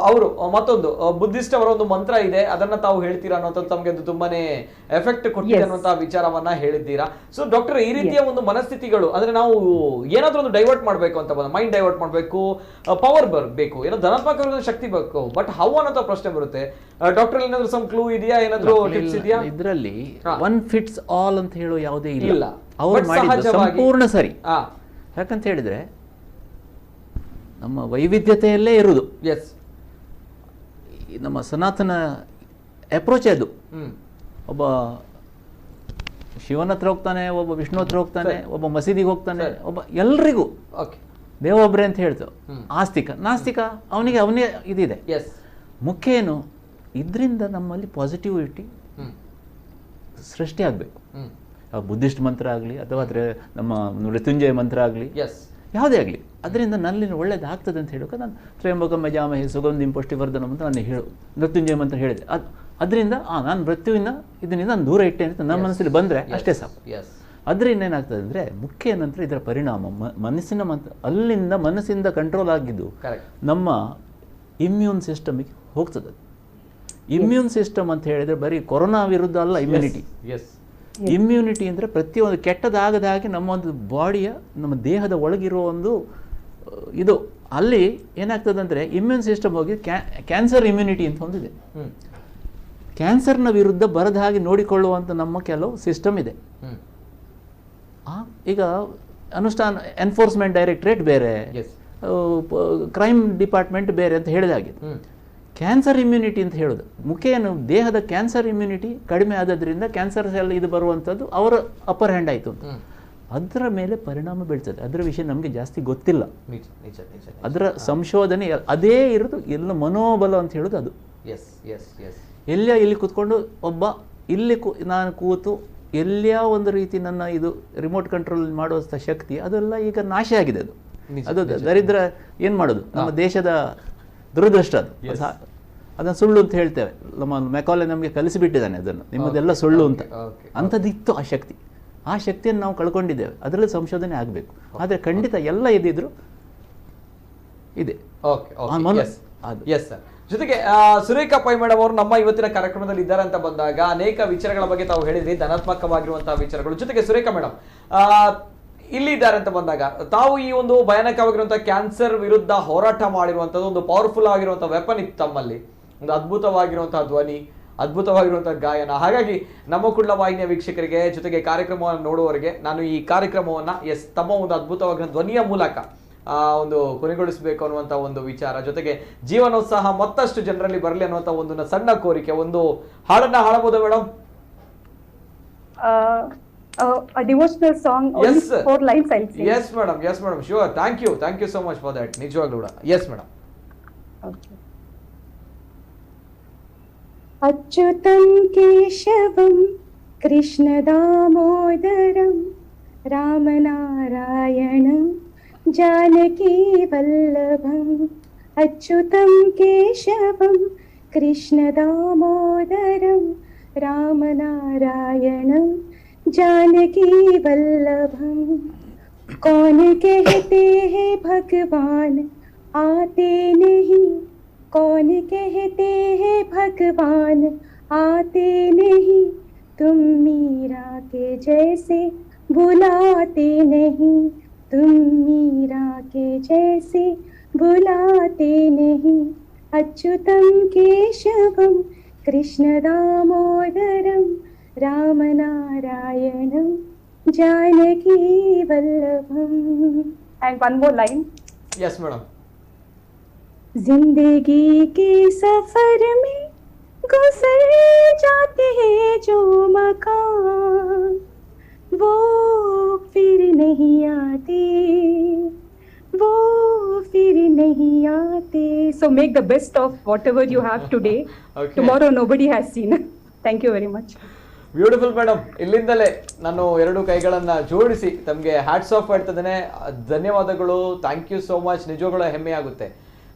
ಅವರು ಮತ್ತೊಂದು ಬುದ್ಧಿಸ್ಟ್ ಅವರ ಒಂದು ಮಂತ್ರ ಇದೆ, ಅದನ್ನ ತಾವು ಹೇಳ್ತೀರಾ ಅನ್ನೋಂಥದ್ದು ತಮಗೆ ತುಂಬಾನೇ ಎಫೆಕ್ಟ್ ಕೊಟ್ಟಿದೆ ಅನ್ನುವಂತಹ ವಿಚಾರವನ್ನ ಹೇಳಿದ್ದೀರಾ. ಸೊ ಡಾಕ್ಟರ್, ಈ ರೀತಿಯ ಒಂದು ಮನಸ್ಥಿತಿಗಳು ಅಂದ್ರೆ ನಾವು ಏನಾದ್ರೂ ಒಂದು ಡೈವರ್ಟ್ ಮಾಡ್ಬೇಕು ಅಂತ ಬಂದ, ಮೈಂಡ್ ಡೈವರ್ಟ್ ಮಾಡ್ಬೇಕು, ಪವರ್ ಬರಬೇಕು, ಏನೋ ಧನಾತ್ಮಕ ಶಕ್ತಿ ಬೇಕು, ಬಟ್ ಹೌ ಅನ್ನೋ ಪ್ರಶ್ನೆ ಬರುತ್ತೆ. ಡಾಕ್ಟರ್ ಏನಾದ್ರು ಸಮ್ ಕ್ಲೂ ಇದೆಯಾ, ಏನಾದ್ರು ಟಿಪ್ಸ್ ಇದೆಯಾ? ಇದರಲ್ಲಿ ಒನ್ ಫಿಟ್ಸ್ ಆಲ್ ಅಂತ ಹೇಳೋ ಯಾವುದೇ ಇಲ್ಲ. ಇಲ್ಲ. ಅವ್ರು ಮಾಡಿದ್ದು ಸಂಪೂರ್ಣ ಸರಿ. ಯಾಕಂತ ಹೇಳಿದ್ರೆ ನಮ್ಮ ವೈವಿಧ್ಯತೆಯಲ್ಲೇ ಇರುವುದು. ಎಸ್, ನಮ್ಮ ಸನಾತನ ಅಪ್ರೋಚ್ ಅದು. ಒಬ್ಬ ಶಿವನ ಹತ್ರ ಹೋಗ್ತಾನೆ, ಒಬ್ಬ ವಿಷ್ಣು ಹತ್ರ ಹೋಗ್ತಾನೆ, ಒಬ್ಬ ಮಸೀದಿಗೆ ಹೋಗ್ತಾನೆ, ಒಬ್ಬ ಎಲ್ರಿಗೂ ದೇವೊಬ್ಬರೇ ಅಂತ ಹೇಳ್ತೇವೆ. ಆಸ್ತಿಕ ನಾಸ್ತಿಕ ಅವನಿಗೆ ಇದಿದೆ. ಮುಖ್ಯ ಏನು, ಇದರಿಂದ ನಮ್ಮಲ್ಲಿ ಪಾಸಿಟಿವಿಟಿ ಸೃಷ್ಟಿ ಆಗಬೇಕು. ಬುದ್ಧಿಸ್ಟ್ ಮಂತ್ರ ಆಗಲಿ ಅಥವಾ ನಮ್ಮ ಮೃತ್ಯುಂಜಯ ಮಂತ್ರ ಆಗಲಿ, ಯಾವುದೇ ಆಗಲಿ, ಅದರಿಂದ ನಲ್ಲಿನ ಒಳ್ಳೇದಾಗ್ತದೆ ಅಂತ ಹೇಳೋಕೆ ನಾನು ತ್ರಯಂಬಕಂ ಯಜಾಮಹೇ ಸುಗಂಧಿಂ ಪುಷ್ಟಿವರ್ಧನಂ ಅಂತ ನಾನು ಮೃತ್ಯುಂಜಯ ಮಂತ್ರ ಹೇಳಿದೆ. ಅದರಿಂದ ನಾನು ಮೃತ್ಯುವಿನ ಇದರಿಂದ ನಾನು ದೂರ ಇಟ್ಟೆ ಅಂತ ನಮ್ಮ ಮನಸ್ಸಲ್ಲಿ ಬಂದರೆ ಅಷ್ಟೇ ಸಾಕು. ಅದರಿಂದ ಏನಾಗ್ತದೆ ಅಂದರೆ ಮುಖ್ಯ ಏನಂದರೆ ಇದರ ಪರಿಣಾಮ ಮನಸ್ಸಿನ ಅಲ್ಲಿಂದ ಮನಸ್ಸಿಂದ ಕಂಟ್ರೋಲ್ ಆಗಿದ್ದು ನಮ್ಮ ಇಮ್ಯೂನ್ ಸಿಸ್ಟಮಿಗೆ ಹೋಗ್ತದೆ. ಇಮ್ಯೂನ್ ಸಿಸ್ಟಮ್ ಅಂತ ಹೇಳಿದರೆ ಬರೀ ಕೊರೋನಾ ವಿರುದ್ಧ ಅಲ್ಲ, ಇಮ್ಯುನಿಟಿ. ಇಮ್ಯುನಿಟಿ ಅಂದರೆ ಪ್ರತಿಯೊಂದು ಕೆಟ್ಟದಾಗದ ಹಾಗೆ ನಮ್ಮ ಒಂದು ಬಾಡಿಯ, ನಮ್ಮ ದೇಹದ ಒಳಗಿರೋ ಒಂದು ಇದು ಅಲ್ಲಿ ಏನಾಗ್ತದೆ ಅಂದರೆ ಇಮ್ಯೂನ್ ಸಿಸ್ಟಮ್ ಹೋಗಿ ಕ್ಯಾನ್ಸರ್ ಇಮ್ಯುನಿಟಿ ಅಂತ ಹೊಂದಿದೆ. ಕ್ಯಾನ್ಸರ್ನ ವಿರುದ್ಧ ಬರದ ಹಾಗೆ ನೋಡಿಕೊಳ್ಳುವಂಥ ನಮ್ಮ ಕೆಲವು ಸಿಸ್ಟಮ್ ಇದೆ. ಈಗ ಅನುಷ್ಠಾನ ಎನ್ಫೋರ್ಸ್ಮೆಂಟ್ ಡೈರೆಕ್ಟರೇಟ್ ಬೇರೆ, ಕ್ರೈಮ್ ಡಿಪಾರ್ಟ್ಮೆಂಟ್ ಬೇರೆ ಅಂತ ಹೇಳಿದಾಗೆ ಕ್ಯಾನ್ಸರ್ ಇಮ್ಯುನಿಟಿ ಅಂತ ಹೇಳೋದು ಮುಖ್ಯ ಏನು, ದೇಹದ ಕ್ಯಾನ್ಸರ್ ಇಮ್ಯುನಿಟಿ ಕಡಿಮೆ ಆದದ್ರಿಂದ ಕ್ಯಾನ್ಸರ್ ಸೆಲ್ ಇದು ಬರುವಂಥದ್ದು ಅವರ ಅಪ್ಪರ್ ಹ್ಯಾಂಡ್ ಆಯಿತು ಅಂತ ಅದರ ಮೇಲೆ ಪರಿಣಾಮ ಬೀಳ್ತದೆ. ಅದರ ವಿಷಯ ನಮಗೆ ಜಾಸ್ತಿ ಗೊತ್ತಿಲ್ಲ. ಅದರ ಸಂಶೋಧನೆ ಅದೇ ಇರೋದು ಎಲ್ಲ ಮನೋಬಲ ಅಂತ ಹೇಳೋದು ಅದು. ಇಲ್ಲಿ ಕೂತ್ಕೊಂಡು ಒಬ್ಬ ಇಲ್ಲಿ ನಾನು ಕೂತು ಎಲ್ಲ ಒಂದು ರೀತಿ ನನ್ನ ಇದು ರಿಮೋಟ್ ಕಂಟ್ರೋಲ್ ಮಾಡುವಂಥ ಶಕ್ತಿ ಅದೆಲ್ಲ ಈಗ ನಾಶ ಆಗಿದೆ. ಅದು ದರಿದ್ರ ಏನು ಮಾಡೋದು, ನಮ್ಮ ದೇಶದ ದುರದೃಷ್ಟ ಅದು. ಅದನ್ನು ಸುಳ್ಳು ಅಂತ ಹೇಳ್ತೇವೆ. ನಮ್ಮ ಮೆಕಾಲೆ ನಮಗೆ ಕಲಿಸಿಬಿಟ್ಟಿದ್ದಾನೆ ಅದನ್ನು, ನಿಮ್ಮದೆಲ್ಲ ಸುಳ್ಳು ಅಂತ. ಅಂಥದ್ದಿತ್ತು ಆ ಶಕ್ತಿ. ಆ ಶಕ್ತಿಯನ್ನು ನಾವು ಕಳ್ಕೊಂಡಿದ್ದೇವೆ. ಅದರಲ್ಲಿ ಸಂಶೋಧನೆ ಆಗಬೇಕು. ಆದರೆ ಖಂಡಿತ ಎಲ್ಲ ಇದ್ದಿದ್ರು ಇದೆ. ಜೊತೆಗೆ ಸುರೇಖಾ ಪೈ ಮೇಡಮ್ ಅವರು ನಮ್ಮ ಇವತ್ತಿನ ಕಾರ್ಯಕ್ರಮದಲ್ಲಿ ಇದ್ದಾರೆ ಅಂತ ಬಂದಾಗ ಅನೇಕ ವಿಚಾರಗಳ ಬಗ್ಗೆ ತಾವು ಹೇಳಿದ್ರಿ, ಧನಾತ್ಮಕವಾಗಿರುವಂತಹ ವಿಚಾರಗಳು. ಜೊತೆಗೆ ಸುರೇಖಾ ಮೇಡಮ್ ಇಲ್ಲಿ ಇದ್ದಾರೆ ಅಂತ ಬಂದಾಗ ತಾವು ಈ ಒಂದು ಭಯಾನಕವಾಗಿರುವಂತಹ ಕ್ಯಾನ್ಸರ್ ವಿರುದ್ಧ ಹೋರಾಟ ಮಾಡಿರುವಂತದ್ದು ಒಂದು ಪವರ್ಫುಲ್ ಆಗಿರುವಂತಹ ವೆಪನ್ ಇತ್ತು ತಮ್ಮಲ್ಲಿ, ಒಂದು ಅದ್ಭುತವಾಗಿರುವಂತಹ ಧ್ವನಿ, ಅದ್ಭುತವಾಗಿರುವಂತಹ ಗಾಯನ. ಹಾಗಾಗಿ ನಮ್ಮ ಕುಡ್ಲ ವಾಹಿನಿಯ ವೀಕ್ಷಕರಿಗೆ ಜೊತೆಗೆ ಕಾರ್ಯಕ್ರಮವನ್ನು ನೋಡುವವರಿಗೆ ನಾನು ಈ ಕಾರ್ಯಕ್ರಮವನ್ನ ತಮ್ಮ ಒಂದು ಅದ್ಭುತವಾಗಿರೋ ಧ್ವನಿಯ ಮೂಲಕ ಒಂದು ಕೊನೆಗೊಳಿಸಬೇಕು ಅನ್ನುವಂಥ ಒಂದು ವಿಚಾರ, ಜೊತೆಗೆ ಜೀವನೋತ್ಸಾಹ ಮತ್ತಷ್ಟು ಜನರಲ್ಲಿ ಬರಲಿ ಅನ್ನುವಂಥ ಒಂದು ಸಣ್ಣ ಕೋರಿಕೆ. ಒಂದು ಹಾಡನ್ನ ಹಾಡಬಹುದು madam? A devotional song, only 4 lines I'll sing. Yes madam, sure. Thank you so much for that. ನಿಜವಾಗ್ಲೂ ಕೂಡ. Yes madam. Okay. ಅಚ್ಯುತಂ ಕೇಶವಂ Krishna ದಾಮೋದರಂ ರಾಮನಾರಾಯಣಂ Janaki ವಲ್ಲಭಂ. ಅಚ್ಯುತಂ ಕೇಶವಂ Krishna ದಾಮೋದರಂ ರಾಮನಾರಾಯಣಂ Janaki Vallabham. कौन कहते हैं भगवान आते नहीं, कौन कहते हैं भगवान आते नहीं, तुम जैसे बुलाते नहीं, तुम मीरा के जैसे बुलाते नहीं, अच्युतं केशवं Krishna दामोदरं रामनारायणं Janaki Vallabham. And one more line. Yes, madam. जिंदगी के सफर में गुजर जाते हैं जो मकान, वो फिर नहीं आते, वो फिर नहीं आते. So make the best of whatever you have today. Okay. Tomorrow nobody has seen. Thank you very much. Beautiful madam. ಇಲ್ಲಿಂದಲೇ ನಾನು ಎರಡು ಕೈಗಳನ್ನು ಜೋಡಿಸಿ ತಮಗೆ ಹ್ಯಾಟ್ಸ್ ಆಫ್ ಹೇಳ್ತಿದ್ದೇನೆ. ಧನ್ಯವಾದಗಳು. Thank you so much. ನಿಜವಾಗ್ಲೂ ಹೆಮ್ಮೆ ಆಗುತ್ತೆ.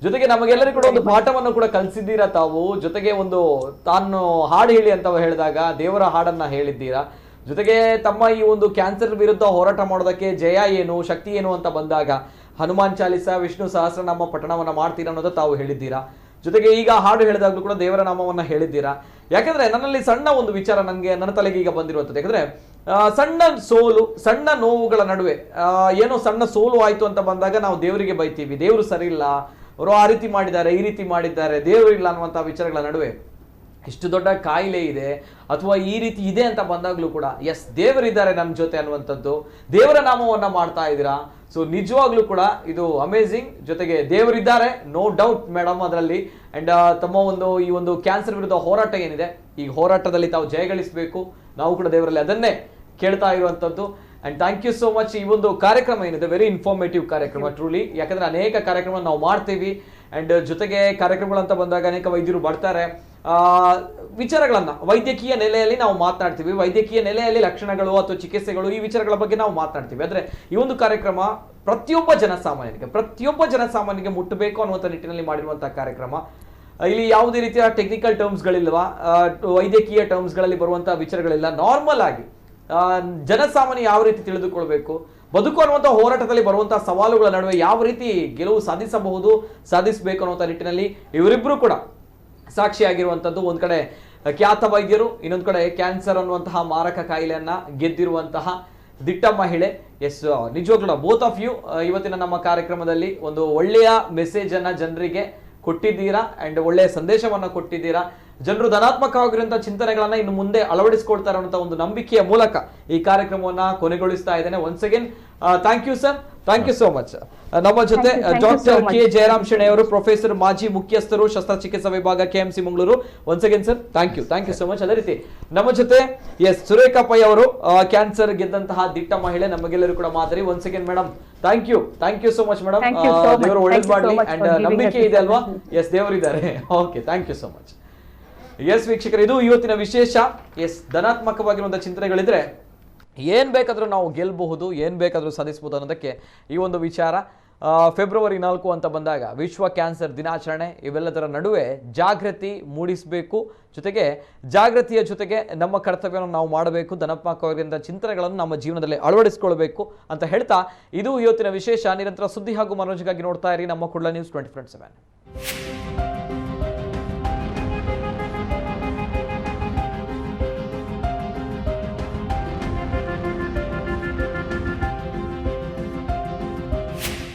ಜೊತೆಗೆ ನಮಗೆಲ್ಲರಿಗೂ ಕೂಡ ಒಂದು ಪಾಠವನ್ನು ಕೂಡ ಕಲಿಸಿದ್ದೀರಾ ತಾವು. ಜೊತೆಗೆ ಒಂದು ತಾನು ಹಾಡು ಹೇಳಿ ಅಂತ ಹೇಳಿದಾಗ ದೇವರ ಹಾಡನ್ನ ಹೇಳಿದ್ದೀರಾ. ಜೊತೆಗೆ ತಮ್ಮ ಈ ಒಂದು ಕ್ಯಾನ್ಸರ್ ವಿರುದ್ಧ ಹೋರಾಟ ಮಾಡೋದಕ್ಕೆ ಜಯ ಏನು ಶಕ್ತಿ ಏನು ಅಂತ ಬಂದಾಗ ಹನುಮಾನ್ ಚಾಲಿಸ ವಿಷ್ಣು ಸಹಸ್ರನಾಮ ಪಠಣವನ್ನ ಮಾಡ್ತೀರಾ ಅನ್ನೋದು ತಾವು ಹೇಳಿದ್ದೀರಾ. ಜೊತೆಗೆ ಈಗ ಹಾಡು ಹೇಳಿದಾಗಲೂ ಕೂಡ ದೇವರ ನಾಮವನ್ನ ಹೇಳಿದ್ದೀರಾ. ಯಾಕಂದ್ರೆ ನನ್ನಲ್ಲಿ ಸಣ್ಣ ಒಂದು ವಿಚಾರ ನನ್ನ ತಲೆಗೆ ಈಗ ಬಂದಿರುವಂಥದ್ದು. ಯಾಕಂದ್ರೆ ಸಣ್ಣ ಸೋಲು ಸಣ್ಣ ನೋವುಗಳ ನಡುವೆ ಏನೋ ಸಣ್ಣ ಸೋಲು ಆಯ್ತು ಅಂತ ಬಂದಾಗ ನಾವು ದೇವರಿಗೆ ಬೈತೀವಿ, ದೇವರು ಸರಿ ಇಲ್ಲ, ಅವರು ಆ ರೀತಿ ಮಾಡಿದ್ದಾರೆ ಈ ರೀತಿ ಮಾಡಿದ್ದಾರೆ, ದೇವರು ಇಲ್ಲ ಅನ್ನುವಂಥ ವಿಚಾರಗಳ ನಡುವೆ ಇಷ್ಟು ದೊಡ್ಡ ಕಾಯಿಲೆ ಇದೆ ಅಥವಾ ಈ ರೀತಿ ಇದೆ ಅಂತ ಬಂದಾಗಲೂ ಕೂಡ ಎಸ್ ದೇವರಿದ್ದಾರೆ ನನ್ನ ಜೊತೆ ಅನ್ನುವಂಥದ್ದು, ದೇವರ ನಾಮವನ್ನ ಮಾಡ್ತಾ ಇದ್ದೀರಾ. ಸೊ ನಿಜವಾಗ್ಲೂ ಕೂಡ ಇದು ಅಮೇಝಿಂಗ್. ಜೊತೆಗೆ ದೇವರಿದ್ದಾರೆ, ನೋ ಡೌಟ್ ಮೇಡಮ್ ಅದರಲ್ಲಿ. ಅಂಡ್ ತಮ್ಮ ಈ ಒಂದು ಕ್ಯಾನ್ಸರ್ ವಿರುದ್ಧ ಹೋರಾಟ ಏನಿದೆ, ಈ ಹೋರಾಟದಲ್ಲಿ ತಾವು ಜಯಗಳಿಸಬೇಕು. ನಾವು ಕೂಡ ದೇವರಲ್ಲಿ ಅದನ್ನೇ ಕೇಳ್ತಾ ಇರುವಂಥದ್ದು. And thank you so much. ಈ ಒಂದು ಕಾರ್ಯಕ್ರಮ ಏನಿದೆ ವೆರಿ ಇನ್ಫಾರ್ಮೇಟಿವ್ ಕಾರ್ಯಕ್ರಮ ಟ್ರೂಲಿ. ಯಾಕಂದ್ರೆ ಅನೇಕ ಕಾರ್ಯಕ್ರಮ ನಾವು ಮಾಡ್ತೀವಿ. ಅಂಡ್ ಜೊತೆಗೆ ಕಾರ್ಯಕ್ರಮಗಳಂತ ಬಂದಾಗ ಅನೇಕ ವೈದ್ಯರು ಬರ್ತಾರೆ, ವಿಚಾರಗಳನ್ನ ವೈದ್ಯಕೀಯ ನೆಲೆಯಲ್ಲಿ ನಾವು ಮಾತನಾಡ್ತೀವಿ, ವೈದ್ಯಕೀಯ ನೆಲೆಯಲ್ಲಿ ಲಕ್ಷಣಗಳು ಅಥವಾ ಚಿಕಿತ್ಸೆಗಳು ಈ ವಿಚಾರಗಳ ಬಗ್ಗೆ ನಾವು ಮಾತನಾಡ್ತೀವಿ. ಆದ್ರೆ ಈ ಒಂದು ಕಾರ್ಯಕ್ರಮ ಪ್ರತಿಯೊಬ್ಬ ಜನಸಾಮಾನ್ಯನಿಗೆ ಮುಟ್ಟಬೇಕು ಅನ್ನುವಂಥ ನಿಟ್ಟಿನಲ್ಲಿ ಮಾಡಿರುವಂತಹ ಕಾರ್ಯಕ್ರಮ. ಇಲ್ಲಿ ಯಾವುದೇ ರೀತಿಯ ಟೆಕ್ನಿಕಲ್ ಟರ್ಮ್ಸ್ಗಳಿಲ್ವಾ, ವೈದ್ಯಕೀಯ ಟರ್ಮ್ಸ್ಗಳಲ್ಲಿ ಬರುವಂತಹ ವಿಚಾರಗಳಿಲ್ಲ. ನಾರ್ಮಲ್ ಆಗಿ ಜನಸಾಮಾನ್ಯ ಯಾವ ರೀತಿ ತಿಳಿದುಕೊಳ್ಬೇಕು, ಬದುಕು ಅನ್ನುವಂಥ ಹೋರಾಟದಲ್ಲಿ ಬರುವಂತಹ ಸವಾಲುಗಳ ನಡುವೆ ಯಾವ ರೀತಿ ಗೆಲುವು ಸಾಧಿಸಬೇಕು ಅನ್ನುವಂಥ ನಿಟ್ಟಿನಲ್ಲಿ ಇವರಿಬ್ಬರು ಕೂಡ ಸಾಕ್ಷಿಯಾಗಿರುವಂಥದ್ದು. ಒಂದ್ ಕಡೆ ಖ್ಯಾತ ವೈದ್ಯರು, ಇನ್ನೊಂದು ಕಡೆ ಕ್ಯಾನ್ಸರ್ ಅನ್ನುವಂತಹ ಮಾರಕ ಕಾಯಿಲೆಯನ್ನ ಗೆದ್ದಿರುವಂತಹ ದಿಟ್ಟ ಮಹಿಳೆ. ಎಸ್ ನಿಜವಾಗ್ಲೂ ಬೋತ್ ಆಫ್ ಯು ಇವತ್ತಿನ ನಮ್ಮ ಕಾರ್ಯಕ್ರಮದಲ್ಲಿ ಒಂದು ಒಳ್ಳೆಯ ಮೆಸೇಜ್ ಅನ್ನ ಜನರಿಗೆ ಕೊಟ್ಟಿದ್ದೀರಾ ಅಂಡ್ ಒಳ್ಳೆಯ ಸಂದೇಶವನ್ನ ಕೊಟ್ಟಿದ್ದೀರಾ. ಜನರು ಧನಾತ್ಮಕವಾಗಿರುವಂತಹ ಚಿಂತನೆಗಳನ್ನ ಇನ್ನು ಮುಂದೆ ಅಳವಡಿಸಿಕೊಳ್ತಾರೆ ಅನ್ನೋ ಒಂದು ನಂಬಿಕೆಯ ಮೂಲಕ ಈ ಕಾರ್ಯಕ್ರಮವನ್ನ ಕೊನೆಗೊಳಿಸ್ತಾ ಇದ್ದೇನೆ. Once again thank you sir, thank you so much. ನಮ್ಮ ಜೊತೆ ಡಾಕ್ಟರ್ ಕೆ ಜಯರಾಮ್ ಶೆಣೆ ಅವರು, ಪ್ರೊಫೆಸರ್ ಮಾಜಿ ಮುಖ್ಯಸ್ಥರು ಶಸ್ತ್ರಚಿಕಿತ್ಸಾ ವಿಭಾಗ KMC Mangaluru. Once again sir thank you so much. ಅದೇ ರೀತಿ ನಮ್ಮ ಜೊತೆ ಎಸ್ ಸುರೇಖಾ ಪೈ ಅವರು, ಕ್ಯಾನ್ಸರ್ ಗೆದ್ದಂತಹ ದಿಟ್ಟ ಮಹಿಳೆ, ನಮಗೆಲ್ಲರೂ ಕೂಡ ಮಾದರಿ. Once again madam thank you so much madam. ದೇವರು ಒಳ್ಳೇದು ಮಾಡಲಿ. ಅಂಡ್ ನಂಬಿಕೆ ಇದೆ ಅಲ್ವಾ? ಎಸ್ ದೇವರಿದ್ದಾರೆ. Okay, thank you so much. Yes ವೀಕ್ಷಕರು, ಇದು ಇವತ್ತಿನ ವಿಶೇಷ. ಎಸ್ ಧನಾತ್ಮಕವಾಗಿರುವಂತಹ ಚಿಂತನೆಗಳಿದ್ರೆ ಏನ್ ಬೇಕಾದ್ರೂ ನಾವು ಗೆಲ್ಲಬಹುದು, ಏನ್ ಬೇಕಾದ್ರೂ ಸಾಧಿಸಬಹುದು ಅನ್ನೋದಕ್ಕೆ ಈ ಒಂದು ವಿಚಾರ. ಫೆಬ್ರವರಿ 4 ಅಂತ ಬಂದಾಗ ವಿಶ್ವ ಕ್ಯಾನ್ಸರ್ ದಿನಾಚರಣೆ. ಇವೆಲ್ಲದರ ನಡುವೆ ಜಾಗೃತಿ ಮೂಡಿಸಬೇಕು. ಜೊತೆಗೆ ಜಾಗೃತಿಯ ಜೊತೆಗೆ ನಮ್ಮ ಕರ್ತವ್ಯವನ್ನು ನಾವು ಮಾಡಬೇಕು. ಧನಾತ್ಮಕವಾಗಿರುವಂತಹ ಚಿಂತನೆಗಳನ್ನು ನಮ್ಮ ಜೀವನದಲ್ಲಿ ಅಳವಡಿಸಿಕೊಳ್ಬೇಕು ಅಂತ ಹೇಳ್ತಾ, ಇದು ಇವತ್ತಿನ ವಿಶೇಷ. ನಿರಂತರ ಸುದ್ದಿ ಹಾಗೂ ಮನೋರಂಜನೆಗಾಗಿ ನೋಡ್ತಾ ಇರಿ ನಮ್ಮ ಕುಡ್ಲ ನ್ಯೂಸ್ 24/7.